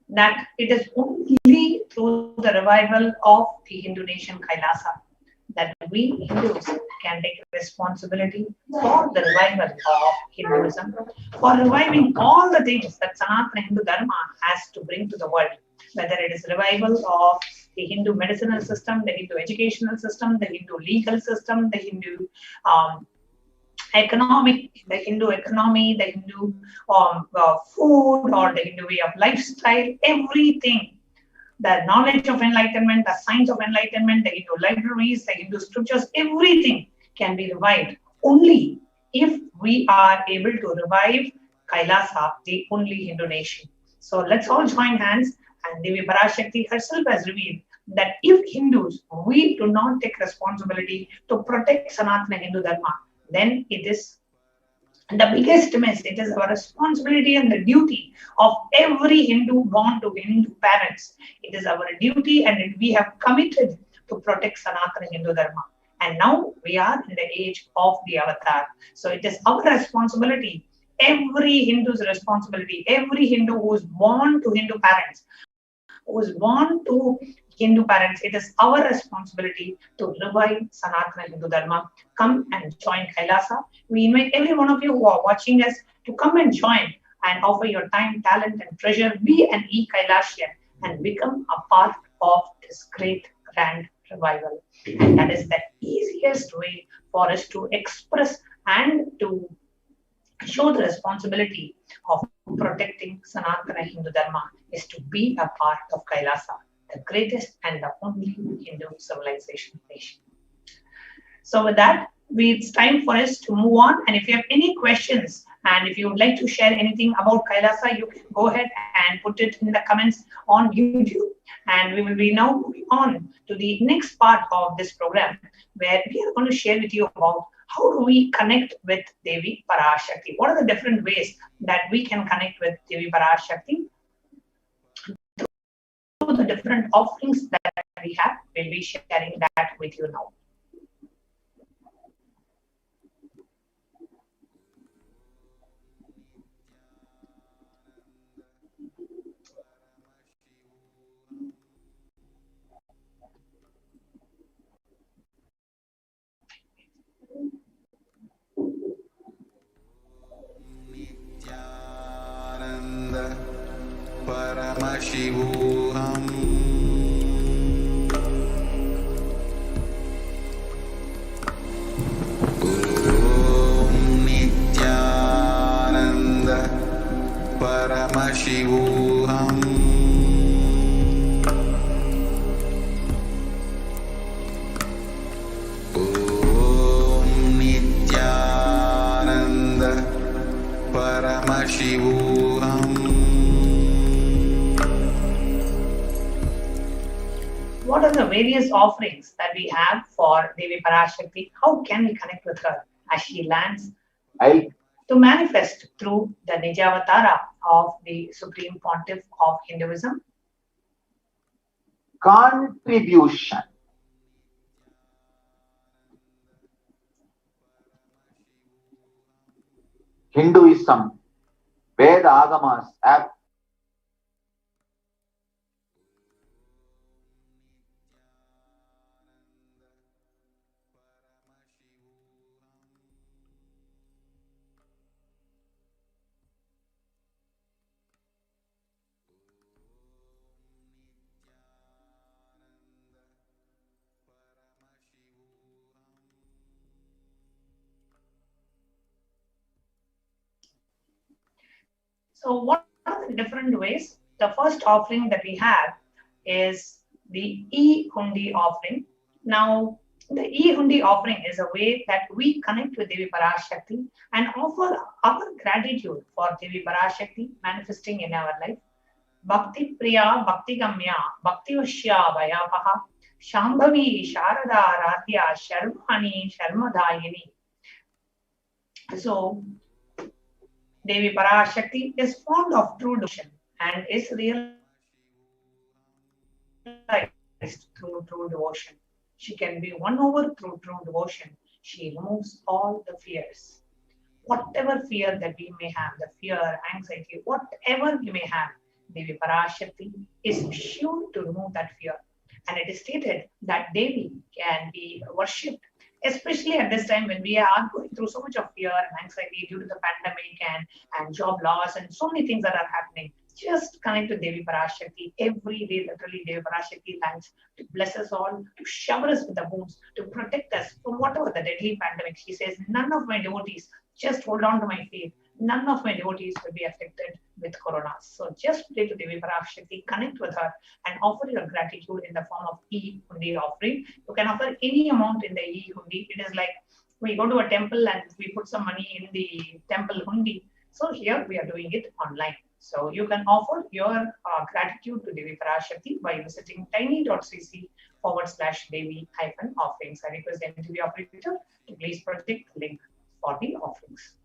that it is only through the revival of the Hindu nation Kailasa that we Hindus can take responsibility for the revival of Hinduism, for reviving all the things that Sanatana Hindu Dharma has to bring to the world, whether it is revival of the Hindu medicinal system, the Hindu educational system, the Hindu legal system, the Hindu economic, the Hindu economy, the Hindu food, or the Hindu way of lifestyle, everything. The knowledge of enlightenment, the science of enlightenment, the Hindu libraries, the Hindu scriptures, everything can be revived only if we are able to revive Kailasa, the only Hindu nation. So let's all join hands, and Devi Parashakti herself has revealed that if Hindus, we do not take responsibility to protect Sanatana Hindu Dharma, then it is the biggest miss. It is our responsibility and the duty of every Hindu born to Hindu parents. It is our duty, and we have committed to protect Sanatana Hindu Dharma. And now we are in the age of the avatar. So it is our responsibility, every Hindu's responsibility, every Hindu who is born to Hindu parents, who is born to Hindu parents, it is our responsibility to revive Sanatana Hindu Dharma. Come and join Kailasa. We invite every one of you who are watching us to come and join and offer your time, talent, and treasure. Be an e-Kailasian and become a part of this great grand revival. And that is the easiest way for us to express and to show the responsibility of protecting Sanatana Hindu Dharma is to be a part of Kailasa, the greatest and the only Hindu civilization nation. So with that, it's time for us to move on. And if you have any questions, and if you would like to share anything about Kailasa, you can go ahead and put it in the comments on YouTube. And we will be now moving on to the next part of this program, where we are going to share with you about how do we connect with Devi Parashakti. What are the different ways that we can connect with Devi Parashakti? Through the different offerings that we have, we'll be sharing that with you now. Paramashivoham. Om Nithyananda Paramashivoham. Om Nithyananda Paramashivoham. What are the various offerings that we have for Devi Parashakti? How can we connect with her as she lands to manifest through the Nijavatara of the Supreme Pontiff of Hinduism? Contribution. Hinduism, Veda Agamas have So what are the different ways? The first offering that we have is the e-hundi offering. Now, the e-hundi offering is a way that we connect with Devi Parashakti and offer our gratitude for Devi Parashakti manifesting in our life. Bhakti Priya, Bhakti Gamya, Bhakti Vashya, Vayapaha, Shambhavi, Sharada, Radhya, Sharmani, Sharmadayini. So, Devi Parashakti is fond of true devotion and is realized through true devotion. She can be won over through true devotion. She removes all the fears. Whatever fear that we may have, the fear, anxiety, whatever we may have, Devi Parashakti is sure to remove that fear. And it is stated that Devi can be worshipped, especially at this time when we are going through so much of fear and anxiety due to the pandemic and job loss and so many things that are happening. Just connect to Devi Parashakti every day. Literally, Devi Parashakti lands to bless us all, to shower us with the boons, to protect us from whatever the deadly pandemic. She says, none of my devotees, just hold on to my faith. None of my devotees will be affected with corona. So just pray to Devi Parashakti, connect with her, and offer your gratitude in the form of e-hundi offering. You can offer any amount in the e-hundi. It is like we go to a temple and we put some money in the temple hundi. So here we are doing it online. So you can offer your gratitude to Devi Parashakti by visiting tiny.cc/Devi-offerings. I request the NTV operator to please project the link for the offerings.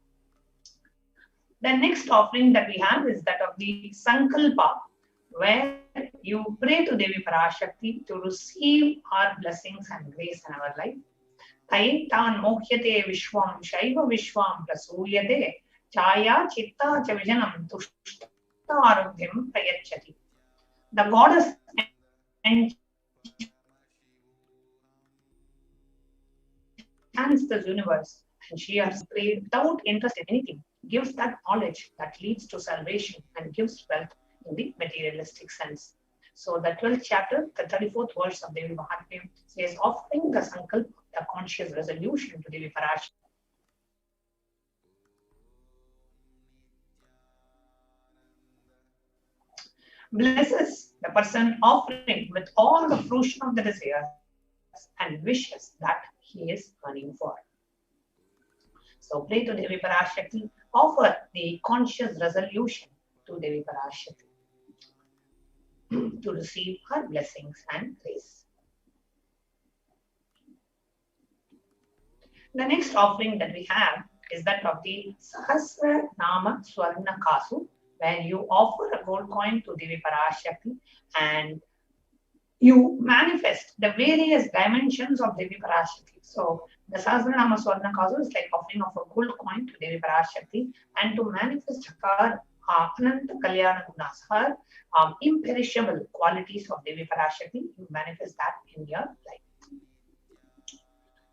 The next offering that we have is that of the Sankalpa, where you pray to Devi Parashakti to receive her blessings and grace in our life. Taitan mohyate vishwam shaiva vishwam prasuyate chaya chitta cha vijanam tushta arogyam prayachati. The goddess enchants the universe, and she has prayed without interest in anything, gives that knowledge that leads to salvation and gives wealth in the materialistic sense. So the 12th chapter, the 34th verse of Devi Mahatmya says, offering the sankalpa, the conscious resolution to Devi Parashakti. Blesses the person offering with all the fruition of the desires and wishes that he is earning for. So pray to Devi Parashakti, offer the conscious resolution to Devi Parashakti to receive her blessings and grace. The next offering that we have is that of the Sahasra Nama Swarna Kasu, where you offer a gold coin to Devi Parashakti and you manifest the various dimensions of Devi Parashakti. So the Sahasranama Swarna Kasu is like offering of a gold coin to Devi Parashakti and to manifest her Ananta Kalyana Gunas, her imperishable qualities of Devi Parashakti, you manifest that in your life.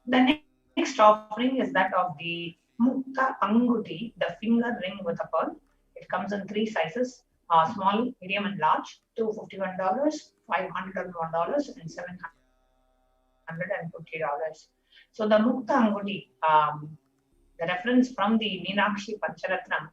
The next offering is that of the Mukta Anguti, the finger ring with a pearl. It comes in 3 sizes. small, medium, and large, $251, $501, and $750. So the Mukta Anguti, the reference from the Meenakshi Pancharatnam,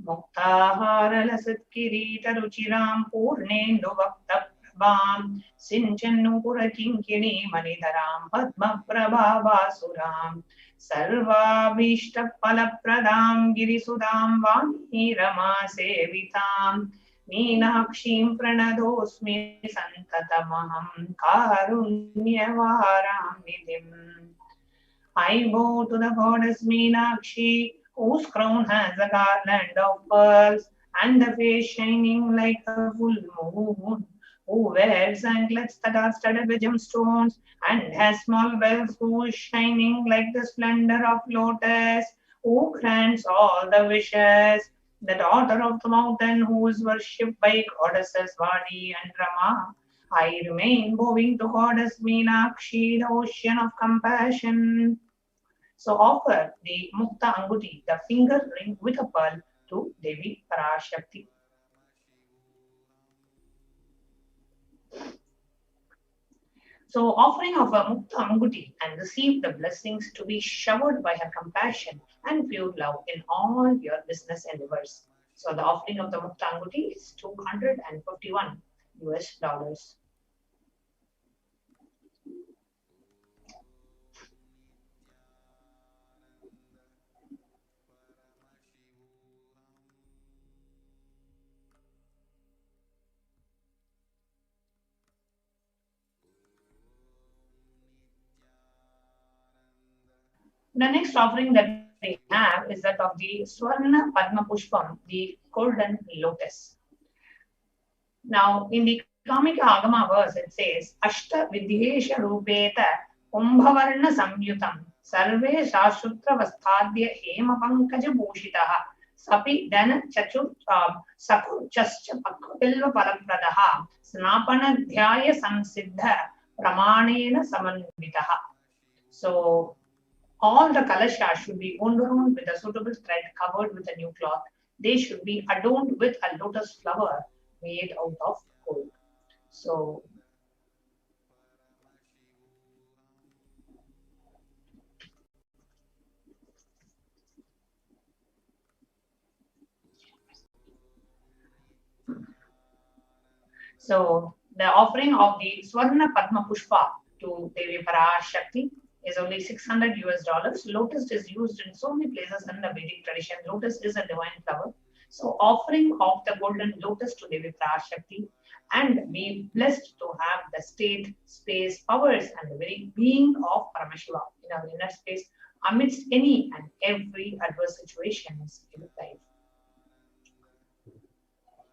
Muktahara Kirita Ruchiram Purnendu Bhakta Prabham Sinchanupura Kinkini Manidaram Padma Prabhavasuram Sarvabhishta Palapradam Girisudam Vani Rama Sevitam Meenakshim Pranadosmi Santatamaham Karunyavaram Nidhim. I bow to the goddess Meenakshi, whose crown has a garland of pearls and the face shining like a full moon, who wears anklets that are studded with gemstones and has small bells whose shining like the splendor of lotus, who grants all the wishes, the daughter of the mountain who is worshipped by goddesses Vani and Rama. I remain bowing to goddess Meenakshi, the ocean of compassion. So offer the Mukta Anguti, the finger ring with a pearl, to Devi Parashakti. So offering of a Mukta Anguti and receive the blessings to be showered by her compassion and pure love in all your business endeavors. So the offering of the Mukta Anguti is $251. The next offering that we have is that of the Swarna Padma Pushpam, the golden lotus. Now, in the Kamika Agama verse, it says, Ashta Vidyesha Rupeta Kumbhavarna Samyutam Sarve Shashrutra Vastadya Hema Pankaja Bhushitaha Sapi Dana Chachu Saku Chascha Pakapilva Parapradaha Snapana Dhyaya Samsiddha Pramanena Samanvitaha. So, all the kalashas should be wound around with a suitable thread covered with a new cloth. They should be adorned with a lotus flower made out of gold. So, the offering of the Swarna Padma Pushpa to Devi Parashakti is only $600. Lotus is used in so many places in the Vedic tradition. Lotus is a divine flower. So offering of the golden lotus to Devi Parashakti and be blessed to have the state, space, powers and the very being of Paramashiva in our inner space amidst any and every adverse situation in life.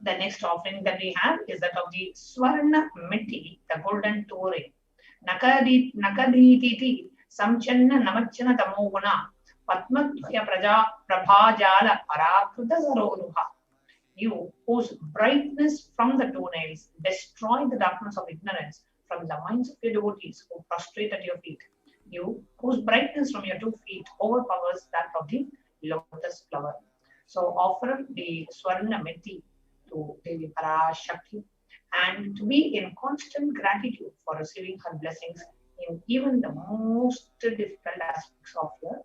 The next offering that we have is that of the Swarna Mitti, the golden touring. Nakaditi Samchanna Namachana Tamoguna Patmadhya Prabhajala Parakruta Saroruha. You whose brightness from the two nails destroy the darkness of ignorance from the minds of your devotees who prostrate at your feet. You whose brightness from your 2 feet overpowers that of the lotus flower. So offer the Swarna Mitti to Devi Parashakti and to be in constant gratitude for receiving her blessings in even the most difficult aspects of your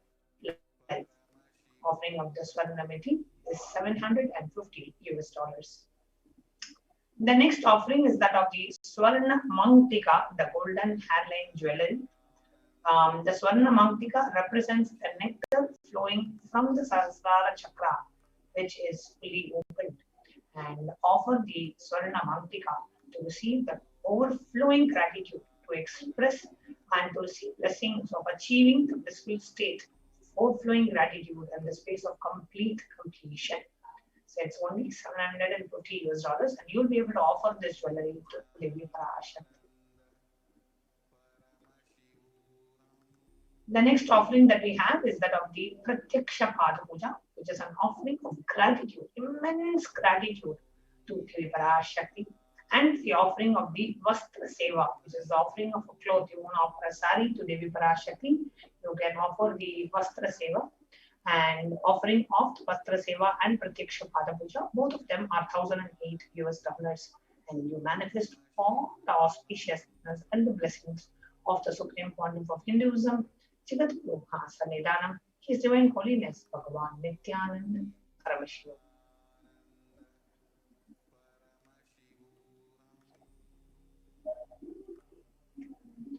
life. Offering of the Swarna Mitti is $750. The next offering is that of the Swarna Mangtika, the golden hairline jewelry. The Swarna Mangtika represents the nectar flowing from the Sahasrara Chakra, which is fully opened. And offer the Swarna Mangtika to receive the overflowing gratitude, to express and to receive blessings of achieving the blissful state, overflowing gratitude and the space of complete completion. So it's only $750 and you'll be able to offer this jewelry to Devi Parashakti. The next offering that we have is that of the Pratyaksha Pada Puja, which is an offering of gratitude, immense gratitude to Devi Parashakti, and the offering of the Vastra Seva, which is the offering of a cloth. You want to offer a sari to Devi Parashakti, you can offer the Vastra Seva. and offering of Vastra Seva and Pratyaksha Pada Puja. Both of them are $1,008. And you manifest all the auspiciousness and the blessings of the Supreme Pontiff of Hinduism, Jagat Guru Sanidanam, His Divine Holiness, Bhagavan Nithyananda Paramashivam.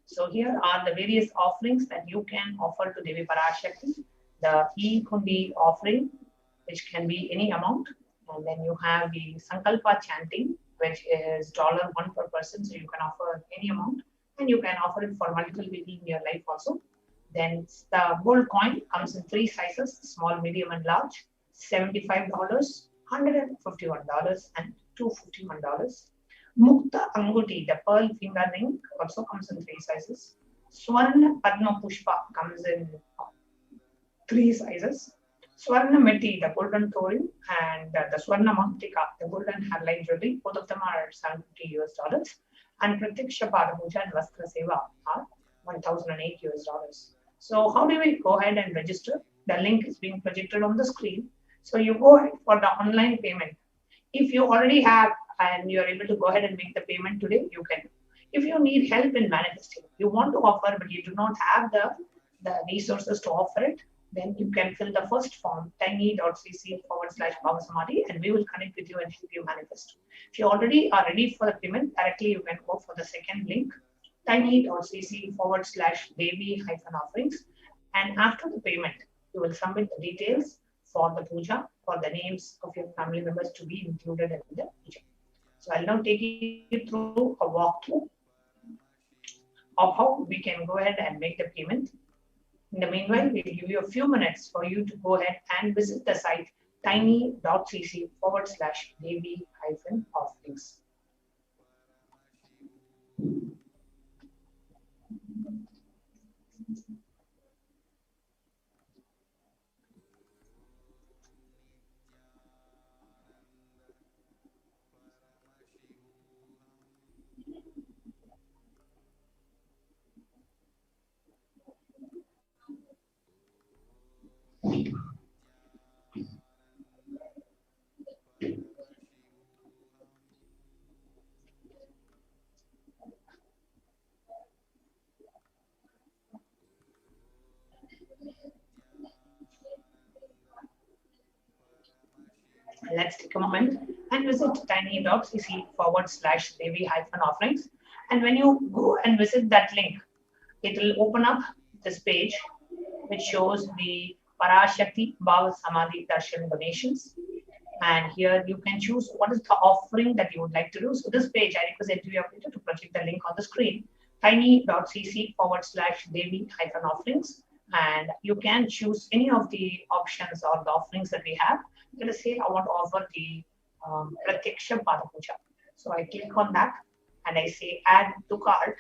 So here are the various offerings that you can offer to Devi Parashakti. The E-Kundi offering, which can be any amount. And then you have the Sankalpa chanting, which is $1 per person. So you can offer any amount. And you can offer it for multiple people in your life also. Then the gold coin comes in 3 sizes, small, medium, and large. $75, $151, and $251. Mukta Anguti, the pearl finger ring, also comes in 3 sizes. Swarna Padma Pushpa comes in 3 sizes. Swarna Meti, the golden touring, and the Swarna Mahtika, the golden hairline jewelry, both of them are $70. And Pratyaksha Pada Puja and Vastra Seva are $1,008. So how do we go ahead and register? The link is being projected on the screen. So you go ahead for the online payment. If you already have and you are able to go ahead and make the payment today, you can. If you need help in manifesting, you want to offer but you do not have the resources to offer it, then you can fill the first form, tiny.cc/Bhavasamadhi, and we will connect with you and help you manifest. If you already are ready for the payment, directly you can go for the second link, tiny.cc/Devi-offerings, and after the payment, you will submit the details for the puja, for the names of your family members to be included in the puja. So I'll now take you through a walkthrough of how we can go ahead and make the payment. In the meanwhile, we'll give you a few minutes for you to go ahead and visit the site tiny.cc/Devi-offerings. Let's take a moment and visit tiny.cc/Devi-offerings. And when you go and visit that link, it will open up this page which shows the Parashakti Bhavasamadhi Darshan donations. And here you can choose what is the offering that you would like to do. So this page, I request every operator to project the link on the screen, tiny.cc/Devi-offerings. And you can choose any of the options or the offerings that we have. Let us say I want to offer the Pratyaksha Pada Puja. So I click on that and I say add to cart.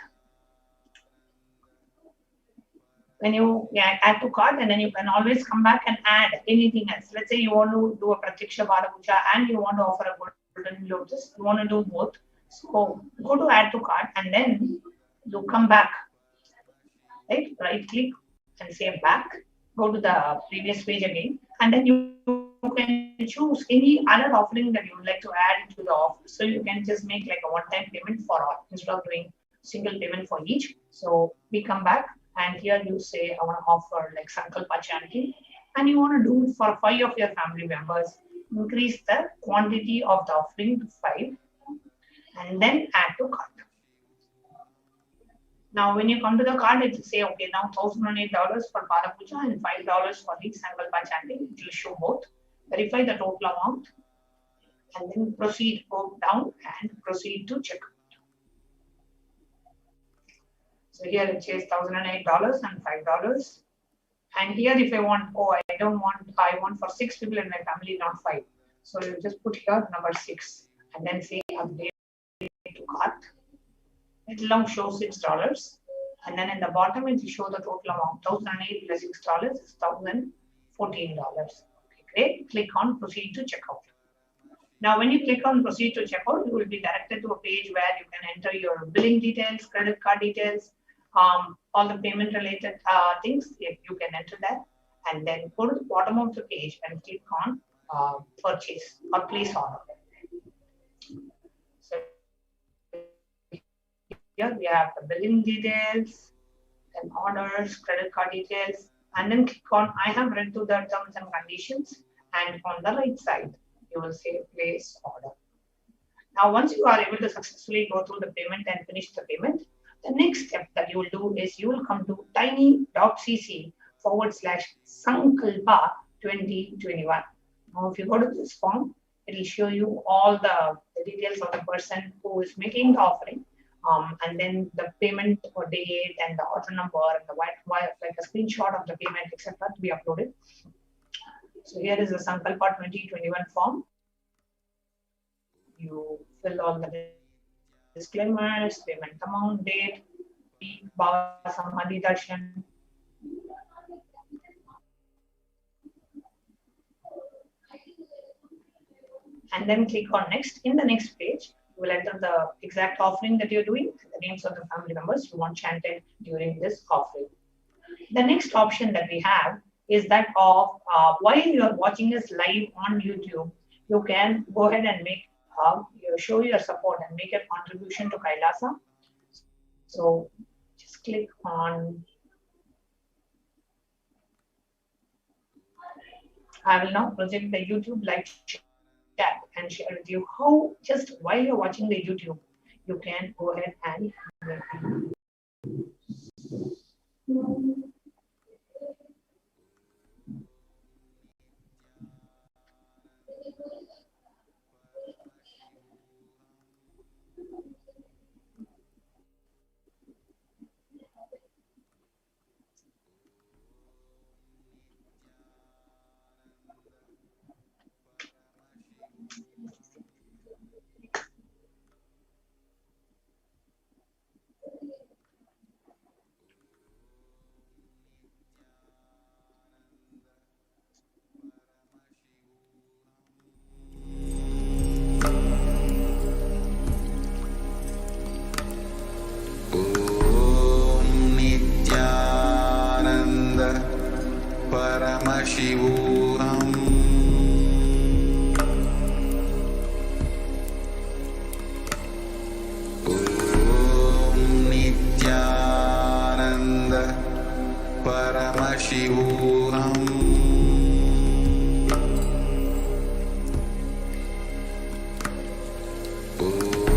When you add to cart, and then you can always come back and add anything else. Let's say you want to do a Pratyaksha Pada Puja and you want to offer a golden lotus. You want to do both. So go to add to cart and then you come back. Right click and say back. Go to the previous page again, and then you can choose any other offering that you would like to add to the offer. So you can just make like a one-time payment for all instead of doing single payment for each. So we come back and here you say I want to offer like Sankalpa chanting, and you want to do it for 5 of your family members. Increase the quantity of the offering to 5 and then add to cart. Now, when you come to the card, it will say, okay, now $1,008 for Pada Puja and $5 for the Sankalpa chanting. It will show both. Verify the total amount and then proceed, go down and proceed to checkout. So here it says $1,008 and $5. And here if I want, I want for 6 people in my family, not 5. So you just put here number 6 and then say update to cart. It will now show $6, and then in the bottom it will show the total amount. $1,008 plus $6 is $1,014. Okay, great. Click on proceed to checkout. Now, when you click on proceed to checkout, you will be directed to a page where you can enter your billing details, credit card details, all the payment related things. You can enter that, and then go to the bottom of the page and click on purchase or place order. So here we have the billing details, then orders, credit card details, and then click on I have read through the terms and conditions, and on the right side you will say place order. Now once you are able to successfully go through the payment and finish the payment, the next step that you will do is you will come to tiny.cc/Sankalpa 2021. Now if you go to this form, it will show you all the details of the person who is making the offering, and then the payment or date and the order number and the like a screenshot of the payment, etc. to be uploaded. So here is the Sankalpa 2021 form. You fill all the disclaimers, payment amount, date, Baba Samadhi Darshan. And then click on next. In the next page, you will enter the exact offering that you're doing, the names of the family members you want chanted during this offering. The next option that we have is that of while you're watching this live on YouTube, you can go ahead and make show your support and make a contribution to Kailasa. So just click on. I will now project the YouTube live chat and share with you how just while you're watching the YouTube, you can go ahead and Paramashivoham. Om Nithyananda Paramashivoham.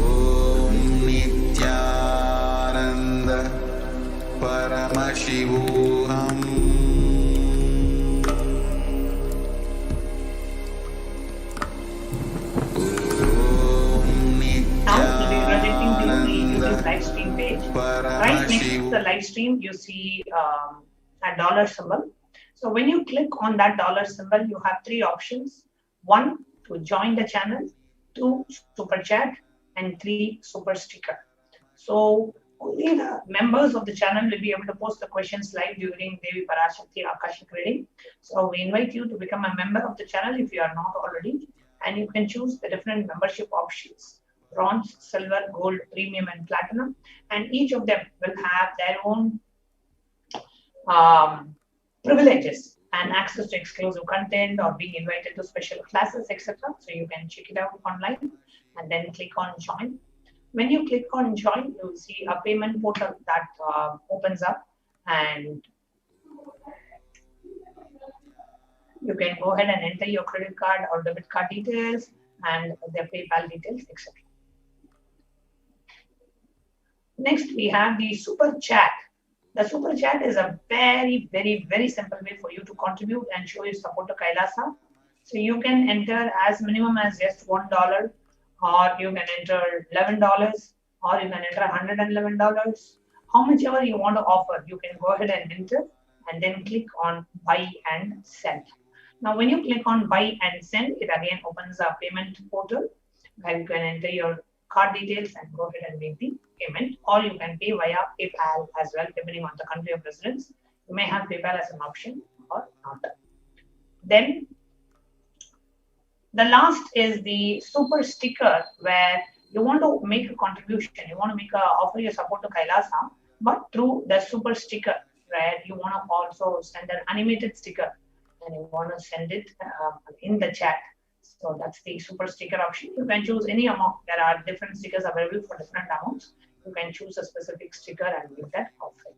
Om Nithyananda Paramashivoham. live stream page. Right next to the live stream, you see a dollar symbol. So when you click on that dollar symbol, you have three options. 1, to join the channel, 2, super chat, and 3, super sticker. So only the members of the channel will be able to post the questions live during Devi Parashakti Akashic reading. So we invite you to become a member of the channel if you are not already, and you can choose the different membership options: bronze, silver, gold, premium, and platinum, and each of them will have their own privileges and access to exclusive content or being invited to special classes, etc. So you can check it out online and then click on join. When you click on join, you will see a payment portal that opens up, and you can go ahead and enter your credit card or debit card details and their PayPal details, etc. Next, we have the super chat. The super chat is a very, very, very simple way for you to contribute and show your support to Kailasa. So you can enter as minimum as just $1, or you can enter $11, or you can enter $111. How much ever you want to offer, you can go ahead and enter, and then click on buy and send. Now, when you click on buy and send, it again opens a payment portal where you can enter your card details and go ahead and make the payment, or you can pay via PayPal as well, depending on the country of residence. You may have PayPal as an option or not. Then the last is the super sticker, where you want to make a contribution, you want to make offer your support to Kailasa, but through the super sticker. where you want to also send an animated sticker and you want to send it in the chat. So that's the super sticker option. You can choose any amount. There are different stickers available for different amounts. You can choose a specific sticker and give that offering.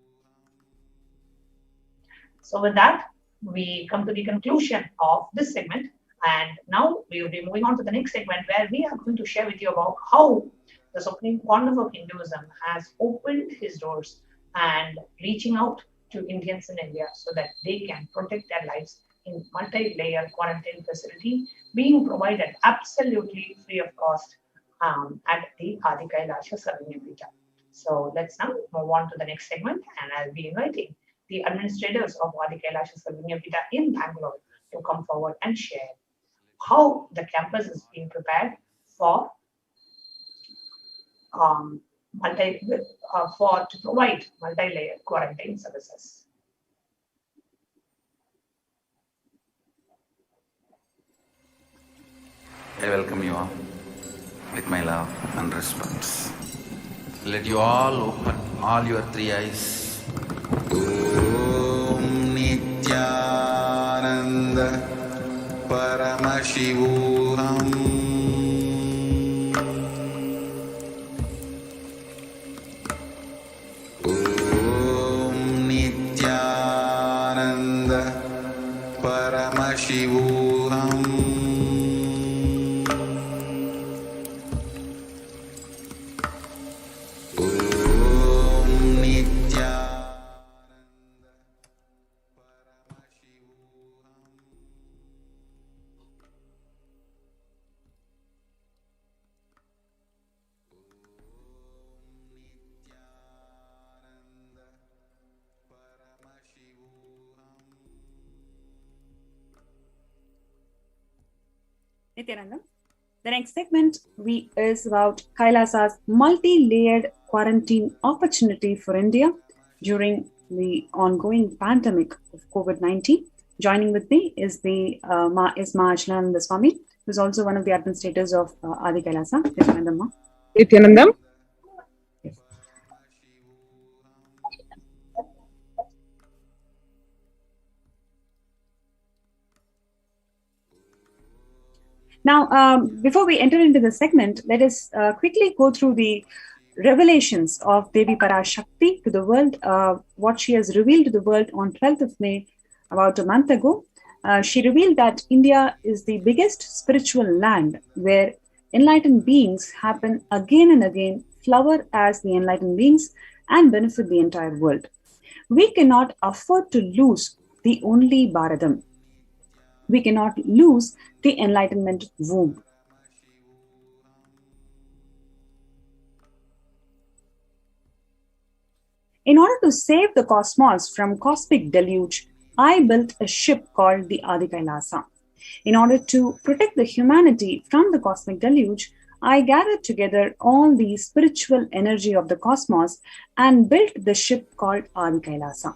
So with that, we come to the conclusion of this segment. And now we will be moving on to the next segment where we are going to share with you about how the Supreme Congress of Hinduism has opened his doors and reaching out to Indians in India so that they can protect their lives in multi-layer quarantine facility being provided absolutely free of cost at the Adi Kailasa Sarvanyapita. So let's now move on to the next segment, and I'll be inviting the administrators of Adi Kailasa Sarvanyapita in Bangalore to come forward and share how the campus is being prepared for to provide multi-layer quarantine services. I welcome you all with my love and respect. Let you all open all your three eyes. Om Nithyananda Paramashivoham. Om Nithyananda Paramashivoham. Nithyananda. The next segment is about Kailasa's multi-layered quarantine opportunity for India during the ongoing pandemic of COVID-19. Joining with me is HDH Swami, who is also one of the administrators of Adi Kailasa. Nithyananda. Now, before we enter into the segment, let us quickly go through the revelations of Devi Parashakti to the world, what she has revealed to the world on 12th of May, about a month ago. She revealed that India is the biggest spiritual land where enlightened beings happen again and again, flower as the enlightened beings and benefit the entire world. We cannot afford to lose the only Bharadam. We cannot lose the enlightenment womb. In order to save the cosmos from cosmic deluge, I built a ship called the Adi Kailasa. In order to protect the humanity from the cosmic deluge, I gathered together all the spiritual energy of the cosmos and built the ship called Adi Kailasa.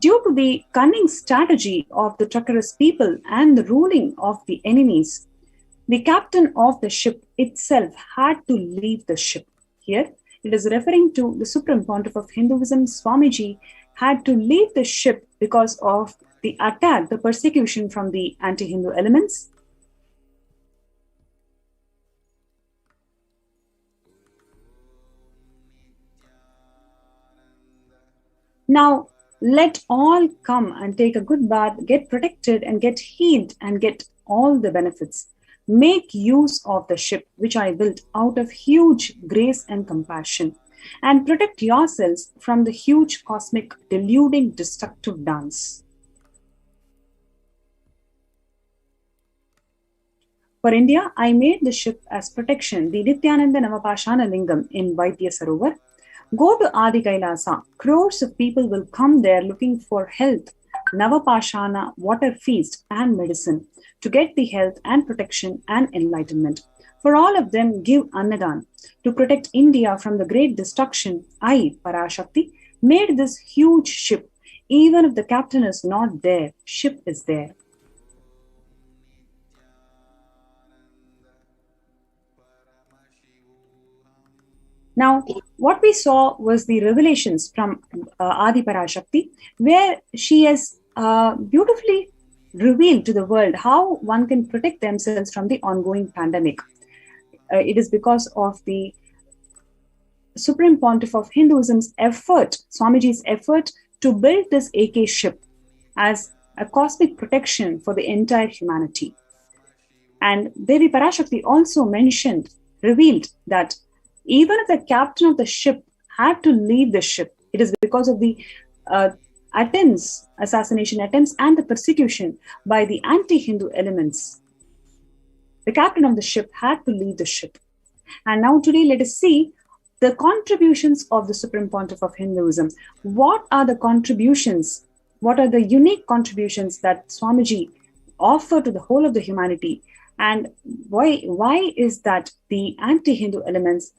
Due to the cunning strategy of the treacherous people and the ruling of the enemies, the captain of the ship itself had to leave the ship. Here, it is referring to the Supreme Pontiff of Hinduism, Swamiji, had to leave the ship because of the attack, the persecution from the anti-Hindu elements. Now, let all come and take a good bath, get protected and get healed and get all the benefits. Make use of the ship which I built out of huge grace and compassion, and protect yourselves from the huge cosmic deluding destructive dance. For India, I made the ship as protection, the Nithyananda Navapashana Lingam in Vaidya Sarovar. Go to Adi Kailasa. Crores of people will come there looking for health, Navapashana, water feast and medicine to get the health and protection and enlightenment. For all of them, give Annadan. To protect India from the great destruction, I, Parashakti, made this huge ship. Even if the captain is not there, ship is there. Now, what we saw was the revelations from Adi Parashakti, where she has beautifully revealed to the world how one can protect themselves from the ongoing pandemic. It is because of the Supreme Pontiff of Hinduism's effort, Swamiji's effort to build this AK ship as a cosmic protection for the entire humanity. And Devi Parashakti also revealed that even if the captain of the ship had to leave the ship, it is because of the assassination attempts and the persecution by the anti-Hindu elements. The captain of the ship had to leave the ship. And now today, let us see the contributions of the Supreme Pontiff of Hinduism. What are the contributions? What are the unique contributions that Swamiji offered to the whole of the humanity? And why is that the anti-Hindu elements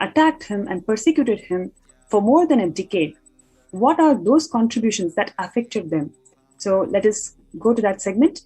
attacked him and persecuted him for more than a decade? What are those contributions that affected them? So let us go to that segment.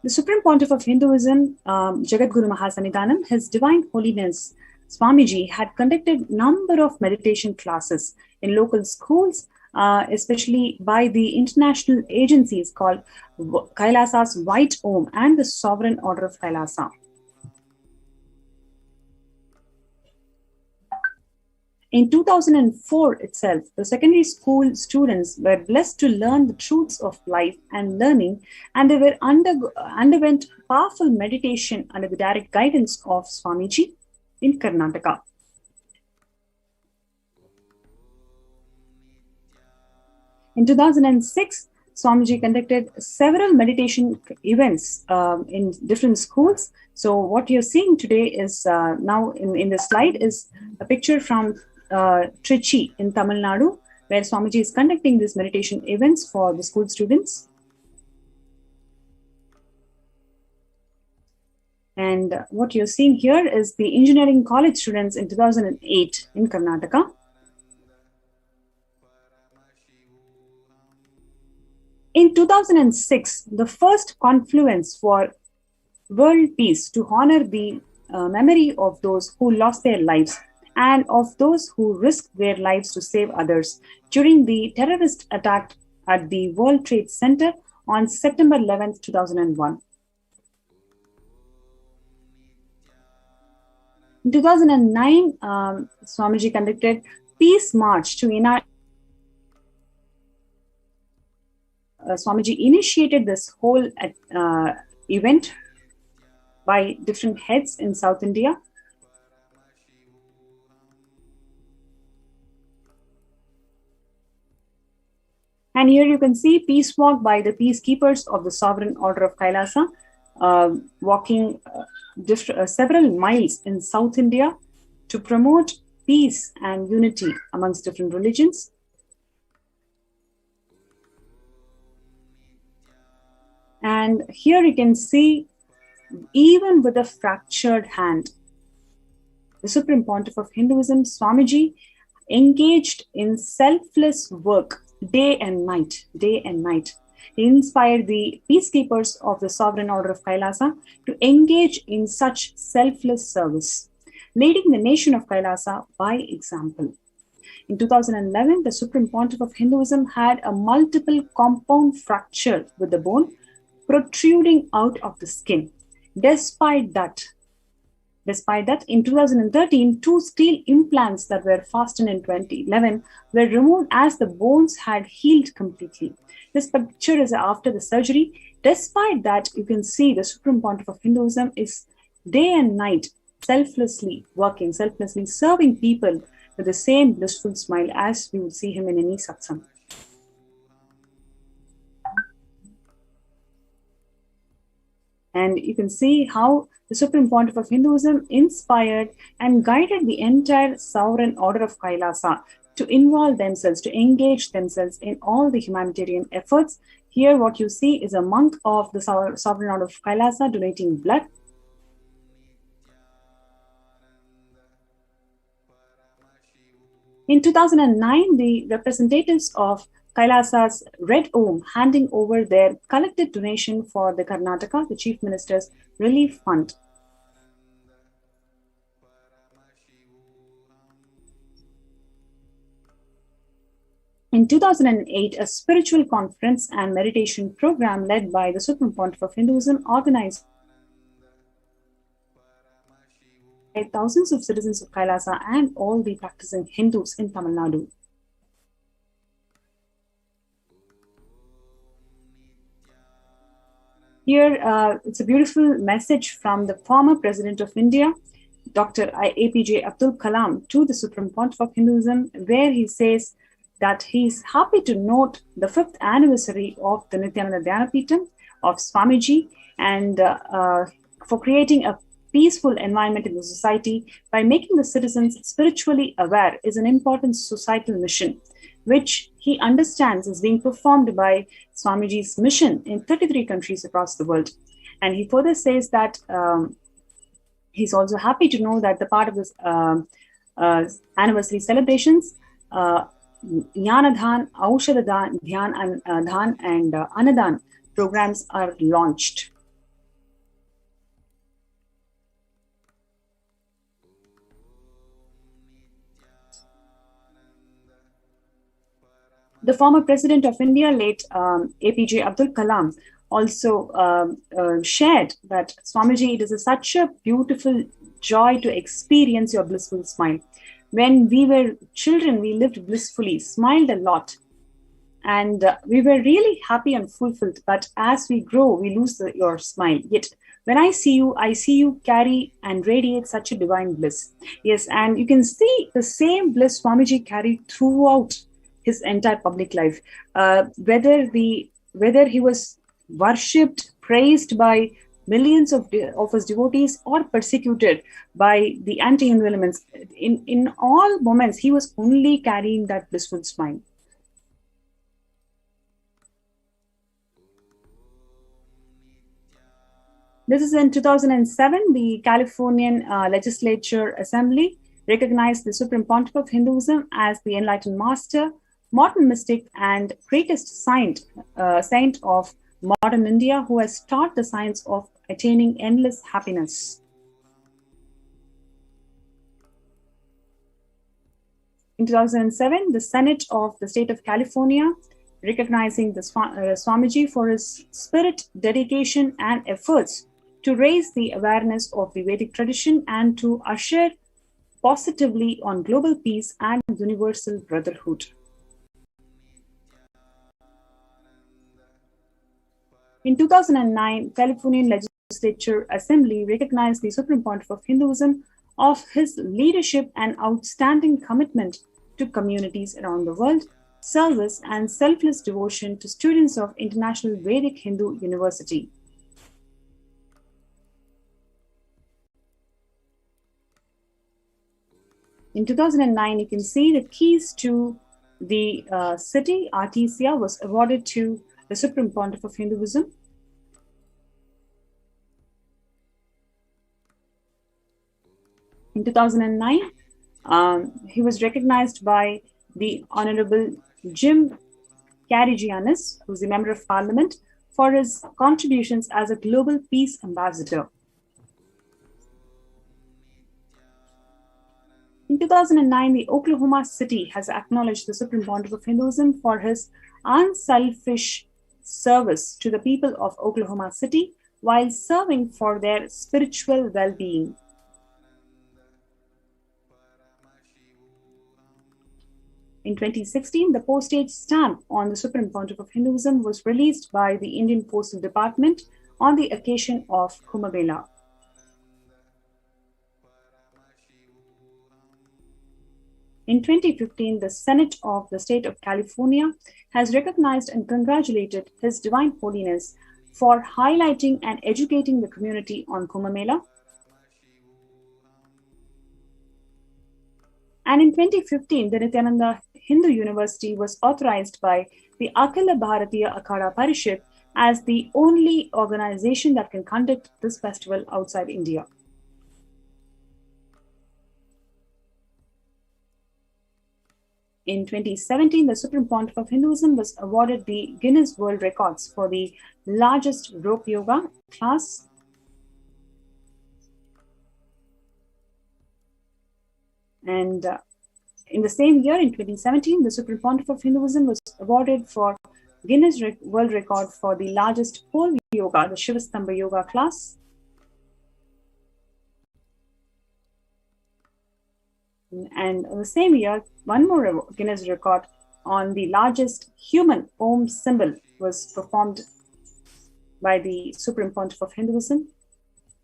The Supreme Pontiff of Hinduism, Jagadguru Mahasannidhanam, His Divine Holiness Swamiji had conducted number of meditation classes in local schools, especially by the international agencies called Kailasa's White Om and the Sovereign Order of Kailasa. In 2004 itself, the secondary school students were blessed to learn the truths of life and learning, and they were underwent powerful meditation under the direct guidance of Swamiji in Karnataka. In 2006, Swamiji conducted several meditation events in different schools. So what you're seeing today is now in the slide is a picture from Trichy in Tamil Nadu, where Swamiji is conducting these meditation events for the school students. And what you're seeing here is the engineering college students in 2008 in Karnataka. In 2006, the first confluence for world peace to honor the memory of those who lost their lives and of those who risked their lives to save others during the terrorist attack at the World Trade Center on September 11, 2001. In 2009, Swamiji conducted Peace March to Swamiji initiated this whole event by different heads in South India. And here you can see peace walk by the peacekeepers of the Sovereign Order of Kailasa, walking several miles in South India to promote peace and unity amongst different religions. And here you can see, even with a fractured hand, the Supreme Pontiff of Hinduism, Swamiji, engaged in selfless work day and night. He inspired the peacekeepers of the Sovereign Order of Kailasa to engage in such selfless service, leading the nation of Kailasa by example. In 2011, the Supreme Pontiff of Hinduism had a multiple compound fracture with the bone protruding out of the skin. Despite that, in 2013, 2 steel implants that were fastened in 2011 were removed as the bones had healed completely. This picture is after the surgery. Despite that, you can see the Supreme Pontiff of Hinduism is day and night selflessly working, selflessly serving people with the same blissful smile as we would see him in any satsang. And you can see how the Supreme Pontiff of Hinduism inspired and guided the entire Sovereign Order of Kailasa to involve themselves, to engage themselves in all the humanitarian efforts. Here what you see is a monk of the Sovereign Order of Kailasa donating blood. In 2009, the representatives of Kailasa's Red Om handing over their collected donation for the Karnataka, the Chief Minister's Relief Fund. In 2008, a spiritual conference and meditation program led by the Supreme Pontiff of Hinduism organized by thousands of citizens of Kailasa and all the practicing Hindus in Tamil Nadu. Here, it's a beautiful message from the former President of India, Dr. APJ Abdul Kalam, to the Supreme Pontiff of Hinduism, where he says that he's happy to note the 5th anniversary of the Nithyananda Dhyanapitham of Swamiji and for creating a peaceful environment in the society by making the citizens spiritually aware is an important societal mission, which he understands is being performed by Swamiji's mission in 33 countries across the world. And he further says that he's also happy to know that the part of this anniversary celebrations, Jnanadhan, Aushadadhan, Dhyan Dhan and Anadan programs are launched. The former President of India, late APJ Abdul Kalam, also shared that Swamiji, it is such a beautiful joy to experience your blissful smile. When we were children, we lived blissfully, smiled a lot, and we were really happy and fulfilled. But as we grow, we lose your smile. Yet, when I see you carry and radiate such a divine bliss. Yes, and you can see the same bliss Swamiji carried throughout his entire public life. Whether he was worshipped, praised by millions of his devotees or persecuted by the anti-Hindu elements, in all moments, he was only carrying that blissful smile. This is in 2007, the Californian Legislature Assembly recognized the Supreme Pontiff of Hinduism as the enlightened master, modern mystic, and greatest saint of modern India, who has taught the science of attaining endless happiness. In 2007, the Senate of the state of California, recognizing the Swamiji for his spirit, dedication, and efforts to raise the awareness of the Vedic tradition and to usher positively on global peace and universal brotherhood. In 2009, Californian Legislature Assembly recognized the Supreme Pontiff of Hinduism of his leadership and outstanding commitment to communities around the world, service and selfless devotion to students of International Vedic Hindu University. In 2009, you can see the keys to the city, Artesia, was awarded to the Supreme Pontiff of Hinduism. In 2009, he was recognized by the Honorable Jim Carigianis, who's a Member of Parliament, for his contributions as a Global Peace Ambassador. In 2009, the Oklahoma City has acknowledged the Supreme Pontiff of Hinduism for his unselfish service to the people of Oklahoma City while serving for their spiritual well-being. In 2016, the postage stamp on the Supreme Pontiff of Hinduism was released by the Indian Postal Department on the occasion of Kumbh Mela. In 2015, the Senate of the State of California has recognized and congratulated His Divine Holiness for highlighting and educating the community on Kumbh Mela. And in 2015, the Nithyananda Hindu University was authorized by the Akhila Bharatiya Akhada Parishad as the only organization that can conduct this festival outside India. In 2017, the Supreme Pontiff of Hinduism was awarded the Guinness World Records for the largest rope yoga class. And in the same year, in 2017, the Supreme Pontiff of Hinduism was awarded for Guinness World Record for the largest pole yoga, the Shivastamba Yoga class. And in the same year, one more Guinness record on the largest human Om symbol was performed by the Supreme Pontiff of Hinduism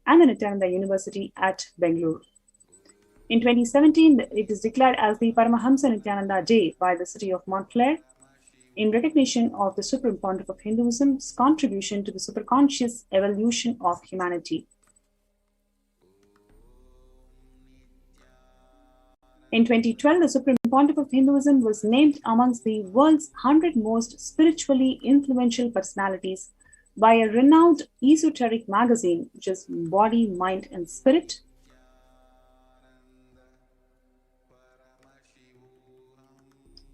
and the Nithyananda University at Bangalore. In 2017, it is declared as the Paramahamsa Nithyananda Day by the city of Montclair in recognition of the Supreme Pontiff of Hinduism's contribution to the superconscious evolution of humanity. In 2012, the Supreme Pontiff of Hinduism was named amongst the world's 100 most spiritually influential personalities by a renowned esoteric magazine, which is Body, Mind and Spirit.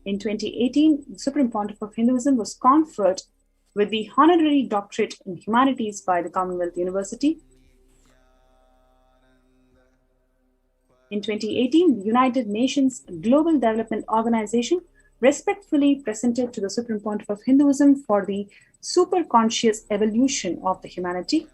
In 2018, the Supreme Pontiff of Hinduism was conferred with the honorary doctorate in humanities by the Commonwealth University. In 2018, the United Nations Global Development Organization respectfully presented to the Supreme Pontiff of Hinduism for the superconscious evolution of the humanity.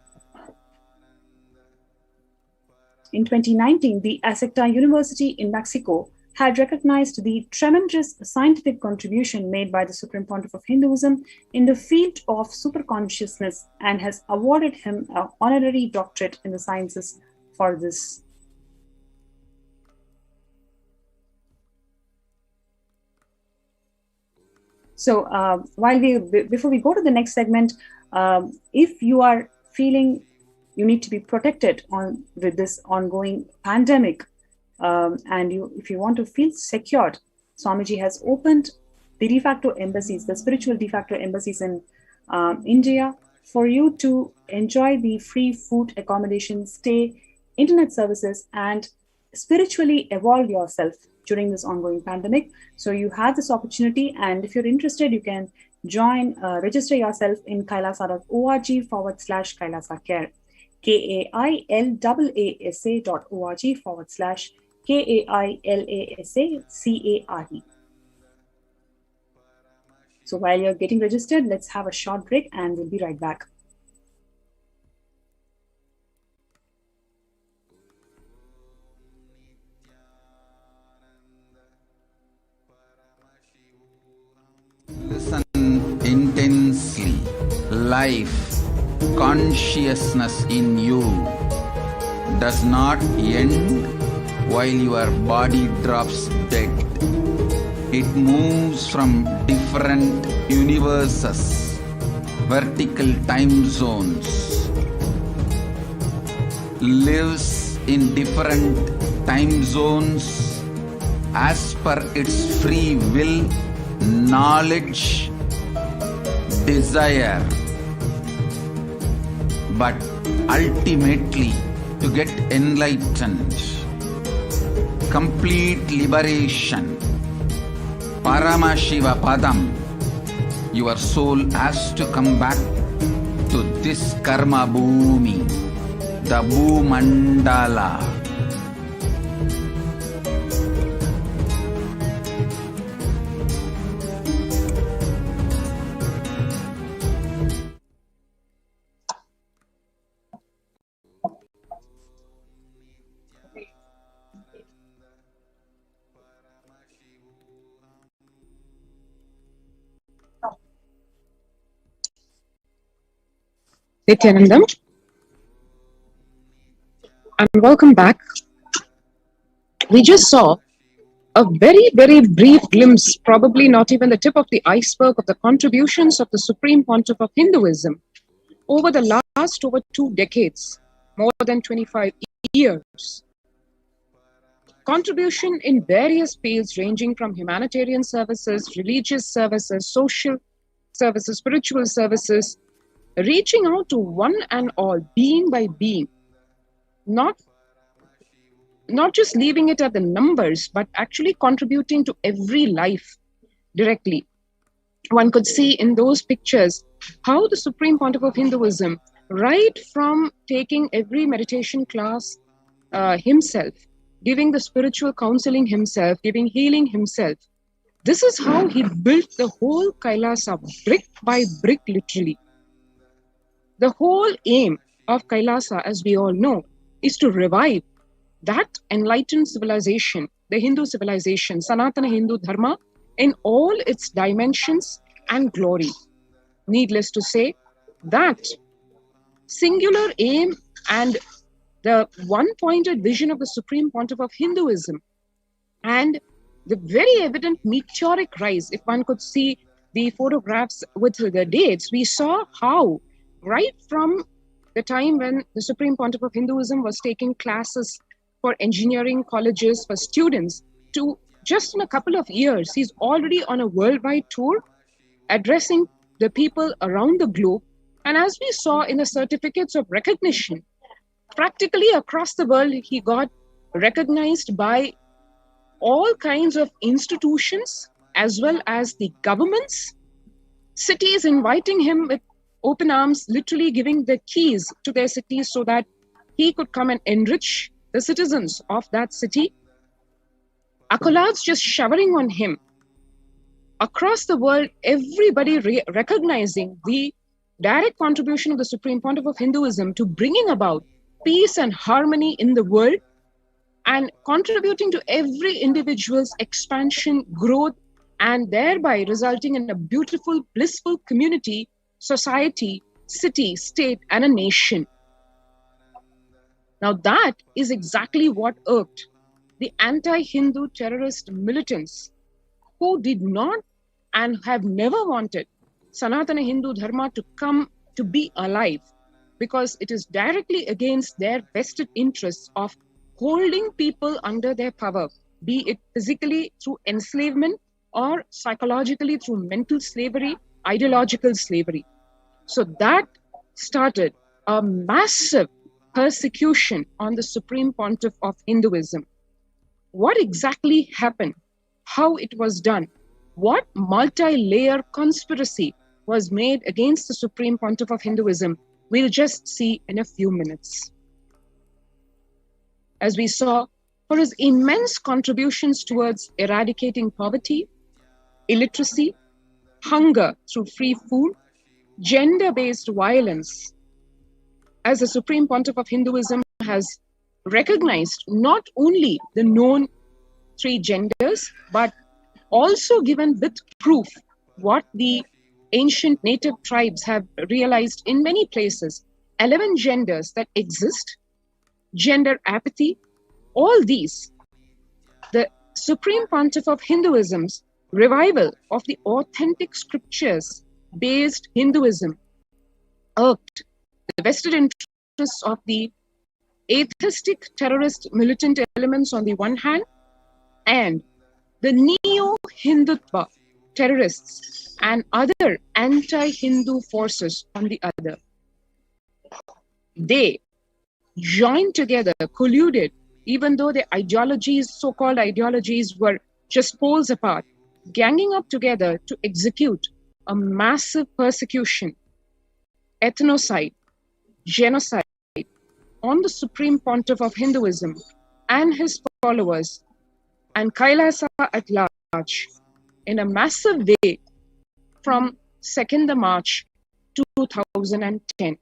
In 2019, the Azteca University in Mexico had recognized the tremendous scientific contribution made by the Supreme Pontiff of Hinduism in the field of superconsciousness and has awarded him an honorary doctorate in the sciences for this. So before we go to the next segment, if you are feeling you need to be protected with this ongoing pandemic, and if you want to feel secured, Swamiji has opened the de facto embassies, the spiritual de facto embassies in India, for you to enjoy the free food, accommodation, stay, internet services, and spiritually evolve yourself during this ongoing pandemic. So you have this opportunity, and if you're interested, you can join, register yourself in kailasa.org/Kailasa Care, KAILASA.org/KAILASACARE. So while you're getting registered, let's have a short break and we'll be right back. Listen intensely. Life, consciousness in you does not end while your body drops dead. It moves from different universes, vertical time zones, lives in different time zones as per its free will, knowledge, desire, but ultimately to get enlightened, complete liberation, Paramashiva Padam, your soul has to come back to this karma bhumi, the Bhumandala. Nithyanandam, and welcome back. We just saw a very, very brief glimpse, probably not even the tip of the iceberg, of the contributions of the Supreme Pontiff of Hinduism over the last over 2 decades, more than 25 years. Contribution in various fields ranging from humanitarian services, religious services, social services, spiritual services, reaching out to one and all, being by being, not not just leaving it at the numbers, but actually contributing to every life directly. One could see in those pictures how the Supreme Pontiff of Hinduism, right from taking every meditation class himself, giving the spiritual counseling himself, giving healing himself, this is how he built the whole Kailasa, brick by brick, literally. The whole aim of Kailasa, as we all know, is to revive that enlightened civilization, the Hindu civilization, Sanatana Hindu Dharma, in all its dimensions and glory. Needless to say, that singular aim and the one-pointed vision of the Supreme Pontiff of Hinduism and the very evident meteoric rise, if one could see the photographs with the dates, we saw how right from the time when the Supreme Pontiff of Hinduism was taking classes for engineering colleges for students to just in a couple of years, he's already on a worldwide tour addressing the people around the globe. And as we saw in the certificates of recognition, practically across the world, he got recognized by all kinds of institutions as well as the governments, cities inviting him with open arms, literally giving the keys to their cities so that he could come and enrich the citizens of that city. Accolades just showering on him. Across the world, everybody recognizing the direct contribution of the Supreme Pontiff of Hinduism to bringing about peace and harmony in the world and contributing to every individual's expansion, growth, and thereby resulting in a beautiful, blissful community, society, city, state, and a nation. Now that is exactly what irked the anti-Hindu terrorist militants who did not and have never wanted Sanatana Hindu Dharma to come to be alive, because it is directly against their vested interests of holding people under their power, be it physically through enslavement or psychologically through mental slavery, ideological slavery. So that started a massive persecution on the Supreme Pontiff of Hinduism. What exactly happened? How it was done? What multi-layer conspiracy was made against the Supreme Pontiff of Hinduism? We'll just see in a few minutes. As we saw, for his immense contributions towards eradicating poverty, illiteracy, hunger through free food, gender-based violence, as the Supreme Pontiff of Hinduism has recognized not only the known three genders, but also given with proof what the ancient native tribes have realized in many places, 11 genders that exist, gender apathy, all these. The Supreme Pontiff of Hinduism's revival of the authentic scriptures-based Hinduism irked the vested interests of the atheistic terrorist militant elements on the one hand and the neo-Hindutva terrorists and other anti-Hindu forces on the other. They joined together, colluded, even though their ideologies, so-called ideologies, were just poles apart, ganging up together to execute a massive persecution, ethnocide, genocide on the Supreme Pontiff of Hinduism and his followers and Kailasa at large in a massive way from 2nd March 2010.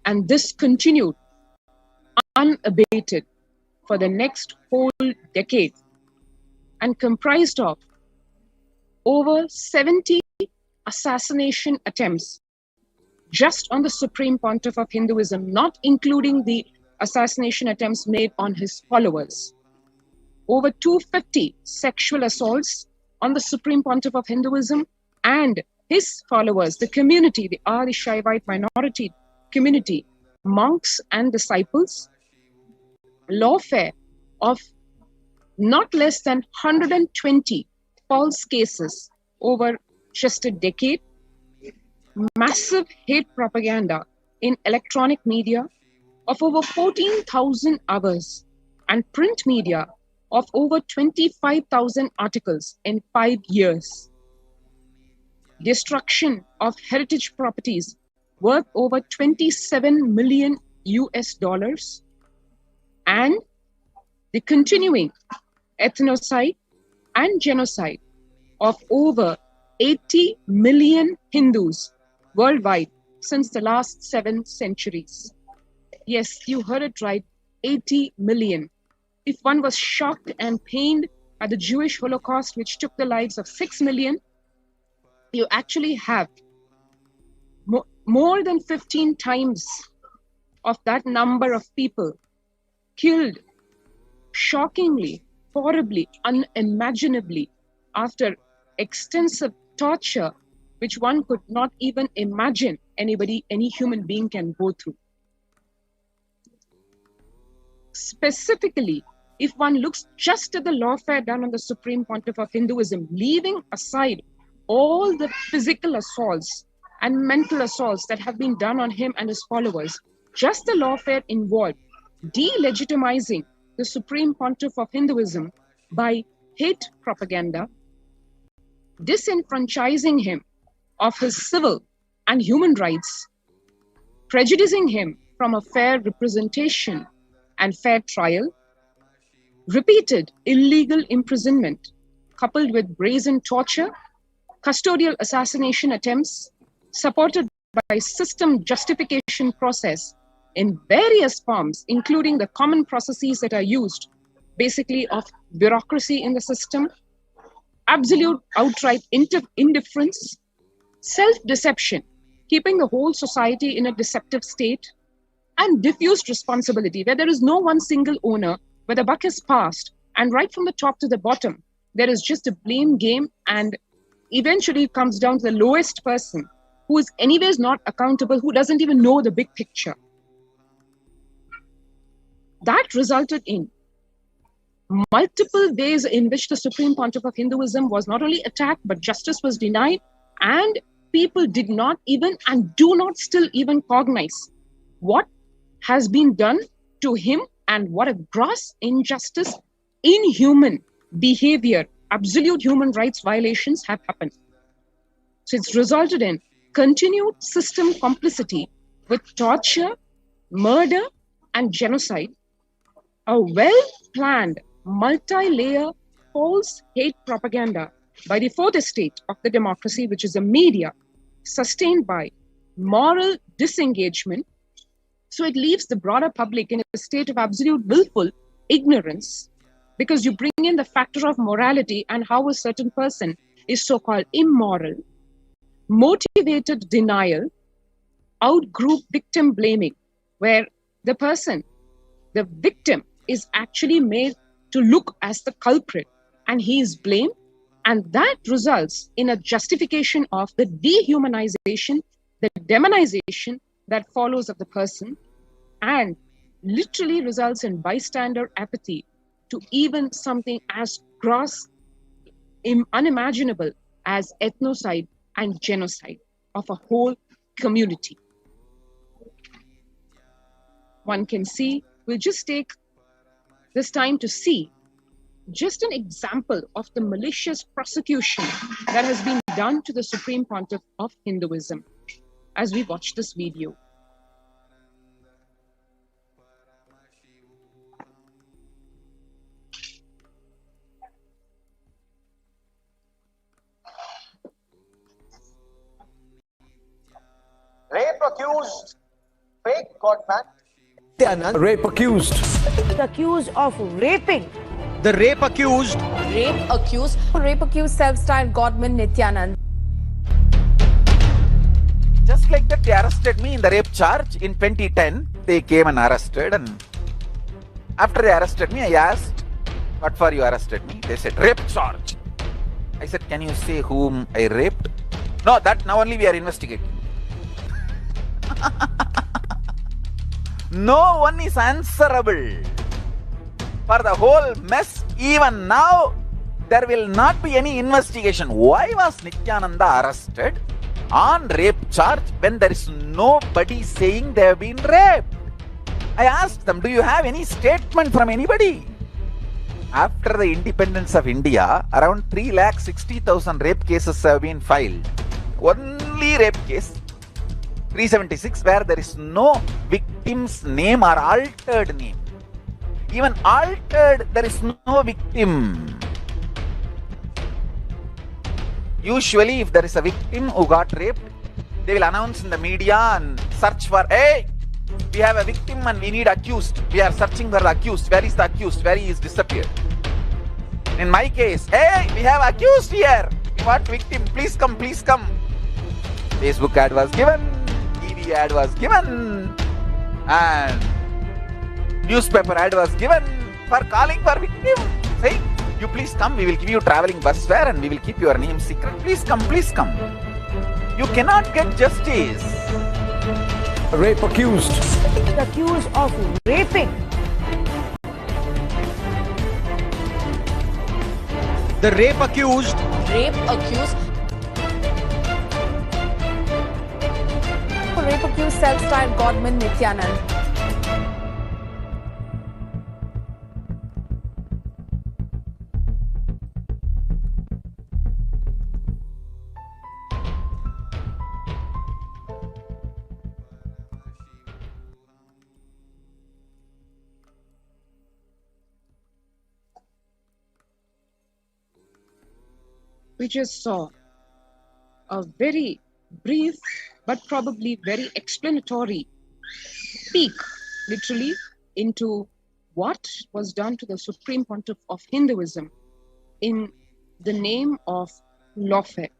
And this continued unabated for the next whole decade and comprised of over 70 assassination attempts just on the Supreme Pontiff of Hinduism, not including the assassination attempts made on his followers. Over 250 sexual assaults on the Supreme Pontiff of Hinduism and his followers, the community, the Adi Shaivite minority community, monks and disciples, lawfare of not less than 120 false cases over just a decade, massive hate propaganda in electronic media, of over 14,000 hours and print media of over 25,000 articles in 5 years. Destruction of heritage properties worth over 27 million US dollars, and the continuing ethnocide and genocide of over 80 million Hindus worldwide since the last 7 centuries. Yes, you heard it right, 80 million. If one was shocked and pained at the Jewish Holocaust, which took the lives of 6 million, you actually have more than 15 times of that number of people killed shockingly, horribly, unimaginably after extensive torture, which one could not even imagine any human being can go through. Specifically, if one looks just at the lawfare done on the Supreme Pontiff of Hinduism, leaving aside all the physical assaults and mental assaults that have been done on him and his followers, just the lawfare involved delegitimizing the Supreme Pontiff of Hinduism by hate propaganda, disenfranchising him of his civil and human rights, prejudicing him from a fair representation and fair trial, repeated illegal imprisonment coupled with brazen torture, custodial assassination attempts, supported by system justification process in various forms, including the common processes that are used, basically of bureaucracy in the system, absolute outright indifference, self-deception, keeping the whole society in a deceptive state, and diffused responsibility, where there is no one single owner, where the buck is passed, and right from the top to the bottom, there is just a blame game, and eventually it comes down to the lowest person, who is anyways not accountable, who doesn't even know the big picture. That resulted in multiple ways in which the Supreme Pontiff of Hinduism was not only attacked, but justice was denied, and people did not even and do not still even cognize what has been done to him and what a gross injustice, inhuman behavior, absolute human rights violations have happened. So it's resulted in continued system complicity with torture, murder, and genocide, a well-planned, multi-layer false hate propaganda by the fourth estate of the democracy, which is the media, sustained by moral disengagement. So it leaves the broader public in a state of absolute willful ignorance, because you bring in the factor of morality and how a certain person is so-called immoral, motivated denial, out-group victim blaming, where the person, the victim, is actually made to look as the culprit and he is blamed, and that results in a justification of the dehumanization, the demonization that follows of the person, and literally results in bystander apathy to even something as gross, unimaginable as ethnocide and genocide of a whole community. One can see, we'll just take this time to see just an example of the malicious prosecution that has been done to the Supreme Pontiff of Hinduism as we watch this video. Rape accused, fake godman. Nithyananda, rape accused. Accused of raping. The rape accused. Rape accused. Rape accused self-styled godman Nithyananda. Just like that, they arrested me in the rape charge in 2010. They came and arrested, and after they arrested me, I asked, what for you arrested me? They said, rape charge. I said, can you say whom I raped? No, that now only we are investigating. No one is answerable for the whole mess. Even now, there will not be any investigation. Why was Nithyananda arrested on rape charge when there is nobody saying they have been raped? I asked them, do you have any statement from anybody? After the independence of India, around 3,60,000 rape cases have been filed. Only rape case, 376, where there is no victim's name or altered name. Even altered, there is no victim. Usually, if there is a victim who got raped, they will announce in the media and search for, hey, we have a victim and we need accused. We are searching for the accused. Where is the accused? Where he is disappeared? In my case, hey, we have accused here. We want victim. Please come, please come. Facebook ad was given. TV ad was given. And newspaper ad was given for calling for victim. Saying, you please come. We will give you traveling bus fare and we will keep your name secret. Please come, please come. You cannot get justice. Rape accused. Accused of raping. The rape accused. Rape accused. Rape accused self-styled godman Nithyanand. We just saw a very brief but probably very explanatory peek, literally, into what was done to the Supreme Pontiff of Hinduism in the name of lawfare.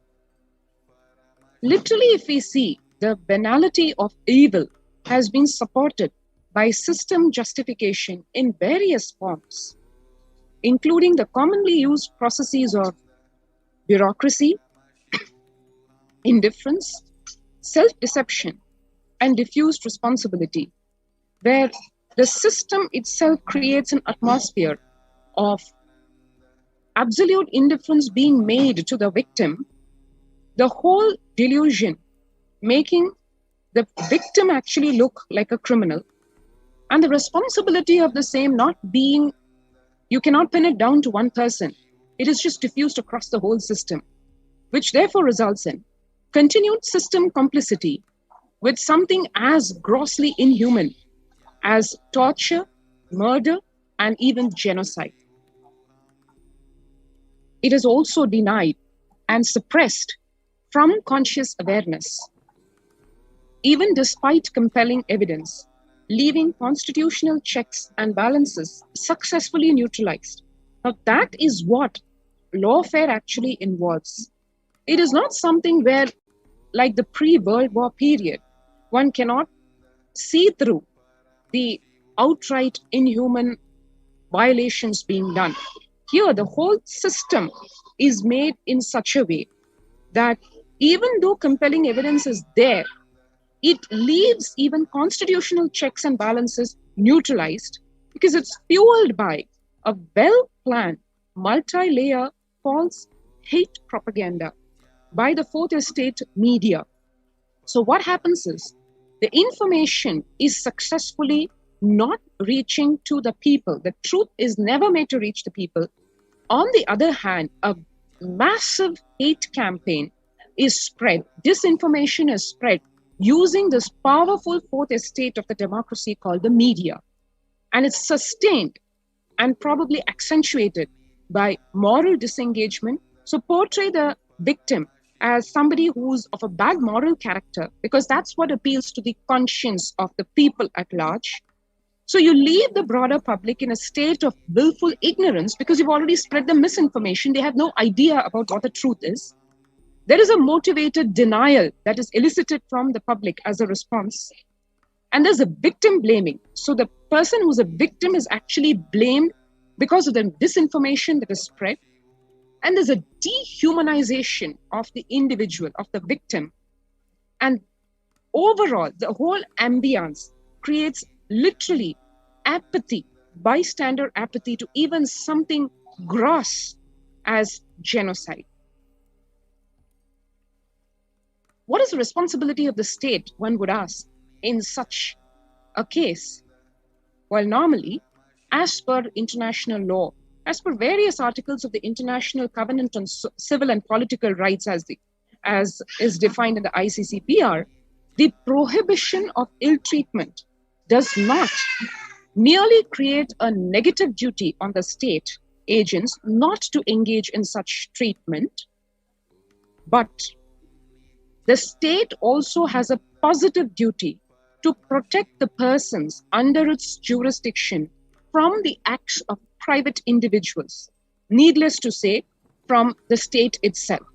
Literally, if we see, the banality of evil has been supported by system justification in various forms, including the commonly used processes of bureaucracy, indifference, self-deception, and diffused responsibility, where the system itself creates an atmosphere of absolute indifference being made to the victim, the whole delusion making the victim actually look like a criminal, and the responsibility of the same not being, you cannot pin it down to one person. It is just diffused across the whole system, which therefore results in continued system complicity with something as grossly inhuman as torture, murder, and even genocide. It is also denied and suppressed from conscious awareness, even despite compelling evidence, leaving constitutional checks and balances successfully neutralized. Now, that is what lawfare actually involves. It is not something where, like the pre-World War period, one cannot see through the outright inhuman violations being done. Here, the whole system is made in such a way that even though compelling evidence is there, it leaves even constitutional checks and balances neutralized because it's fueled by a well-planned, multi-layer false hate propaganda by the fourth estate media. So what happens is the information is successfully not reaching to the people. The truth is never made to reach the people. On the other hand, a massive hate campaign is spread. Disinformation is spread using this powerful fourth estate of the democracy called the media. And it's sustained and probably accentuated by moral disengagement. So portray the victim as somebody who's of a bad moral character, because that's what appeals to the conscience of the people at large. So you leave the broader public in a state of willful ignorance because you've already spread the misinformation. They have no idea about what the truth is. There is a motivated denial that is elicited from the public as a response. And there's a victim blaming. So the person who's a victim is actually blamed because of the disinformation that is spread. And there's a dehumanization of the individual, of the victim. And overall, the whole ambience creates literally apathy, bystander apathy to even something gross as genocide. What is the responsibility of the state, one would ask, in such a case? While normally, as per international law, as per various articles of the International Covenant on Civil and Political Rights as is defined in the ICCPR, the prohibition of ill treatment does not merely create a negative duty on the state agents not to engage in such treatment, but the state also has a positive duty to protect the persons under its jurisdiction from the acts of private individuals, needless to say, from the state itself.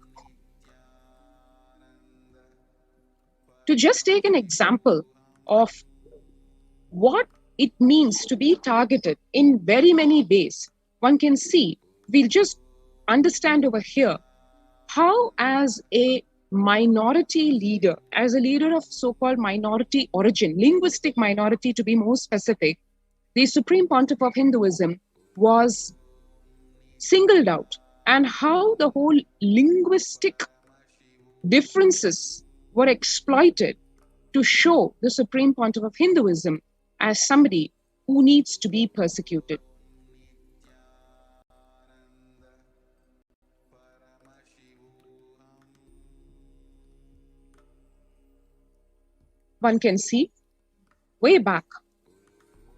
To just take an example of what it means to be targeted in very many ways, one can see, we'll just understand over here how as a minority leader, as a leader of so-called minority origin, linguistic minority to be more specific, the Supreme Pontiff of Hinduism was singled out, and how the whole linguistic differences were exploited to show the Supreme Pontiff of Hinduism as somebody who needs to be persecuted. One can see way back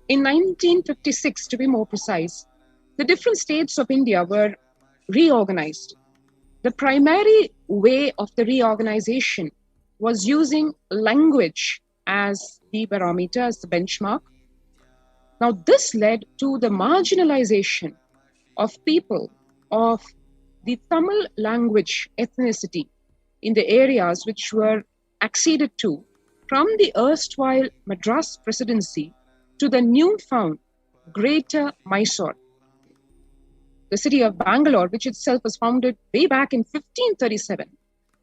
in 1956, to be more precise, the different states of India were reorganized. The primary way of the reorganization was using language as the barometer, as the benchmark. Now, this led to the marginalization of people of the Tamil language ethnicity in the areas which were acceded to from the erstwhile Madras Presidency to the newfound Greater Mysore. The city of Bangalore, which itself was founded way back in 1537,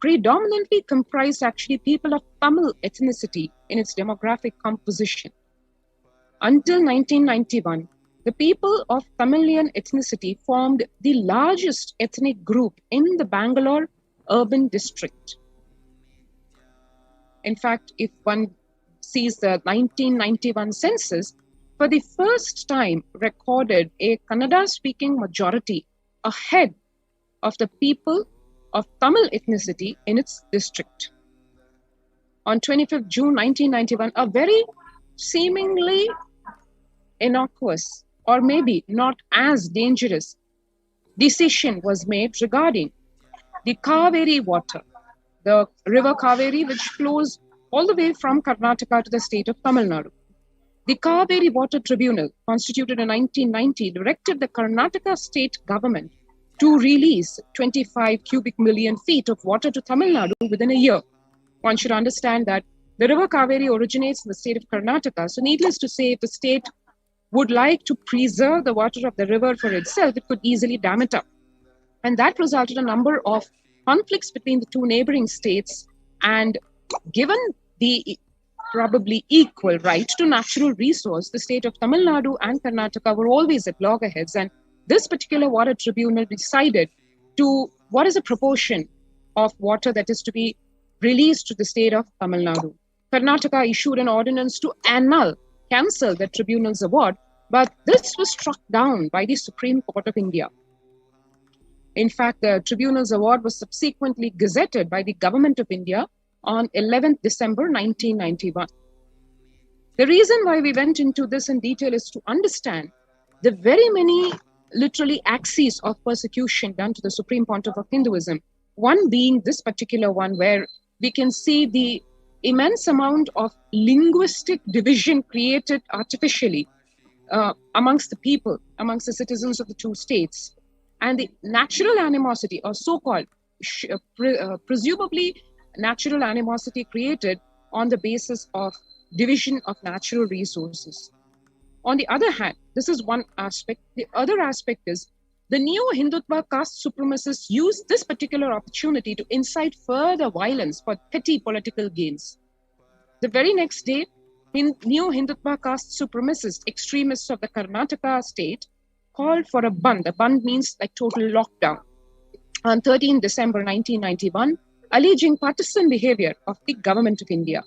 predominantly comprised actually people of Tamil ethnicity in its demographic composition. Until 1991, the people of Tamilian ethnicity formed the largest ethnic group in the Bangalore urban district. In fact, if one sees the 1991 census, for the first time recorded a Kannada-speaking majority ahead of the people of Tamil ethnicity in its district. On 25th June 1991, a very seemingly innocuous or maybe not as dangerous decision was made regarding the Kaveri water, the river Kaveri, which flows all the way from Karnataka to the state of Tamil Nadu. The Kaveri Water Tribunal, constituted in 1990, directed the Karnataka state government to release 25 cubic million feet of water to Tamil Nadu within a year. One should understand that the river Kaveri originates in the state of Karnataka. So needless to say, if the state would like to preserve the water of the river for itself, it could easily dam it up. And that resulted in a number of conflicts between the two neighboring states. And given the probably equal right to natural resource, the state of Tamil Nadu and Karnataka were always at loggerheads. And this particular water tribunal decided to what is a proportion of water that is to be released to the state of Tamil Nadu. Karnataka issued an ordinance to cancel the tribunal's award, but this was struck down by the Supreme Court of India. In fact, the tribunal's award was subsequently gazetted by the Government of India on 11th December 1991. The reason why we went into this in detail is to understand the very many literally axes of persecution done to the Supreme Pontiff of Hinduism, one being this particular one where we can see the immense amount of linguistic division created artificially amongst the people, amongst the citizens of the two states, and the natural animosity, or so-called presumably natural animosity created on the basis of division of natural resources. On the other hand, this is one aspect. The other aspect is the new Hindutva caste supremacists used this particular opportunity to incite further violence for petty political gains. The very next day, new Hindutva caste supremacist extremists of the Karnataka state called for a Bandh. A Bandh means like total lockdown. On 13 December 1991, alleging partisan behavior of the government of India.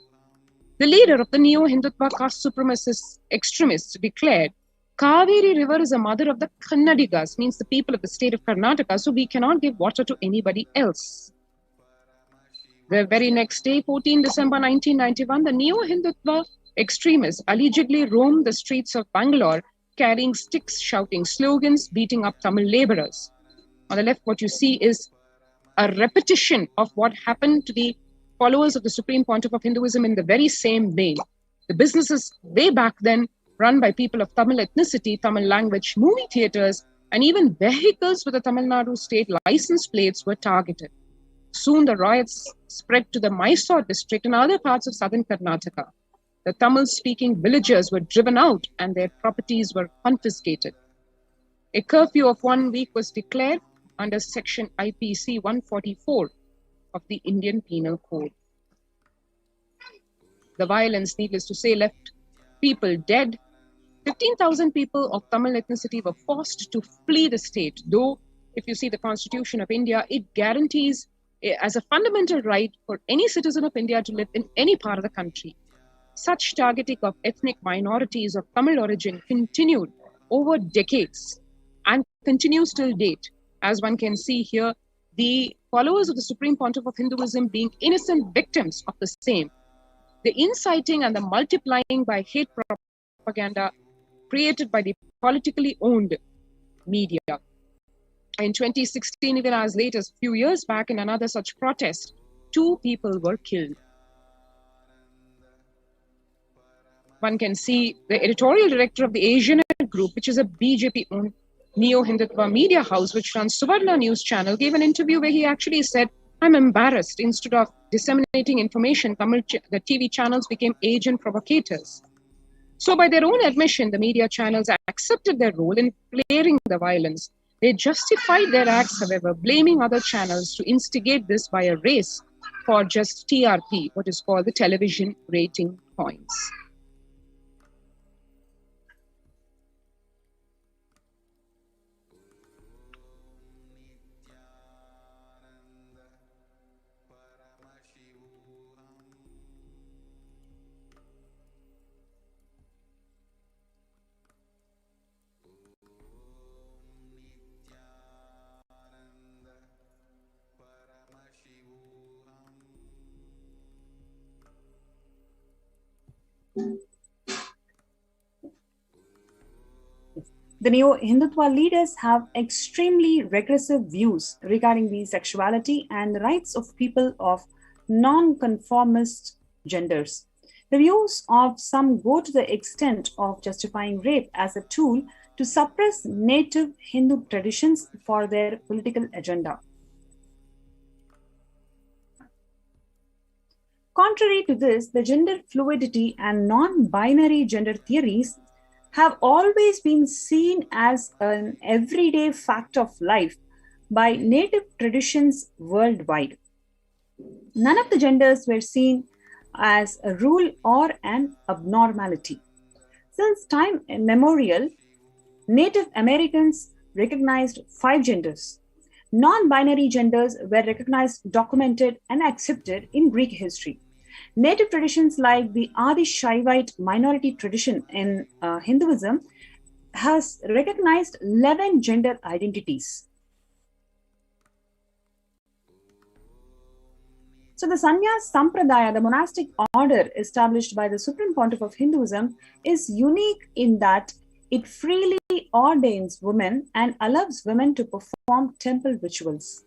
the leader of the neo-Hindutva caste supremacist extremists declared, Kaveri River is a mother of the Kannadigas, means the people of the state of Karnataka, so we cannot give water to anybody else. The very next day, 14 December 1991, the neo-Hindutva extremists allegedly roamed the streets of Bangalore carrying sticks, shouting slogans, beating up Tamil laborers. On the left, what you see is a repetition of what happened to the followers of the Supreme Pontiff of Hinduism in the very same vein. The businesses way back then run by people of Tamil ethnicity, Tamil language, movie theaters, and even vehicles with the Tamil Nadu state license plates were targeted. Soon the riots spread to the Mysore district and other parts of southern Karnataka. The Tamil-speaking villagers were driven out and their properties were confiscated. A curfew of 1 week was declared under section IPC 144 of the Indian Penal Code. The violence, needless to say, left people dead. 15,000 people of Tamil ethnicity were forced to flee the state, though if you see the Constitution of India, it guarantees as a fundamental right for any citizen of India to live in any part of the country. Such targeting of ethnic minorities of Tamil origin continued over decades and continues till date. As one can see here, the followers of the Supreme Pontiff of Hinduism being innocent victims of the same. The inciting and the multiplying by hate propaganda created by the politically owned media. In 2016, even as late as a few years back, in another such protest, 2 people were killed. One can see the editorial director of the Asian Group, which is a BJP-owned neo-Hindutva media house, which runs Suvarna News channel, gave an interview where he actually said, I'm embarrassed. Instead of disseminating information, the TV channels became agent provocators. So by their own admission, the media channels accepted their role in flaring the violence. They justified their acts, however, blaming other channels to instigate this by a race for just TRP, what is called the television rating points. The neo-Hindutva leaders have extremely regressive views regarding the sexuality and the rights of people of non-conformist genders. The views of some go to the extent of justifying rape as a tool to suppress native Hindu traditions for their political agenda. Contrary to this, the gender fluidity and non-binary gender theories have always been seen as an everyday fact of life by native traditions worldwide. None of the genders were seen as a rule or an abnormality. Since time immemorial, Native Americans recognized 5 genders. Non-binary genders were recognized, documented, and accepted in Greek history. Native traditions like the Adi Shaivite minority tradition in Hinduism has recognized 11 gender identities. So the Sannyas Sampradaya, the monastic order established by the Supreme Pontiff of Hinduism, is unique in that it freely ordains women and allows women to perform temple rituals.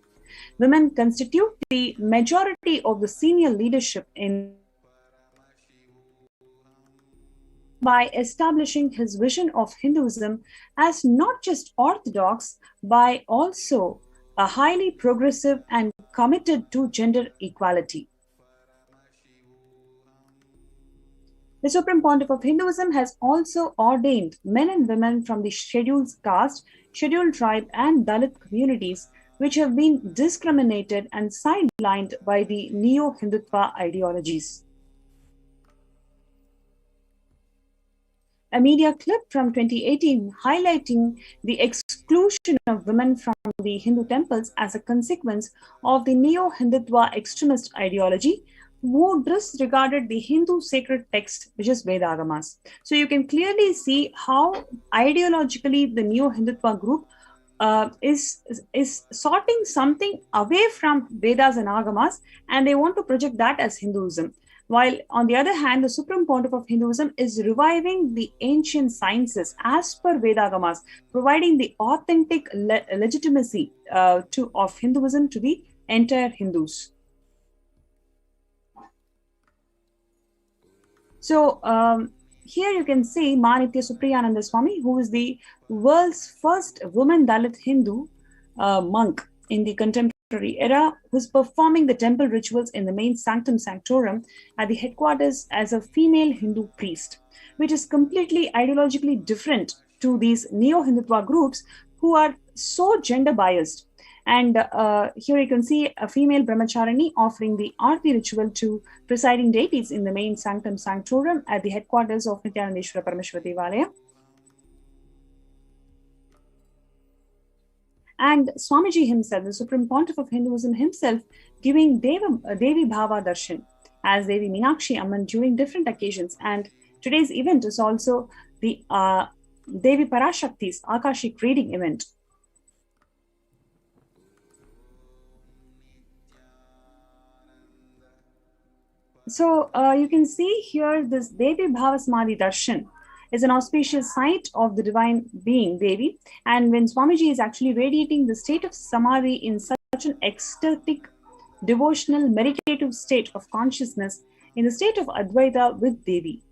Women constitute the majority of the senior leadership in by establishing his vision of Hinduism as not just orthodox, but also a highly progressive and committed to gender equality. The Supreme Pontiff of Hinduism has also ordained men and women from the scheduled caste, scheduled tribe, and Dalit communities, which have been discriminated and sidelined by the neo-Hindutva ideologies. A media clip from 2018 highlighting the exclusion of women from the Hindu temples as a consequence of the neo-Hindutva extremist ideology who disregarded the Hindu sacred text, which is Vedagamas. So you can clearly see how ideologically the Neo-Hindutva group is sorting something away from Vedas and Agamas, and they want to project that as Hinduism. While on the other hand, the Supreme Pontiff of Hinduism is reviving the ancient sciences as per Vedagamas, providing the authentic legitimacy of Hinduism to the entire Hindus. So here you can see Manitya Supriyananda Swami, who is the world's first woman Dalit Hindu monk in the contemporary era, who is performing the temple rituals in the main sanctum sanctorum at the headquarters as a female Hindu priest, which is completely ideologically different to these neo-Hindutva groups who are so gender biased. And here you can see a female brahmacharini offering the Aarti ritual to presiding deities in the main sanctum sanctorum at the headquarters of Nithyanandeshwara Parameshwara Devalaya. And Swamiji himself, the Supreme Pontiff of Hinduism himself, giving Devi Bhava Darshan as Devi Meenakshi Amman during different occasions. And today's event is also the Devi Parashakti's Akashic reading event. So you can see here this Devi Bhavasamadhi Darshan is an auspicious sight of the divine being Devi, and when Swamiji is actually radiating the state of Samadhi in such an ecstatic, devotional, meditative state of consciousness in the state of Advaita with Devi.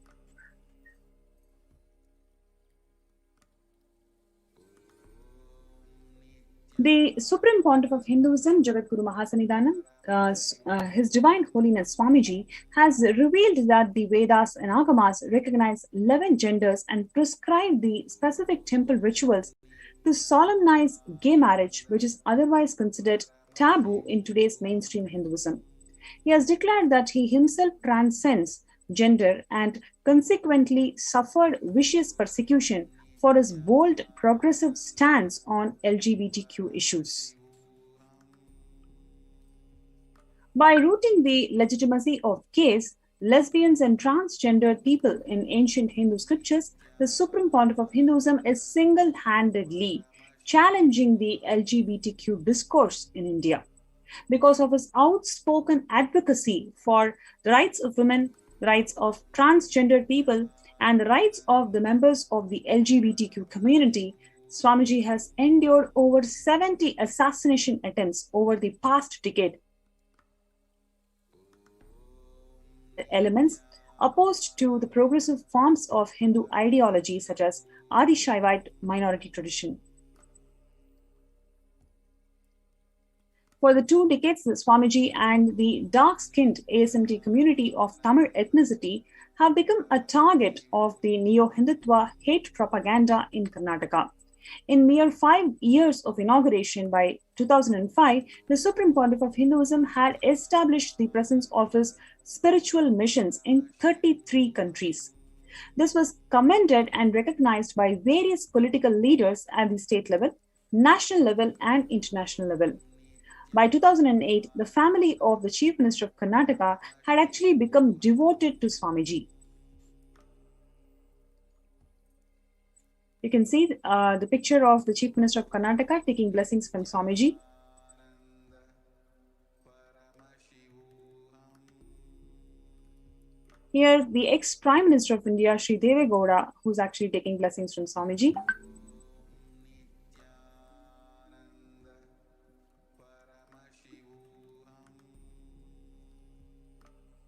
The Supreme Pontiff of Hinduism, Jagadguru Mahasannidhanam, His Divine Holiness Swamiji, has revealed that the Vedas and Agamas recognize 11 genders and prescribe the specific temple rituals to solemnize gay marriage, which is otherwise considered taboo in today's mainstream Hinduism. He has declared that he himself transcends gender and consequently suffered vicious persecution for his bold, progressive stance on LGBTQ issues. By rooting the legitimacy of gays, lesbians, and transgendered people in ancient Hindu scriptures, the Supreme Pontiff of Hinduism is single-handedly challenging the LGBTQ discourse in India. Because of his outspoken advocacy for the rights of women, the rights of transgendered people, and the rights of the members of the LGBTQ community, Swamiji has endured over 70 assassination attempts over the past decade. Elements opposed to the progressive forms of Hindu ideology such as Adi Shaivite minority tradition. For the 2 decades, Swamiji and the dark-skinned ASMT community of Tamil ethnicity have become a target of the Neo-Hindutva hate propaganda in Karnataka. In mere 5 years of inauguration by 2005, the Supreme Pontiff of Hinduism had established the presence of his spiritual missions in 33 countries. This was commended and recognized by various political leaders at the state level, national level, and international level. By 2008, the family of the Chief Minister of Karnataka had actually become devoted to Swamiji. You can see the picture of the Chief Minister of Karnataka taking blessings from Swamiji. Here, the ex-Prime Minister of India, Sri Deve Gowda, who's actually taking blessings from Swamiji.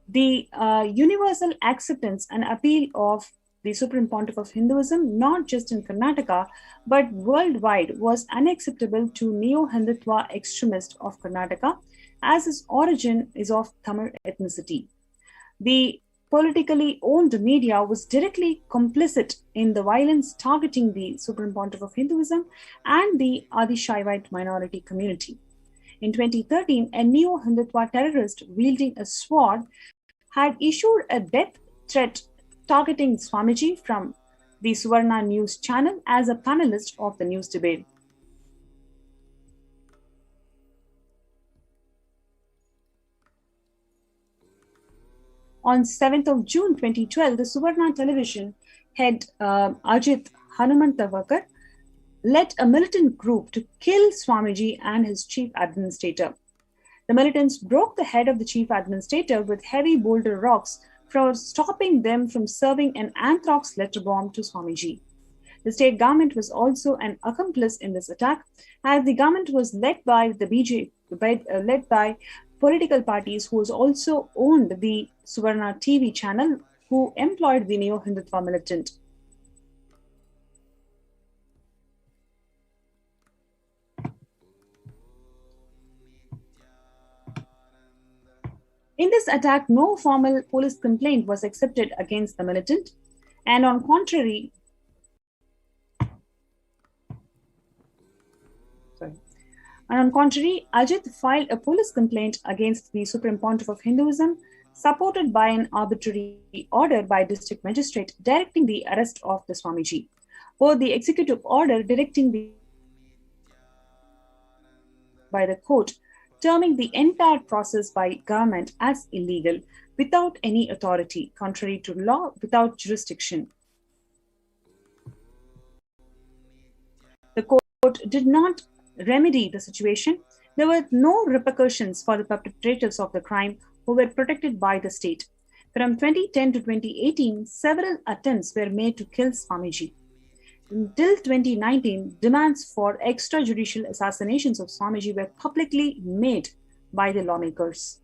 The universal acceptance and appeal of the Supreme Pontiff of Hinduism, not just in Karnataka, but worldwide, was unacceptable to Neo-Hindutva extremists of Karnataka, as his origin is of Tamil ethnicity. The politically owned media was directly complicit in the violence targeting the Supreme Pontiff of Hinduism and the Adi Shaivite minority community. In 2013, a Neo-Hindutva terrorist wielding a sword had issued a death threat targeting Swamiji from the Suvarna News channel as a panelist of the news debate. On 7th of June 2012, the Suvarna television head Ajit Hanumantavakar led a militant group to kill Swamiji and his chief administrator. The militants broke the head of the chief administrator with heavy boulder rocks for stopping them from serving an anthrax letter bomb to Swamiji. The state government was also an accomplice in this attack, as the government was led by the BJP, led by political parties who also owned the Suvarna TV channel, who employed the neo-Hindutva militant. In this attack, no formal police complaint was accepted against the militant, and on contrary, Ajit filed a police complaint against the Supreme Pontiff of Hinduism, supported by an arbitrary order by district magistrate directing the arrest of the Swamiji, or the executive order directing by the court, terming the entire process by government as illegal, without any authority, contrary to law, without jurisdiction. The court did not remedy the situation. There were no repercussions for the perpetrators of the crime, who were protected by the state. From 2010 to 2018, several attempts were made to kill Swamiji. Until 2019, demands for extrajudicial assassinations of Swamiji were publicly made by the lawmakers.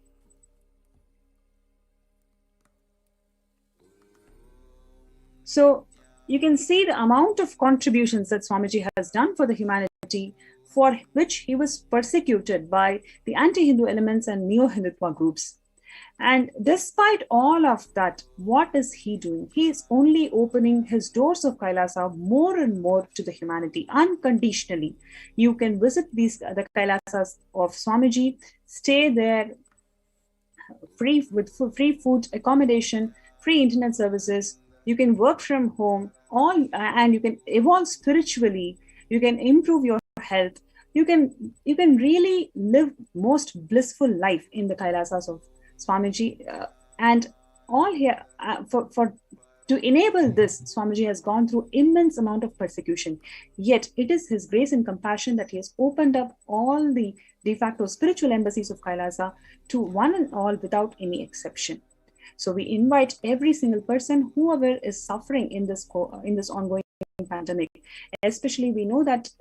So you can see the amount of contributions that Swamiji has done for the humanity, for which he was persecuted by the anti-Hindu elements and neo-Hindutva groups. And despite all of that, what is he doing? He is only opening his doors of Kailasa more and more to the humanity, unconditionally. You can visit the Kailasas of Swamiji, stay there free with free food, accommodation, free internet services. You can work from home, and you can evolve spiritually. You can improve your health. You can really live most blissful life in the Kailasas of Swamiji, and all here to enable this, Swamiji has gone through immense amount of persecution. Yet it is his grace and compassion that he has opened up all the de facto spiritual embassies of Kailasa to one and all without any exception. So we invite every single person, whoever is suffering in this ongoing pandemic. Especially, we know that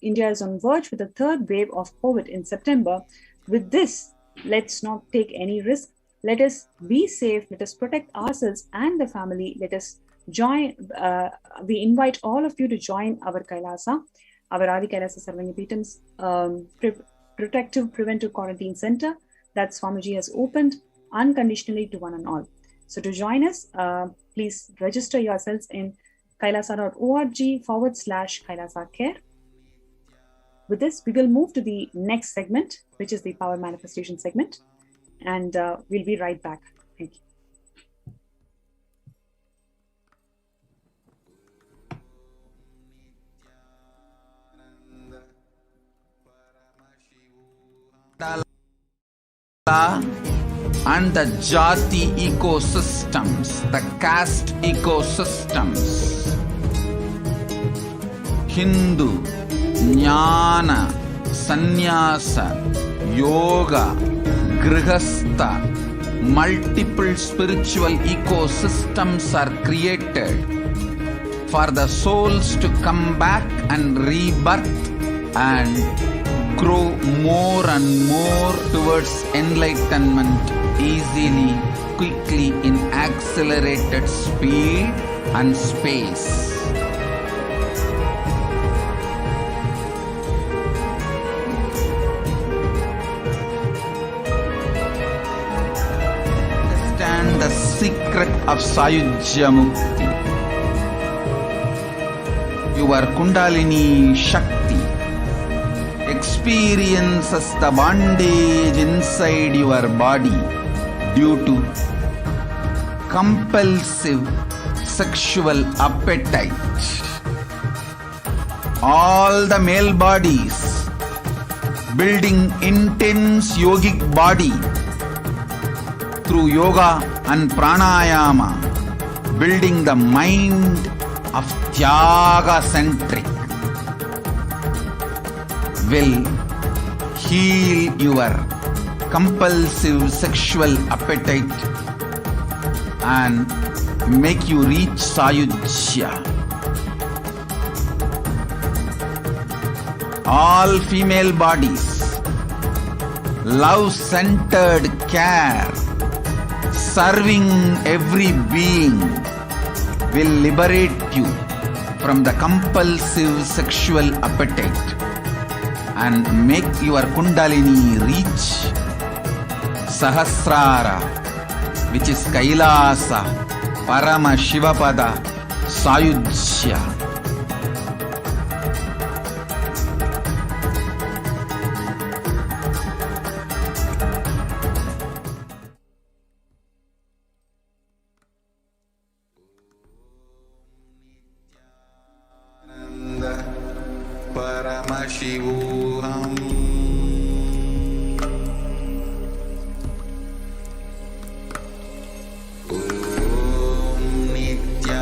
India is on verge with the third wave of COVID in September. With this, let's not take any risk. Let us be safe. Let us protect ourselves and the family. Let us join. We invite all of you to join our Kailasa, our Adi Kailasa Sarvanyapeetam's protective preventive quarantine center that Swamiji has opened unconditionally to one and all. So to join us, please register yourselves in kailasa.org/Kailasa Care. With this, we will move to the next segment, which is the Power Manifestation segment. And we'll be right back. Thank you. And the Jati ecosystems, the caste ecosystems, Hindu, Jnana, Sannyasa, Yoga, Grihastha, multiple spiritual ecosystems are created for the souls to come back and rebirth and grow more and more towards enlightenment easily, quickly, in accelerated speed and space. Understand the secret of Sayujya Mukti. Your Kundalini Shakti experiences the bondage inside your body due to compulsive sexual appetite. All the male bodies building intense yogic body through yoga and pranayama, building the mind of Tyaga centric, will heal your compulsive sexual appetite and make you reach Sayujya. All female bodies, love-centered care, serving every being will liberate you from the compulsive sexual appetite and make your Kundalini reach Sahasrara, which is Kailasa, Paramashivoham, Sayujya. Paramashivoham. Om Nithyananda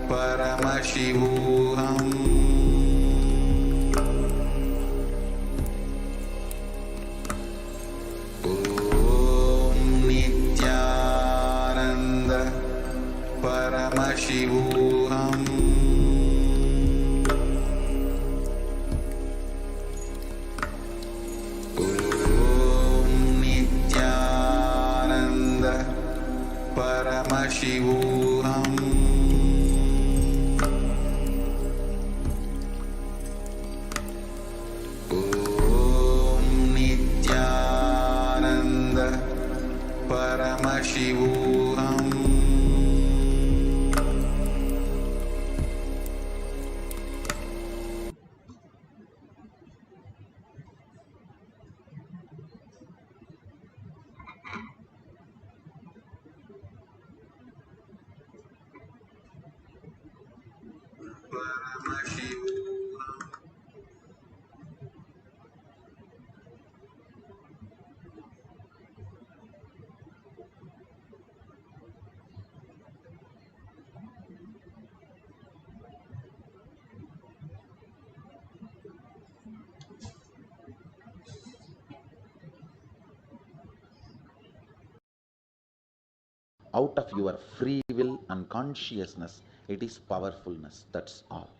Paramashivoham. Om Nithyananda Paramashivoham. Paramashivoham. Om Nithyananda Paramashivoham. Out of your free will and consciousness, it is powerfulness, that's all.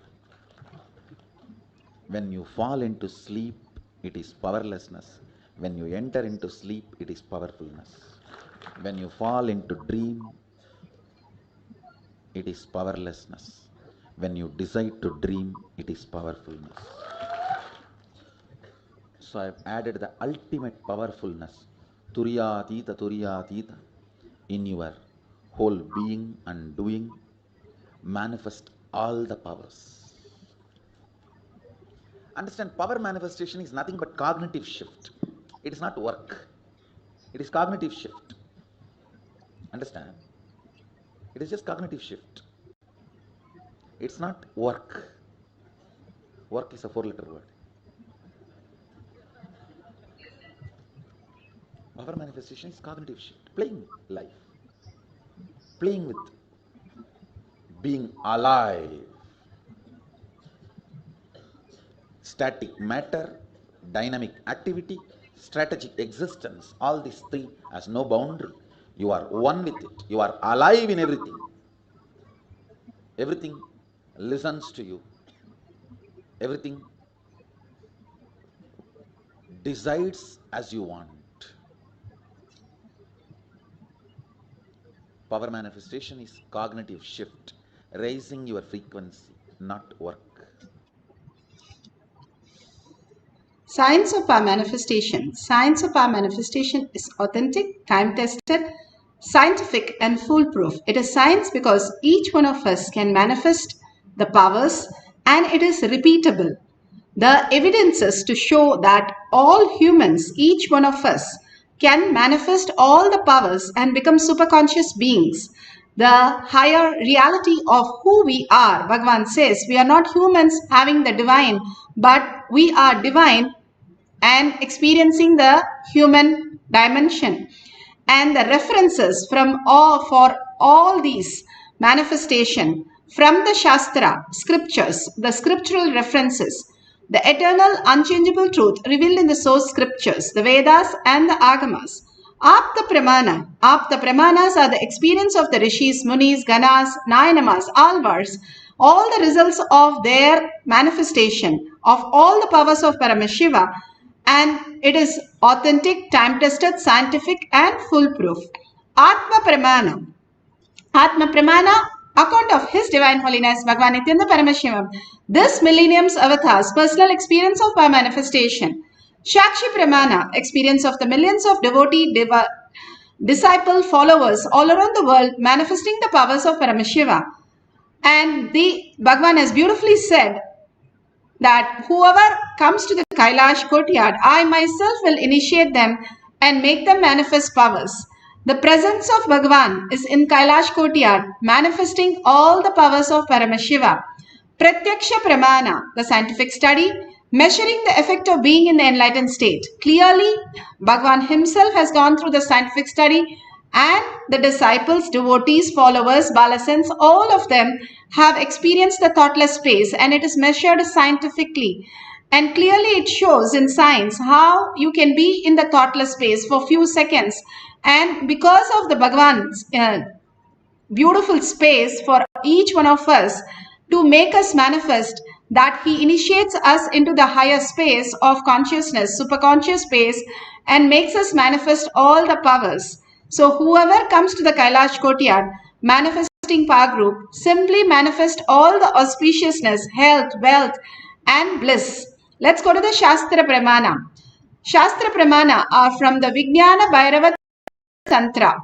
When you fall into sleep, it is powerlessness. When you enter into sleep, it is powerfulness. When you fall into dream, it is powerlessness. When you decide to dream, it is powerfulness. So I have added the ultimate powerfulness, Turiyatita, in your whole being and doing. Manifest all the powers. Understand, power manifestation is nothing but cognitive shift. It is not work. It is cognitive shift. Understand? It is just cognitive shift. It's not work. Work is a 4-letter word. Power manifestation is cognitive shift. Playing life. Playing with being alive. Static matter, dynamic activity, strategic existence, all these three has no boundary. You are one with it. You are alive in everything. Everything listens to you. Everything decides as you want. Power manifestation is cognitive shift, raising your frequency, not work. Science of our manifestation. Science of our manifestation is authentic, time-tested, scientific and foolproof. It is science because each one of us can manifest the powers and it is repeatable. The evidences to show that all humans, each one of us, can manifest all the powers and become superconscious beings. The higher reality of who we are. Bhagavan says we are not humans having the divine, but we are divine and experiencing the human dimension. And the references for all these manifestation from the Shastra, scriptures, the scriptural references, the eternal unchangeable truth revealed in the source scriptures, the Vedas and the Agamas. Apta Pramana. Apta Pramanas are the experience of the Rishis, Munis, Ganas, Nayanamas, Alvars, all the results of their manifestation of all the powers of Paramashiva, and it is authentic, time-tested, scientific and foolproof. Atma Pramana. Atma Pramana, account of His Divine Holiness Bhagavan Nithyananda Paramashivam, this millennium's avatar's personal experience of our manifestation. Shakshi Pramana, experience of the millions of devotee disciple followers all around the world manifesting the powers of Paramashiva. And the Bhagavan has beautifully said that whoever comes to the Kailash courtyard, I myself will initiate them and make them manifest powers. The presence of Bhagavan is in Kailash courtyard, manifesting all the powers of Paramashiva. Pratyaksha Pramana, the scientific study, measuring the effect of being in the enlightened state. Clearly, Bhagavan himself has gone through the scientific study, and the disciples, devotees, followers, balasans, all of them have experienced the thoughtless space, and it is measured scientifically. And clearly it shows in science how you can be in the thoughtless space for few seconds. And because of the Bhagavan's beautiful space for each one of us to make us manifest, that he initiates us into the higher space of consciousness, superconscious space, and makes us manifest all the powers. So whoever comes to the Kailash courtyard, manifesting power group, simply manifest all the auspiciousness, health, wealth, and bliss. Let's go to the Shastra Pramana. Shastra Pramana are from the Vijnana Bhairava Tantra,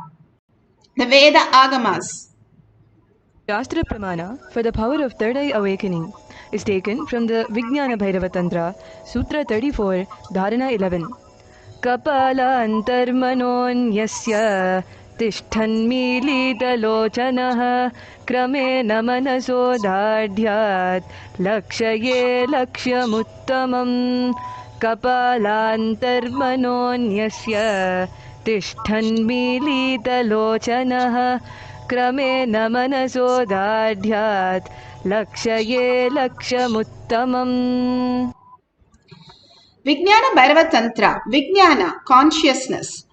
the Veda Agamas. Shastra Pramana for the power of third eye awakening is taken from the Vijnana Bhairava Tantra, Sutra 34, Dharana 11. Kapala antarmanonyasya tishthanmilitalochanaha kramena manaso dadhyat lakshaye lakshyamuttamam. Kapala antarmanonyasya tishthanmilitalochanaha kramena manaso dadhyat lakshaye lakshyamuttamam. Vijnana Bhairava Tantra, Vijnana, consciousness.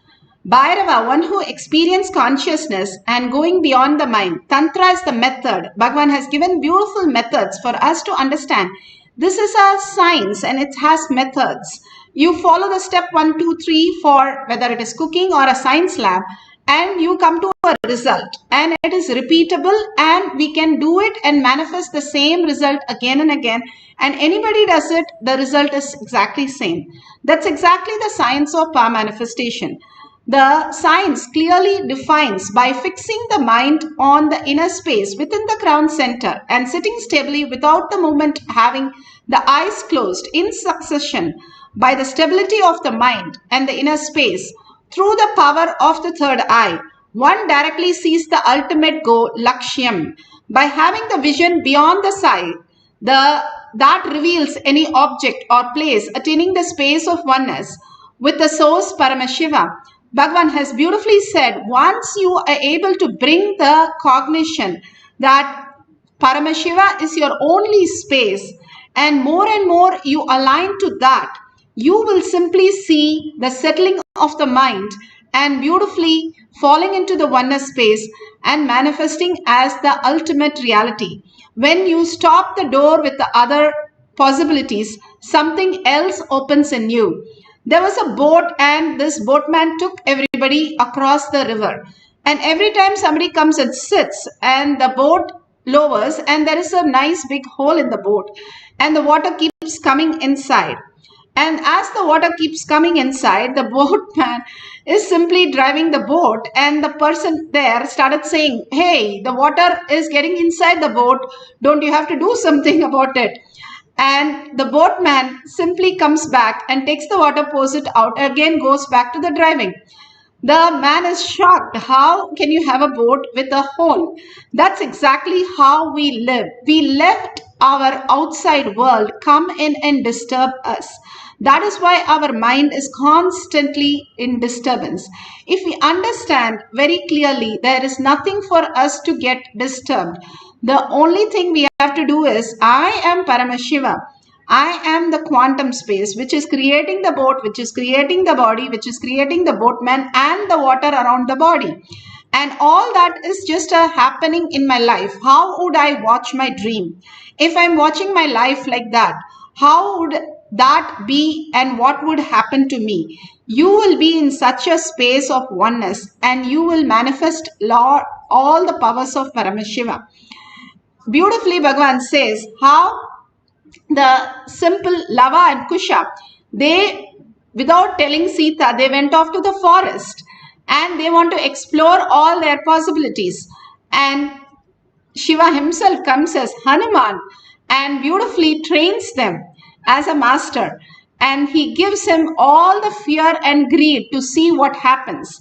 Bhairava, one who experiences consciousness and going beyond the mind. Tantra is the method. Bhagavan has given beautiful methods for us to understand. This is a science and it has methods. You follow the step 1, 2, 3 for whether it is cooking or a science lab, and you come to a result, and it is repeatable, and we can do it and manifest the same result again and again, and anybody does it, the result is exactly same. That's exactly the science of power manifestation. The science clearly defines by fixing the mind on the inner space within the crown center and sitting stably without the movement, having the eyes closed in succession, by the stability of the mind and the inner space. Through the power of the third eye, one directly sees the ultimate goal, Lakshyam. By having the vision beyond the sight, that reveals any object or place attaining the space of oneness with the source Paramashiva. Bhagavan has beautifully said, once you are able to bring the cognition that Paramashiva is your only space, and more you align to that, you will simply see the settling of the mind and beautifully falling into the oneness space and manifesting as the ultimate reality. When you stop the door with the other possibilities, something else opens in you. There was a boat, and this boatman took everybody across the river. And every time somebody comes and sits, and the boat lowers, and there is a nice big hole in the boat, and the water keeps coming inside. And as the water keeps coming inside, the boatman is simply driving the boat, and the person there started saying, hey, the water is getting inside the boat. Don't you have to do something about it? And the boatman simply comes back and takes the water, pours it out, again goes back to the driving. The man is shocked. How can you have a boat with a hole? That's exactly how we live. We let our outside world come in and disturb us. That is why our mind is constantly in disturbance. If we understand very clearly there is nothing for us to get disturbed, the only thing we have to do is, I am Paramashiva. I am the quantum space which is creating the boat, which is creating the body, which is creating the boatman and the water around the body. And all that is just happening in my life. How would I watch my dream? If I'm watching my life like that, how would that be and what would happen to me? You will be in such a space of oneness and you will manifest all the powers of Paramashiva. Beautifully, Bhagavan says how the simple Lava and Kusha, they, without telling Sita, they went off to the forest and they want to explore all their possibilities. And Shiva himself comes as Hanuman and beautifully trains them as a master. And he gives him all the fear and greed to see what happens.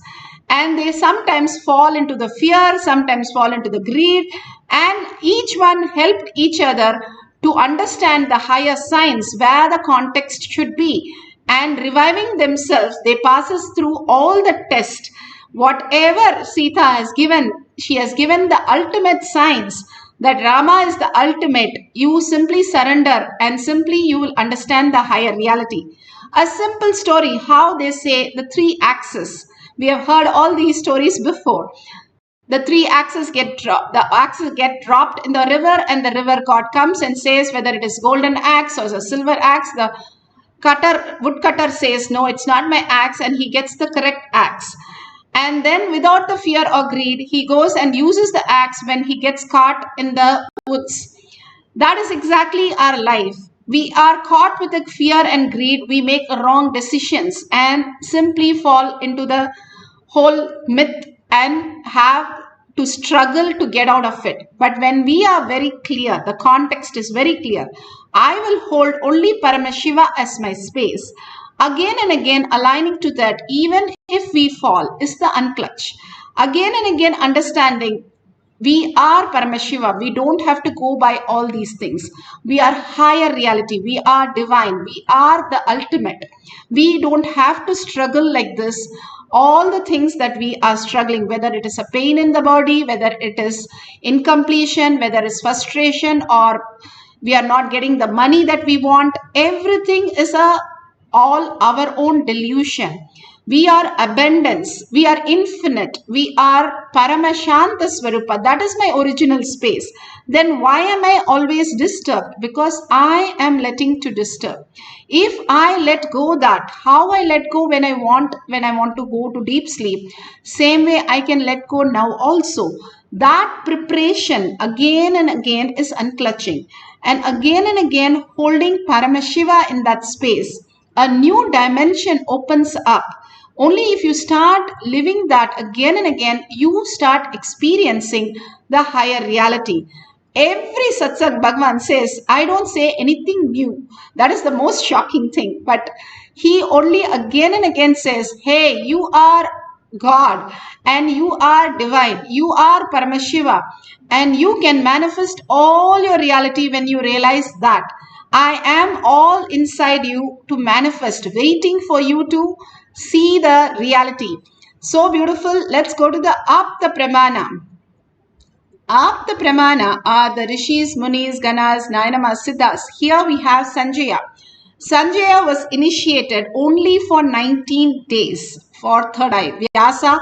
And they sometimes fall into the fear, sometimes fall into the greed, and each one helped each other to understand the higher science where the context should be. And reviving themselves, they passes through all the tests. Whatever Sita has given, she has given the ultimate science that Rama is the ultimate. You simply surrender and simply you will understand the higher reality. A simple story, how they say the three axes. We have heard all these stories before. The three axes get dropped. The axes get dropped in the river, and the river god comes and says whether it is golden axe or a silver axe. The woodcutter says, no, it's not my axe, and he gets the correct axe. And then without the fear or greed, he goes and uses the axe when he gets caught in the woods. That is exactly our life. We are caught with the fear and greed. We make wrong decisions and simply fall into the whole myth and have to struggle to get out of it. But when we are very clear, the context is very clear, I will hold only Paramashiva as my space. Again and again aligning to that, even if we fall, is the unclutch. Again and again understanding we are Paramashiva. We don't have to go by all these things. We are higher reality. We are divine. We are the ultimate. We don't have to struggle like this. All the things that we are struggling, whether it is a pain in the body, whether it is incompletion, whether it's frustration, or we are not getting the money that we want, everything is all our own delusion. We are abundance. We are infinite. We are Paramashanta Swarupa. That is my original space. Then why am I always disturbed? Because I am letting to disturb. If I let go that, how I let go when I want to go to deep sleep, same way I can let go now also. That preparation again and again is unclutching. And again holding Paramashiva in that space. A new dimension opens up. Only if you start living that again and again, you start experiencing the higher reality. Every satsang, Bhagavan says, I don't say anything new. That is the most shocking thing. But he only again and again says, hey, you are God and you are divine. You are Paramashiva and you can manifest all your reality when you realize that. I am all inside you to manifest, waiting for you to see the reality. So beautiful. Let's go to the Apta Pramana. Apta Pramana are the Rishis, Munis, Ganas, Nayanamas, Siddhas. Here we have Sanjaya. Sanjaya was initiated only for 19 days for third eye. Vyasa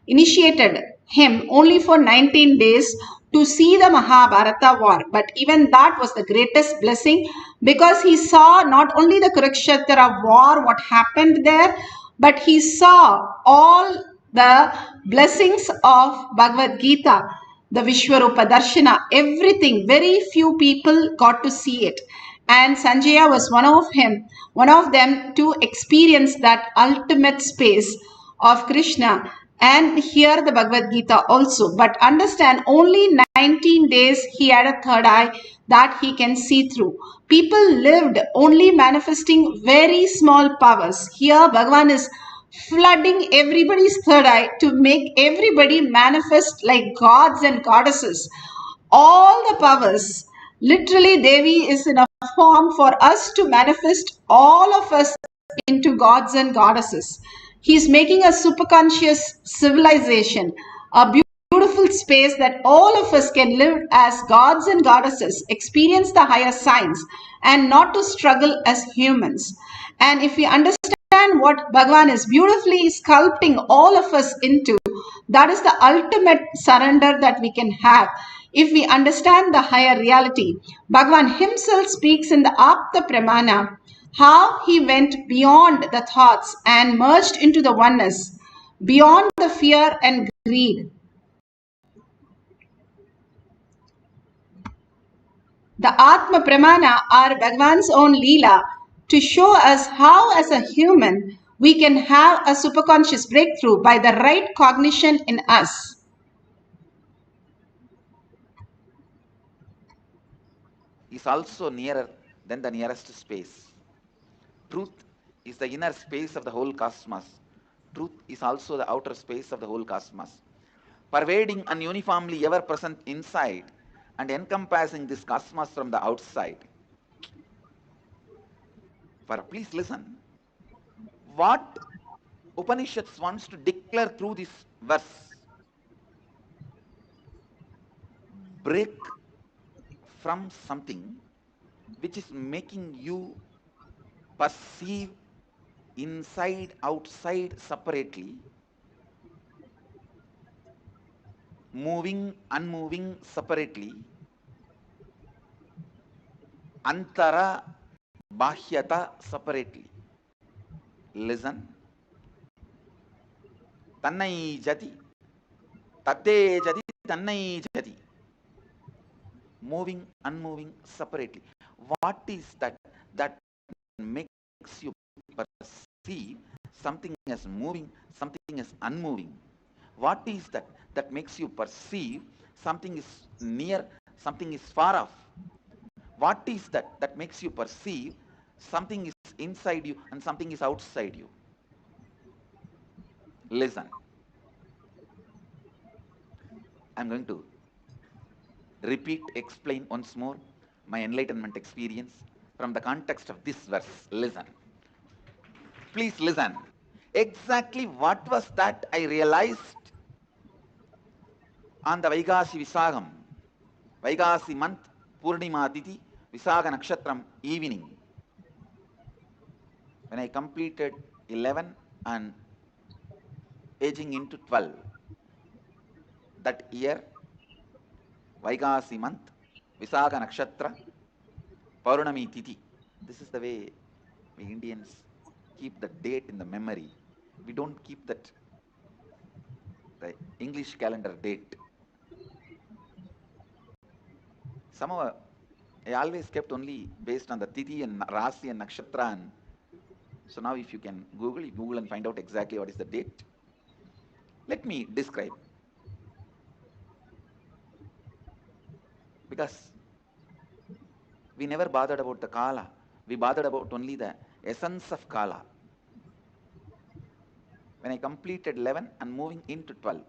initiated him only for 19 days to see the Mahabharata war. But even that was the greatest blessing because he saw not only the Kurukshetra war, what happened there, but he saw all the blessings of Bhagavad Gita, the Vishwarupa Darshana, everything. Very few people got to see it. And Sanjaya was one of them to experience that ultimate space of Krishna and hear the Bhagavad Gita also. But understand, only 19 days he had a third eye that he can see through. People lived only manifesting very small powers. Here Bhagavan is flooding everybody's third eye to make everybody manifest like gods and goddesses. All the powers. Literally, Devi is in a form for us to manifest all of us into gods and goddesses. He's making a superconscious civilization, a beautiful space that all of us can live as gods and goddesses, experience the higher science, and not to struggle as humans. And if we understand what Bhagavan is beautifully sculpting all of us into, that is the ultimate surrender that we can have. If we understand the higher reality, Bhagavan himself speaks in the Apta Pramana how he went beyond the thoughts and merged into the oneness, beyond the fear and greed. The Atma Pramana are Bhagavan's own Leela to show us how, as a human, we can have a superconscious breakthrough by the right cognition in us. Is also nearer than the nearest space. Truth is the inner space of the whole cosmos. Truth is also the outer space of the whole cosmos, pervading and uniformly ever present inside and encompassing this cosmos from the outside. For please listen, what Upanishads wants to declare through this verse: break from something which is making you perceive inside, outside separately, moving, unmoving separately, antara, bahyata separately. Listen. Tannai jati, tate jati, tannai jati. Moving, unmoving separately. What is that that makes you perceive something as moving, something as unmoving? What is that that makes you perceive something is near, something is far off? What is that that makes you perceive something is inside you and something is outside you? Listen. I'm going to repeat, explain once more my enlightenment experience from the context of this verse. Listen. Please listen. Exactly what was that I realized on the Vaigasi Visagam, Vaigasi month, Purnima Tithi, Visaga Nakshatram evening, when I completed 11 and aging into 12. That year, Vaigasi month, Visaga Nakshatra, Paurnami Tithi. This is the way we Indians keep the date in the memory. We don't keep that the English calendar date. Somehow I always kept only based on the Tithi and Rasi and Nakshatra. And so now if you can Google and find out exactly what is the date. Let me describe. Because we never bothered about the Kala. We bothered about only the essence of Kala. When I completed 11 and moving into 12,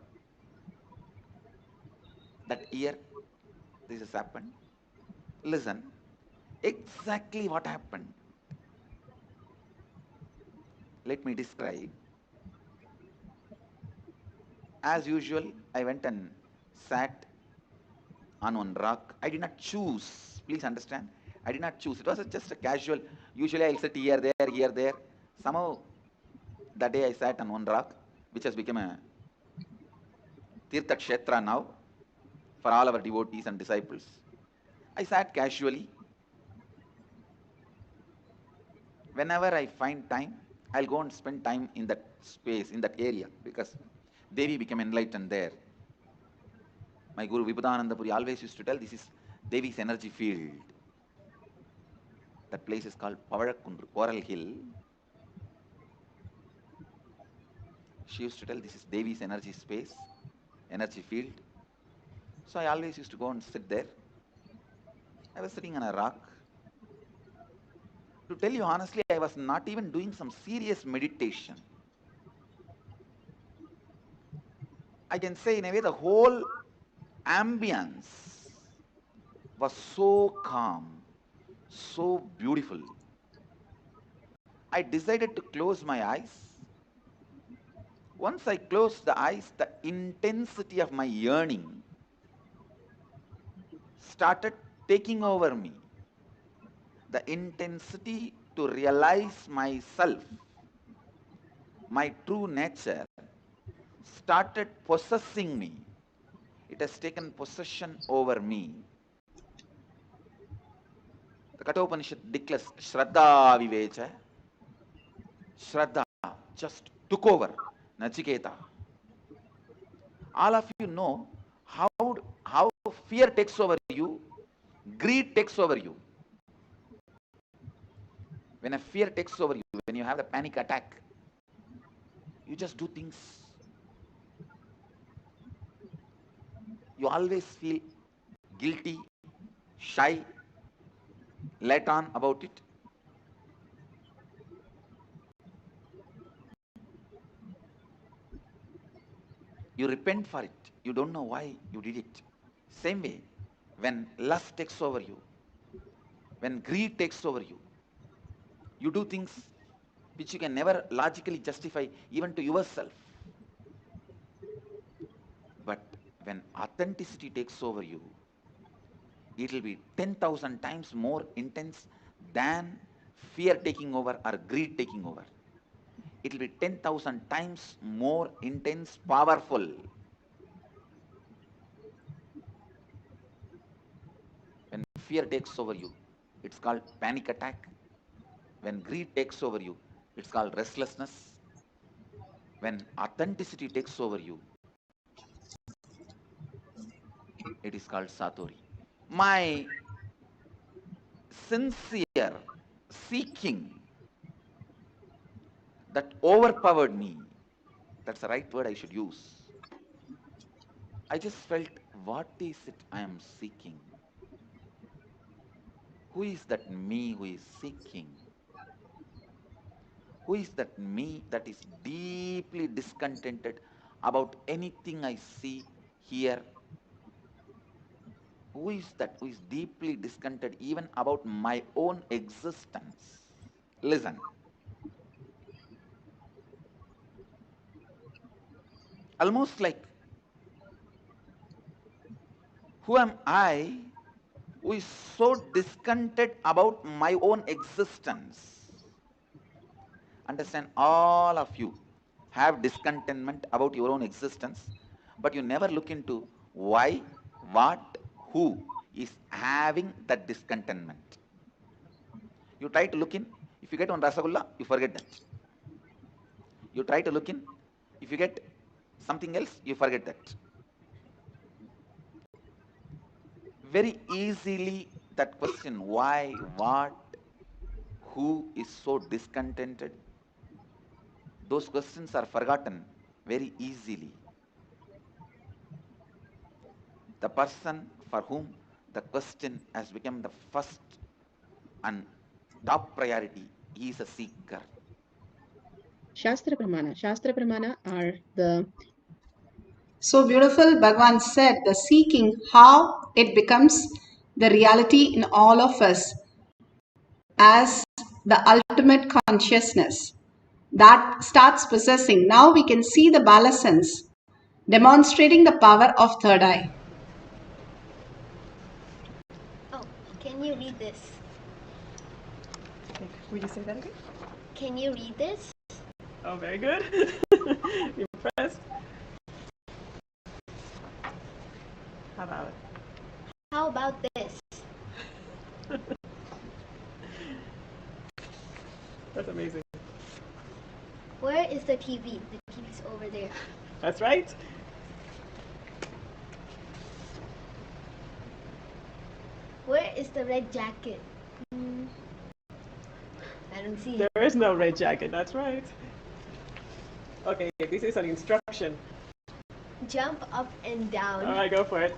that year, this has happened. Listen, exactly what happened. Let me describe. As usual, I went and sat on one rock. I did not choose. Please understand. I did not choose. It was just a casual. Usually I'll sit here, there. Somehow that day I sat on one rock, which has become a Tirtha Kshetra now for all our devotees and disciples. I sat casually. Whenever I find time, I'll go and spend time in that space, in that area, because Devi became enlightened there. My Guru Vibhudananda Puri always used to tell, this is Devi's energy field. That place is called Pavalakkundru, Coral Hill. She used to tell, this is Devi's energy space, energy field. So I always used to go and sit there. I was sitting on a rock. To tell you honestly, I was not even doing some serious meditation. I can say in a way the whole ambience was so calm, so beautiful. I decided to close my eyes. Once I closed the eyes, the intensity of my yearning started taking over me. The intensity to realize myself, my true nature, started possessing me. It has taken possession over me. The Kathopanishad declares Shraddha Vivecha. Shraddha just took over Nachiketa. All of you know how fear takes over you, greed takes over you. When a fear takes over you, when you have the panic attack, you just do things. You always feel guilty, shy, let on about it. You repent for it. You don't know why you did it. Same way, when lust takes over you, when greed takes over you, you do things which you can never logically justify even to yourself. But when authenticity takes over you, it will be 10,000 times more intense than fear taking over or greed taking over. It will be 10,000 times more intense, powerful. When fear takes over you, it's called panic attack. When greed takes over you, it's called restlessness. When authenticity takes over you, it is called satori. My sincere seeking that overpowered me, that's the right word I should use. I just felt, what is it I am seeking? Who is that me who is seeking? Who is that me that is deeply discontented about anything I see, hear? Who is that who is deeply discontented even about my own existence? Listen. Almost like, who am I who is so discontented about my own existence? Understand, all of you have discontentment about your own existence, but you never look into why, what, who is having that discontentment. You try to look in, if you get one Rasagulla, you forget that. You try to look in, if you get something else, you forget that. Very easily that question, why, what, who is so discontented, those questions are forgotten very easily. The person for whom the question has become the first and top priority, he is a seeker. Shastra Pramana are the... So beautiful, Bhagavan said, the seeking, how it becomes the reality in all of us as the ultimate consciousness that starts possessing. Now we can see the balasans demonstrating the power of third eye. Oh, can you read this? Will you say that again? Can you read this? Oh, very good. Impressed. How about it? How about this? That's amazing. Where is the TV? The TV's over there. That's right. Where is the red jacket? I don't see it. There is no red jacket, that's right. Okay, this is an instruction. Jump up and down. All right, go for it.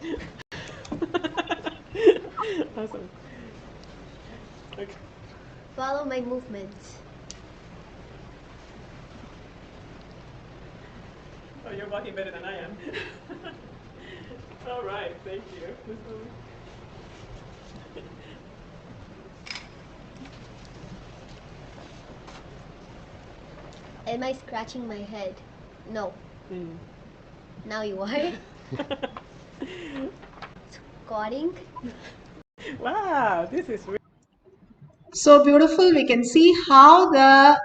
Awesome. Okay. Follow my movements. Oh, you're walking better than I am. All right, thank you. Am I scratching my head? No. Now you are. Squatting. Wow, this is really So beautiful. We can see how the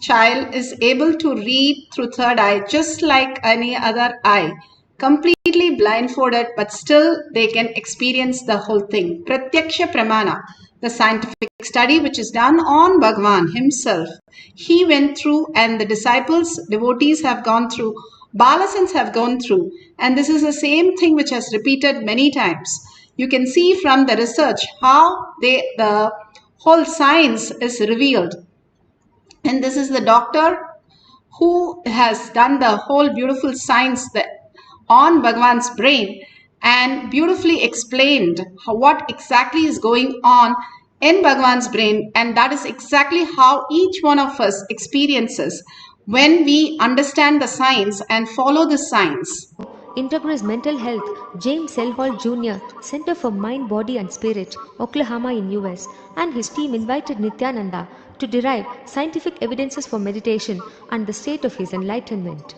child is able to read through third eye just like any other eye. Completely blindfolded, but still they can experience the whole thing. Pratyaksha Pramana, the scientific study which is done on Bhagwan himself. He went through, and the disciples, devotees have gone through, Balasans have gone through, and this is the same thing which has repeated many times. You can see from the research how the whole science is revealed. And this is the doctor who has done the whole beautiful science on Bhagwan's brain and beautifully explained what exactly is going on in Bhagwan's brain. And that is exactly how each one of us experiences when we understand the science and follow the science. Integris Mental Health, James L. Hall Jr., Center for Mind, Body and Spirit, Oklahoma in US, and his team invited Nithyananda to derive scientific evidences for meditation and the state of his enlightenment.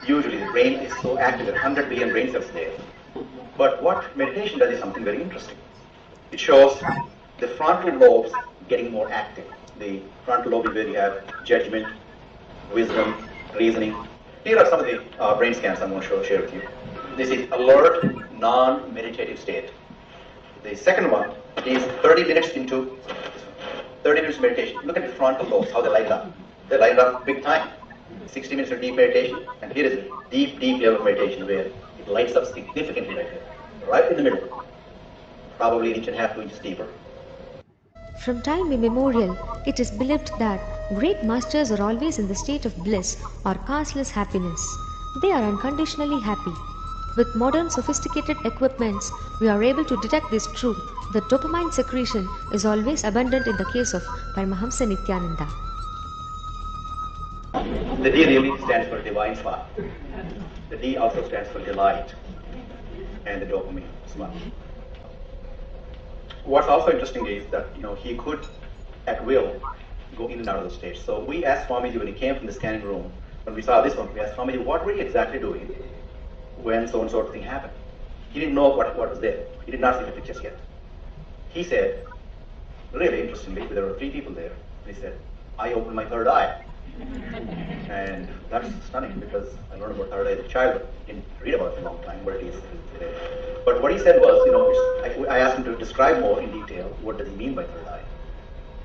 Usually the brain is so active, there are 100 billion brain cells there. But what meditation does is something very interesting. It shows the frontal lobes getting more active. The frontal lobe is where you have judgment, wisdom, reasoning. Here are some of the brain scans I'm going to share with you. This is alert, non-meditative state. The second one is 30 minutes into 30 minutes meditation. Look at the frontal lobes, how they light up. They light up big time. 60 minutes of deep meditation, and here is a deep, deep level of meditation where it lights up significantly right here, right in the middle, probably 1.5 to 2 inches deeper. From time immemorial, it is believed that great masters are always in the state of bliss or causeless happiness. They are unconditionally happy. With modern sophisticated equipments, we are able to detect this truth that dopamine secretion is always abundant in the case of Paramahamsa Nithyananda. The D really stands for divine spark. The D also stands for delight and the dopamine spark. What's also interesting is that he could at will go in and out of the state. So we asked Swamiji when he came from the scanning room, when we saw this one, we asked Swamiji, what were you exactly doing when so and so thing happened? He didn't know what was there. He did not see the pictures yet. He said, really interestingly, there were 3 people there. He said, I opened my third eye. And that's stunning because I learned about third eye as a child. Didn't read about it for a long time, where it is today. But what he said was, I asked him to describe more in detail what does he mean by third eye.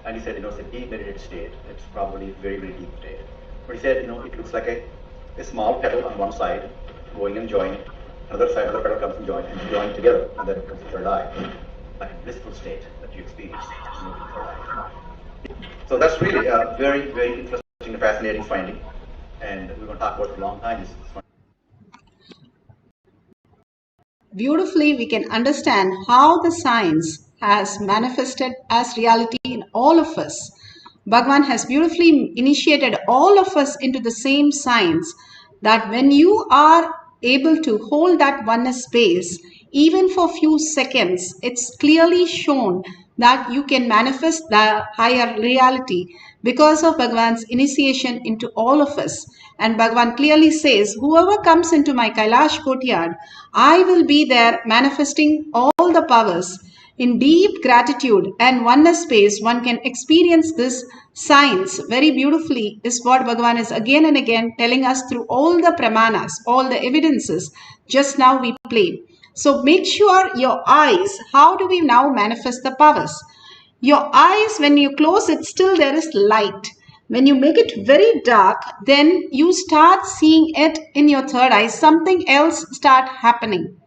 And he said, it's a deep meditative state. It's probably a very, very deep state. But he said, it looks like a small petal on one side going and joining. Another side, another petal comes and join together, and then it comes to third eye. Like a blissful state that you experience in third eye. So that's really a very, very interesting and fascinating finding, and we're going to talk about it for a long time. Beautifully, we can understand how the science has manifested as reality in all of us. Bhagwan has beautifully initiated all of us into the same science, that when you are able to hold that oneness space, even for few seconds, it's clearly shown that you can manifest the higher reality because of Bhagwan's initiation into all of us. And Bhagwan clearly says, whoever comes into my Kailash courtyard, I will be there manifesting all the powers. In deep gratitude and oneness space, one can experience this science very beautifully, is what Bhagwan is again and again telling us through all the pramanas, all the evidences. Just now we played. So make sure your eyes, how do we now manifest the powers? Your eyes, when you close it, still there is light. When you make it very dark, then you start seeing it in your third eye. Something else start happening.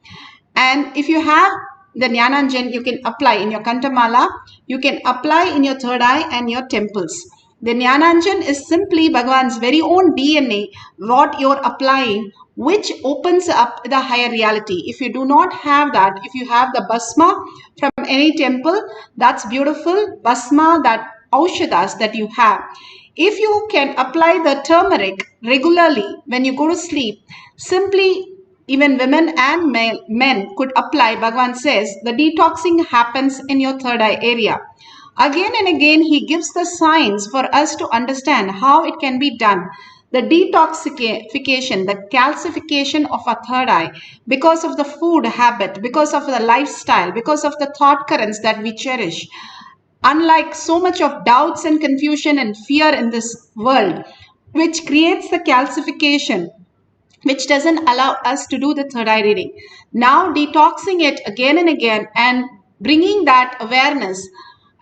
And if you have the Jnananjan, you can apply in your Kantamala, you can apply in your third eye and your temples. The Jnananjan is simply Bhagwan's very own DNA, what you're applying, which opens up the higher reality. If you do not have that, if you have the Basma from any temple, that's beautiful. Basma, that Aushadas that you have. If you can apply the turmeric regularly when you go to sleep, simply even women and men could apply, Bhagavan says, the detoxing happens in your third eye area. Again and again, he gives the signs for us to understand how it can be done. The detoxification, the calcification of our third eye because of the food habit, because of the lifestyle, because of the thought currents that we cherish. Unlike so much of doubts and confusion and fear in this world, which creates the calcification, which doesn't allow us to do the third eye reading. Now detoxing it again and again and bringing that awareness,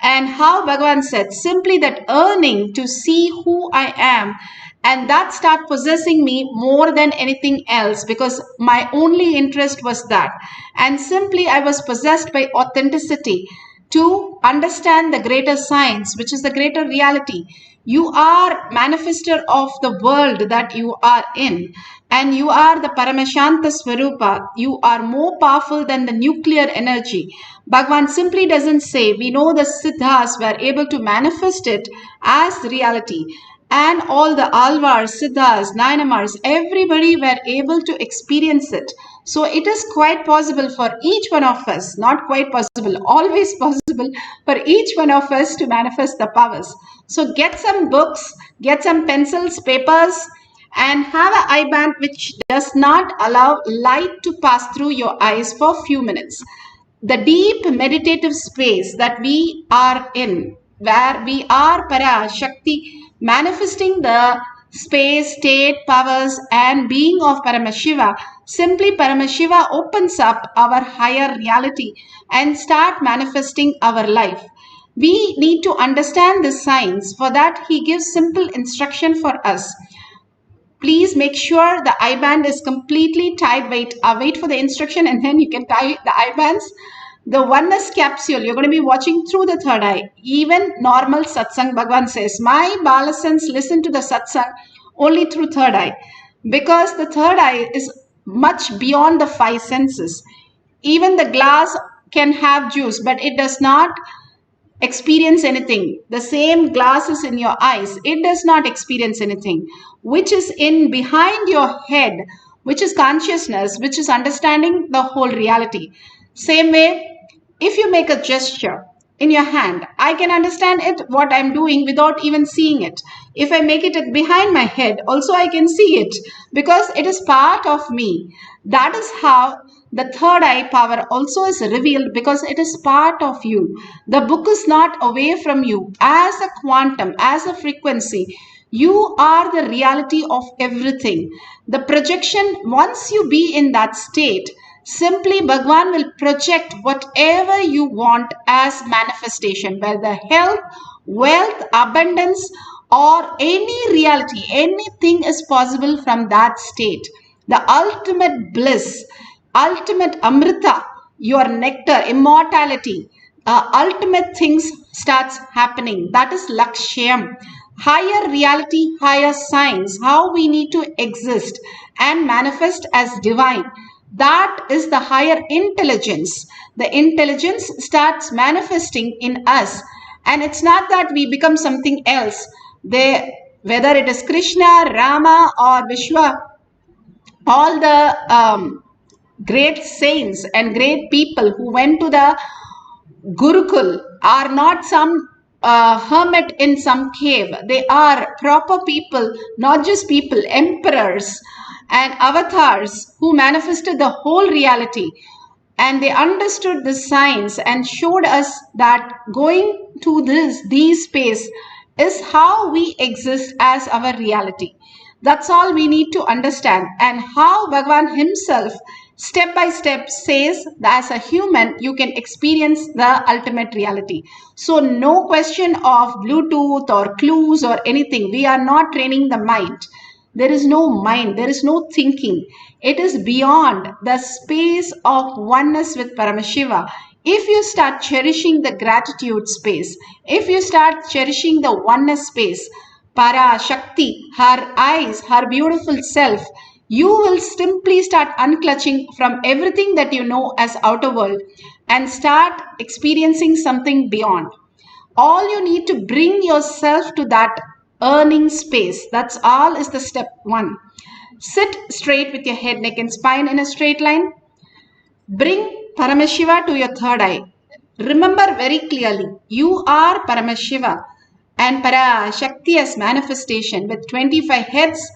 and how Bhagavan said, simply that earning to see who I am, and that start possessing me more than anything else, because my only interest was that. And simply I was possessed by authenticity to understand the greater science, which is the greater reality. You are manifester of the world that you are in, and you are the Paramashanta Swarupa. You are more powerful than the nuclear energy. Bhagavan simply doesn't say, we know the Siddhas were able to manifest it as reality. And all the Alvars, Siddhas, Nayanamars, everybody were able to experience it. So it is quite possible for each one of us, not quite possible, always possible for each one of us to manifest the powers. So get some books, get some pencils, papers, and have an eye band which does not allow light to pass through your eyes for a few minutes. The deep meditative space that we are in, where we are Parashakti, manifesting the space, state, powers and being of Paramashiva, simply Paramashiva opens up our higher reality and start manifesting our life. We need to understand this science. For that, he gives simple instruction for us. Please make sure the eye band is completely tied. Wait for the instruction and then you can tie the eye bands. The oneness capsule, you're going to be watching through the third eye. Even normal satsang, Bhagavan says, my balasans listen to the satsang only through third eye. Because the third eye is much beyond the five senses. Even the glass can have juice, but it does not experience anything. The same glass is in your eyes. It does not experience anything. Which is in behind your head, which is consciousness, which is understanding the whole reality. Same way, if you make a gesture in your hand, I can understand it, what I'm doing without even seeing it. If I make it behind my head, also I can see it because it is part of me. That is how the third eye power also is revealed, because it is part of you. The book is not away from you. As a quantum, as a frequency, you are the reality of everything. The projection, once you be in that state, simply Bhagavan will project whatever you want as manifestation, whether health, wealth, abundance, or any reality. Anything is possible from that state. The ultimate bliss, ultimate amrita, your nectar, immortality, ultimate things starts happening. That is Lakshyam. Higher reality, higher science, how we need to exist and manifest as divine. That is the higher intelligence. The intelligence starts manifesting in us. And it's not that we become something else. Whether it is Krishna, Rama or Vishwa, all the great saints and great people who went to the Gurukul are not some hermit in some cave. They are proper people, not just people, emperors and avatars who manifested the whole reality. And they understood the science and showed us that going to these space is how we exist as our reality. That's all we need to understand. And how Bhagavan himself step by step says that as a human you can experience the ultimate reality. So no question of Bluetooth or clues or anything. We are not training the mind. There is no mind, there is no thinking. It is beyond the space of oneness with Paramashiva. If you start cherishing the gratitude space, if you start cherishing the oneness space, Parashakti, her eyes, her beautiful self, you will simply start unclutching from everything that you know as outer world and start experiencing something beyond. All you need to bring yourself to that earning space. That's all is the step 1. Sit straight with your head, neck and spine in a straight line. Bring Paramashiva to your third eye. Remember very clearly, you are Paramashiva and Parashakti as manifestation with 25 heads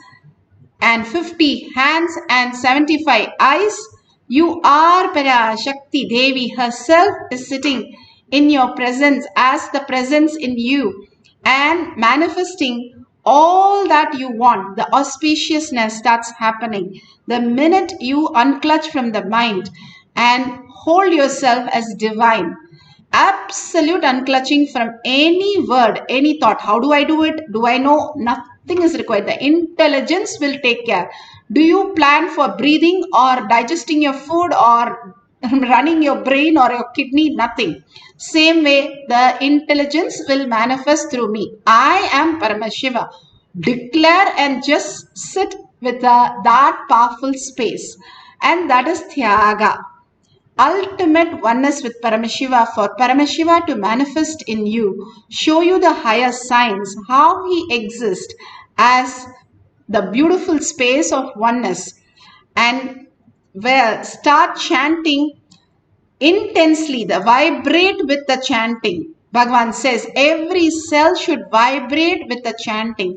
and 50 hands and 75 eyes. You are Parashakti. Devi herself is sitting in your presence as the presence in you and manifesting all that you want. The auspiciousness that's happening the minute you unclutch from the mind and hold yourself as divine. Absolute unclutching from any word, any thought. How do I do it? Do I know? Nothing is required. The intelligence will take care. Do you plan for breathing or digesting your food or running your brain or your kidney? Nothing. Same way, the intelligence will manifest through me. I am Paramashiva. Declare and just sit with that powerful space. And that is Tyaga. Ultimate oneness with Paramashiva, for Paramashiva to manifest in you, show you the higher signs, how he exists as the beautiful space of oneness, and where start chanting intensely, vibrate with the chanting. Bhagavan says every cell should vibrate with the chanting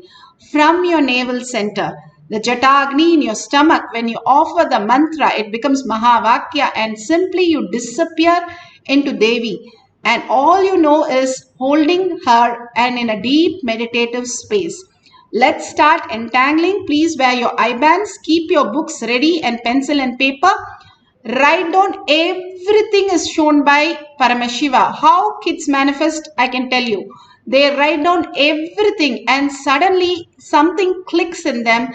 from your navel center. The Jatagni in your stomach, when you offer the mantra, it becomes Mahavakya and simply you disappear into Devi. And all you know is holding her and in a deep meditative space. Let's start entangling. Please wear your eye bands. Keep your books ready and pencil and paper. Write down everything is shown by Paramashiva. How kids manifest, I can tell you. They write down everything and suddenly something clicks in them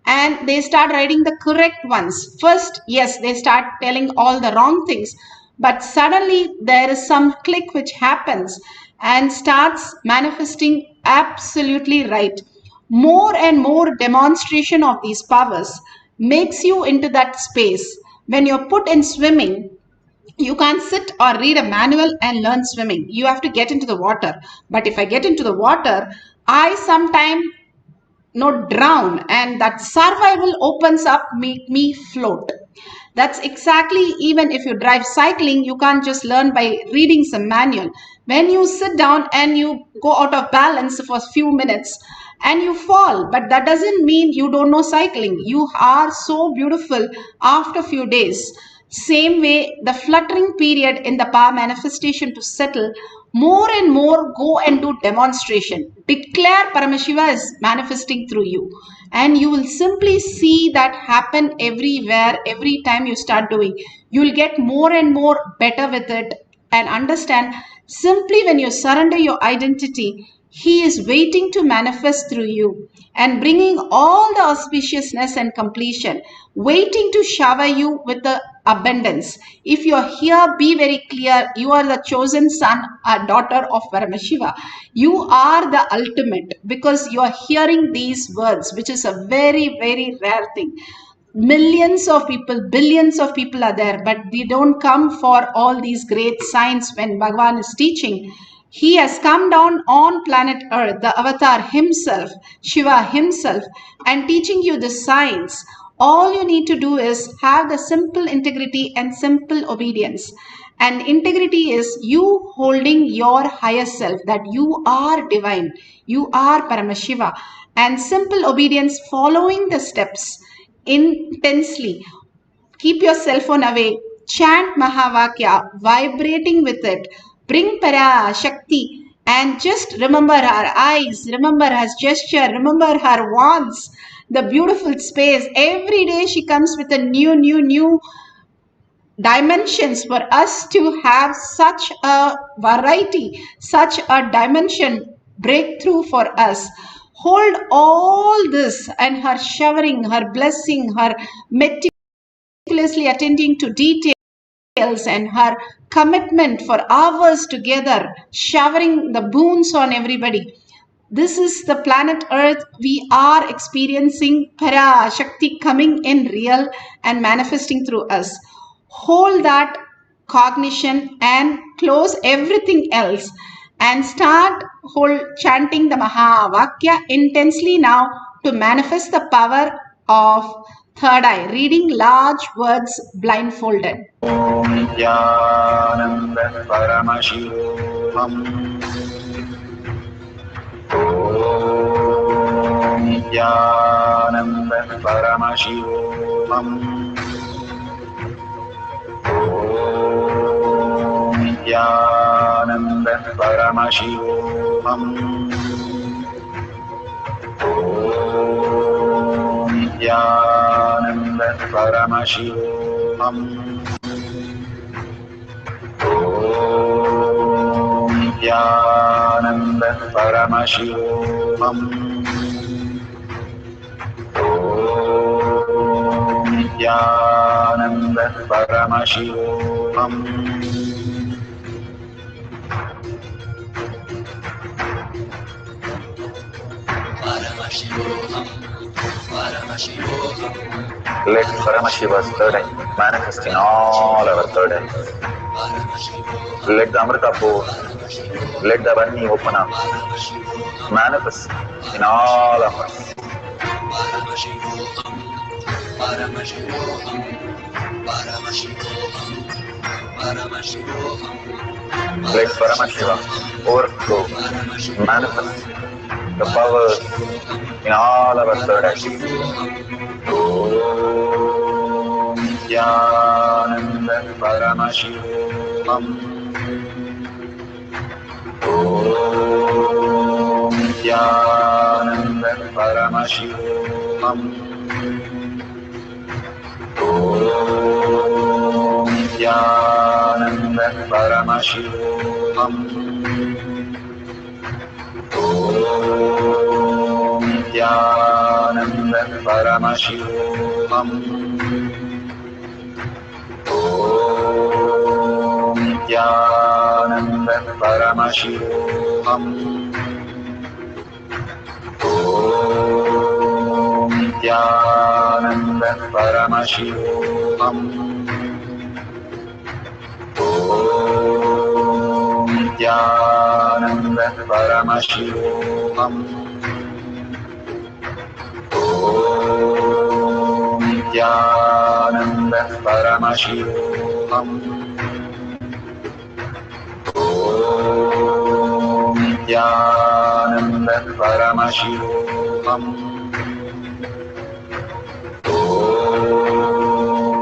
and they start writing the correct ones. First, yes, they start telling all the wrong things, but suddenly there is some click which happens and starts manifesting absolutely right. More and more demonstration of these powers makes you into that space. When you're put in swimming, you can't sit or read a manual and learn swimming. You have to get into the water. But if I get into the water, I sometimes drown, and that survival opens up, make me float. That's exactly, even if you drive cycling, you can't just learn by reading some manual. When you sit down and you go out of balance for a few minutes and you fall, but that doesn't mean you don't know cycling. You are so beautiful after a few days. Same way, the fluttering period in the power manifestation to settle, more and more go and do demonstration. Declare Paramashiva is manifesting through you. And you will simply see that happen everywhere, every time you start doing. You will get more and more better with it and understand simply when you surrender your identity, he is waiting to manifest through you and bringing all the auspiciousness and completion, waiting to shower you with the abundance. If you are here, be very clear. You are the chosen son or daughter of Paramashiva. You are the ultimate because you are hearing these words, which is a very, very rare thing. Millions of people, billions of people are there, but they don't come for all these great signs when Bhagavan is teaching. He has come down on planet Earth, the avatar himself, Shiva himself, and teaching you the signs. All you need to do is have the simple integrity and simple obedience. And integrity is you holding your higher self, that you are divine, you are Paramashiva. And simple obedience, following the steps intensely. Keep your cell phone away. Chant Mahavakya, vibrating with it. Bring Parashakti and just remember her eyes, remember her gesture, remember her wands, the beautiful space. Every day she comes with a new dimensions for us to have such a variety, such a dimension breakthrough for us. Hold all this and her showering, her blessing, her meticulously attending to details and her commitment for hours together, showering the boons on everybody. This is the planet Earth. We are experiencing Parashakti coming in real and manifesting through us. Hold that cognition and close everything else and start chanting the Mahavakya intensely now to manifest the power of third eye, reading large words blindfolded. Nithyananda Paramashivoham. Om Nithyananda Paramashivoham. Om Nithyananda Paramashivoham. Om Nithyananda Paramashivoham. Om Nithyananda Paramashivoham. Om Nithyananda Paramashivoham. Let Paramashiva's third eye manifest in all our third eyes. Let the Amrita pour, let the Vani open up, manifest in all of us. Let Paramashiva overflow, manifest the powers in all our third eyes. Om Nithyananda Paramashivoham. Om Nithyananda Paramashivoham. Om Nithyananda Paramashivoham. Om Nithyananda Paramashivoham. Om Nithyananda Paramashivoham. Om Nithyananda Paramashivoham. Om Nithyananda Paramashivoham. Om Nithyananda Paramashivoham. Om Nithyananda Paramashivoham. Om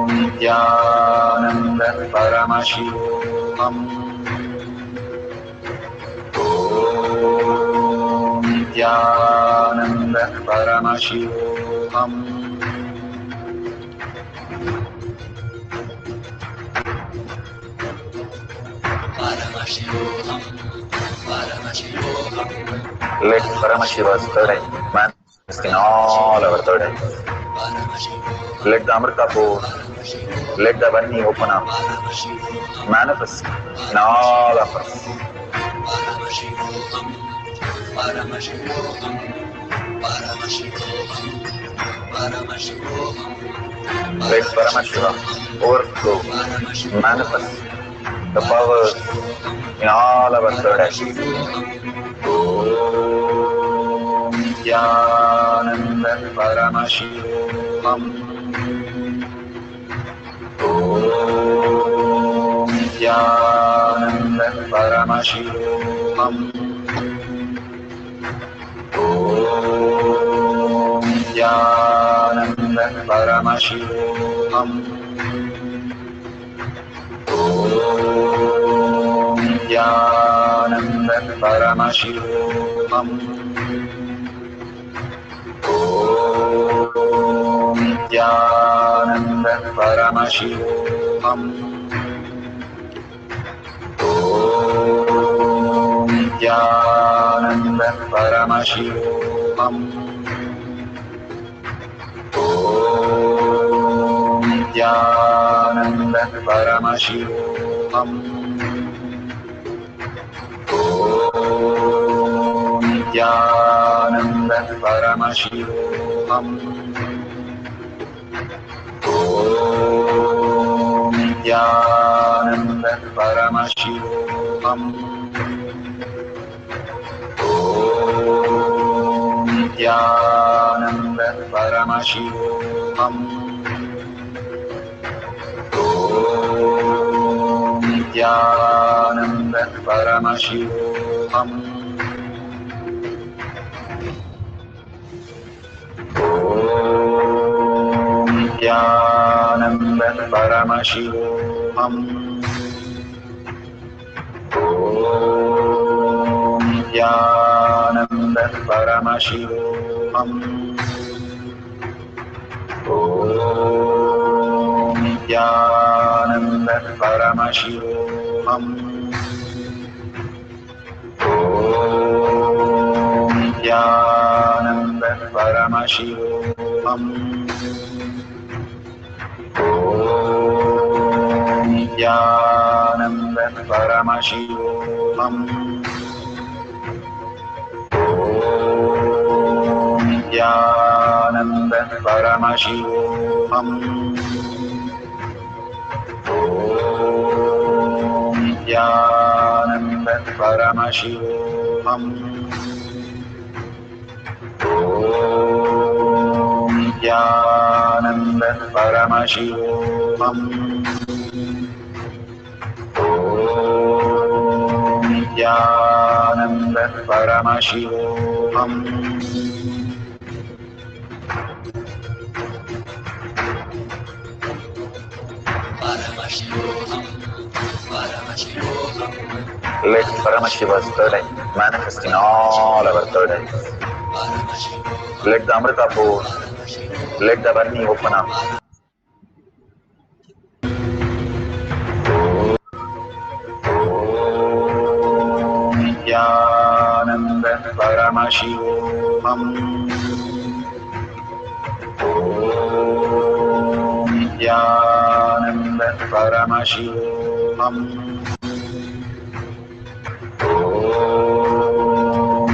Nithyananda Paramashivoham. Om Nithyananda Paramashivoham. Let Paramashiva's third eye manifest in all our third eyes. Let the Amrita pour, let the Vani open up, manifest in all of us. Let Paramashiva overflow, manifest the powers in all our third eyes. Om Nithyananda Paramashivoham. Om Nithyananda Paramashivoham. Om Nithyananda Paramashivoham. Om Nithyananda Paramashivoham. Om Nithyananda Paramashivoham. Om Nithyananda Paramashivoham. Om Nithyananda Paramashivoham. Om Nithyananda Paramashivoham. Om Nithyananda Paramashivoham. Nithyananda Paramashivoham. Om Nithyananda Paramashivoham. Om Nithyananda Paramashivoham. Om Nithyananda Paramashivoham. Om Nithyananda Paramashivoham. Om Nithyananda Paramashivoham. Om Nithyananda Paramashivoham. Om Nithyananda Paramashivoham. Om Nithyananda Paramashivoham. Om Nithyananda Paramashivoham. Om Nithyananda Paramashivoham. Let Paramashiva's third eye manifest in all our third eyes. Let the Amrita pour, let the Varni open up. Om Nithyananda Paramashivoham. Om Nithyananda Paramashivoham. Om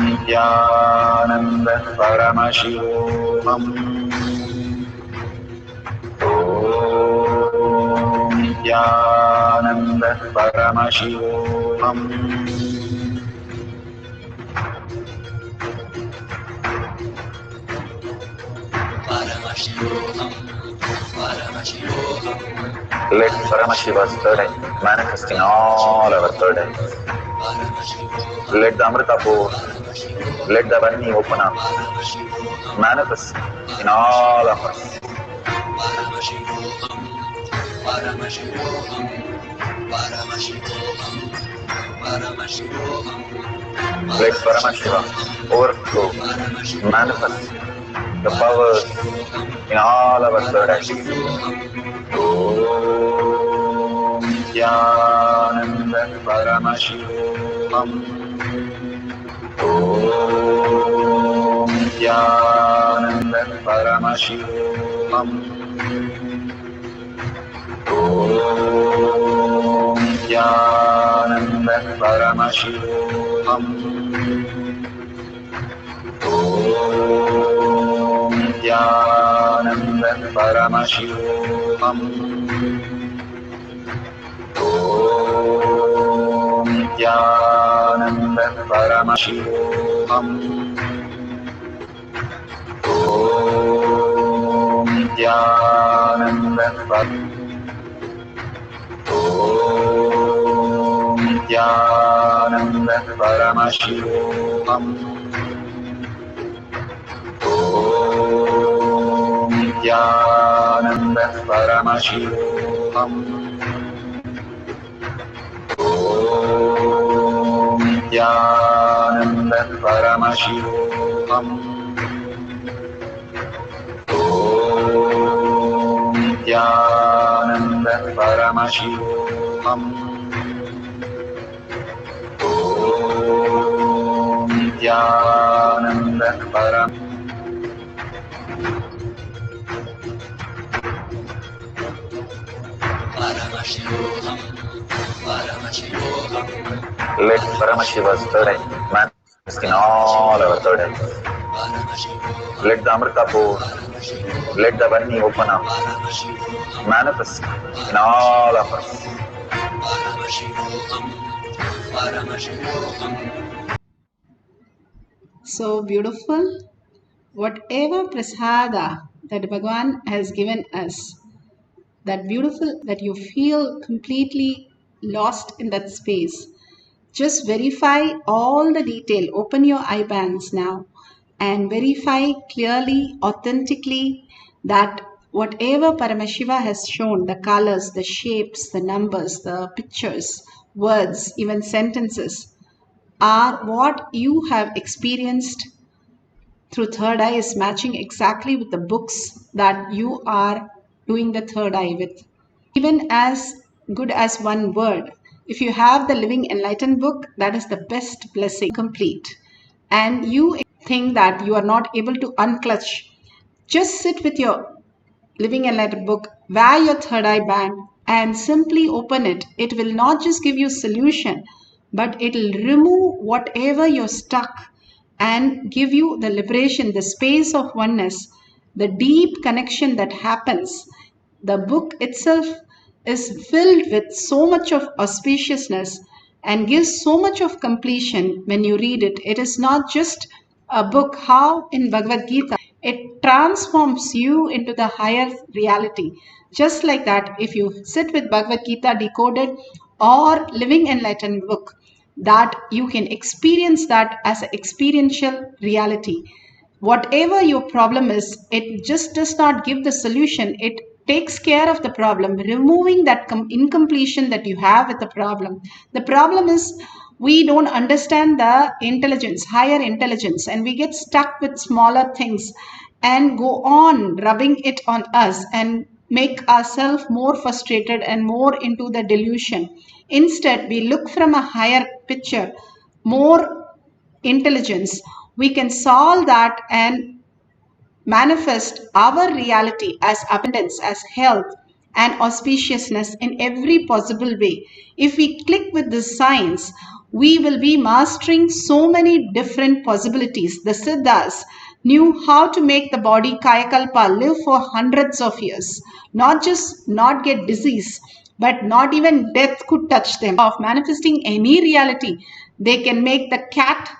Nithyananda Paramashivoham. Om Nithyananda Paramashivoham. Let Paramashiva's third eye manifest in all our third eyes. Let the Amrita pour, let the Varni open up, manifest in all of us. Let Paramashiva overflow, manifest the powers in all our third eyes. Om Nithyananda Paramashivoham. Om Nithyananda Paramashivoham. Om Nithyananda Paramashivoham. Om Nithyananda Paramashivoham. Om Nithyananda Paramashivoham. Om Nithyananda Om Nithyananda Paramashivoham. Om Nithyananda Paramashivoham. Om Nithyananda Paramashivoham. Om Nithyananda Paramashivoham. Om Nithyananda Paramashivoham. Let Paramashiva's third eye manifest in all our third eyes. Let the Amrita pour, let the Varni open up, manifest in all of us. So beautiful. whatever prasada that Bhagavan has given us, that beautiful, that you feel completely lost in that space, just verify all the detail. Open your eye bands now and verify clearly, authentically, that whatever Paramashiva has shown, the colors, the shapes, the numbers, the pictures, words, even sentences, are what you have experienced through third eye, is matching exactly with the books that you are doing the third eye with. Even as good as one word. If you have the Living Enlightened book, that is the best blessing, complete. And you think that you are not able to unclutch, just sit with your Living Enlightened book, wear your third eye band, and simply open it. It will not just give you solution, but it will remove whatever you're stuck and give you the liberation, the space of oneness, the deep connection that happens. The book itself is filled with so much of auspiciousness and gives so much of completion when you read it. It is not just a book, how in Bhagavad Gita, it transforms you into the higher reality. Just like that, if you sit with Bhagavad Gita decoded or Living Enlightened book, that you can experience that as an experiential reality. Whatever your problem is, it just does not give the solution. It takes care of the problem, removing that incompletion that you have with the problem. The problem is we don't understand the intelligence, higher intelligence, and we get stuck with smaller things and go on rubbing it on us and make ourselves more frustrated and more into the delusion. Instead, we look from a higher picture, more intelligence. We can solve that and manifest our reality as abundance, as health and auspiciousness in every possible way. If we click with this science, we will be mastering so many different possibilities. The Siddhas knew how to make the body Kayakalpa live for hundreds of years, not just not get disease, but not even death could touch them. Of manifesting any reality, they can make the cat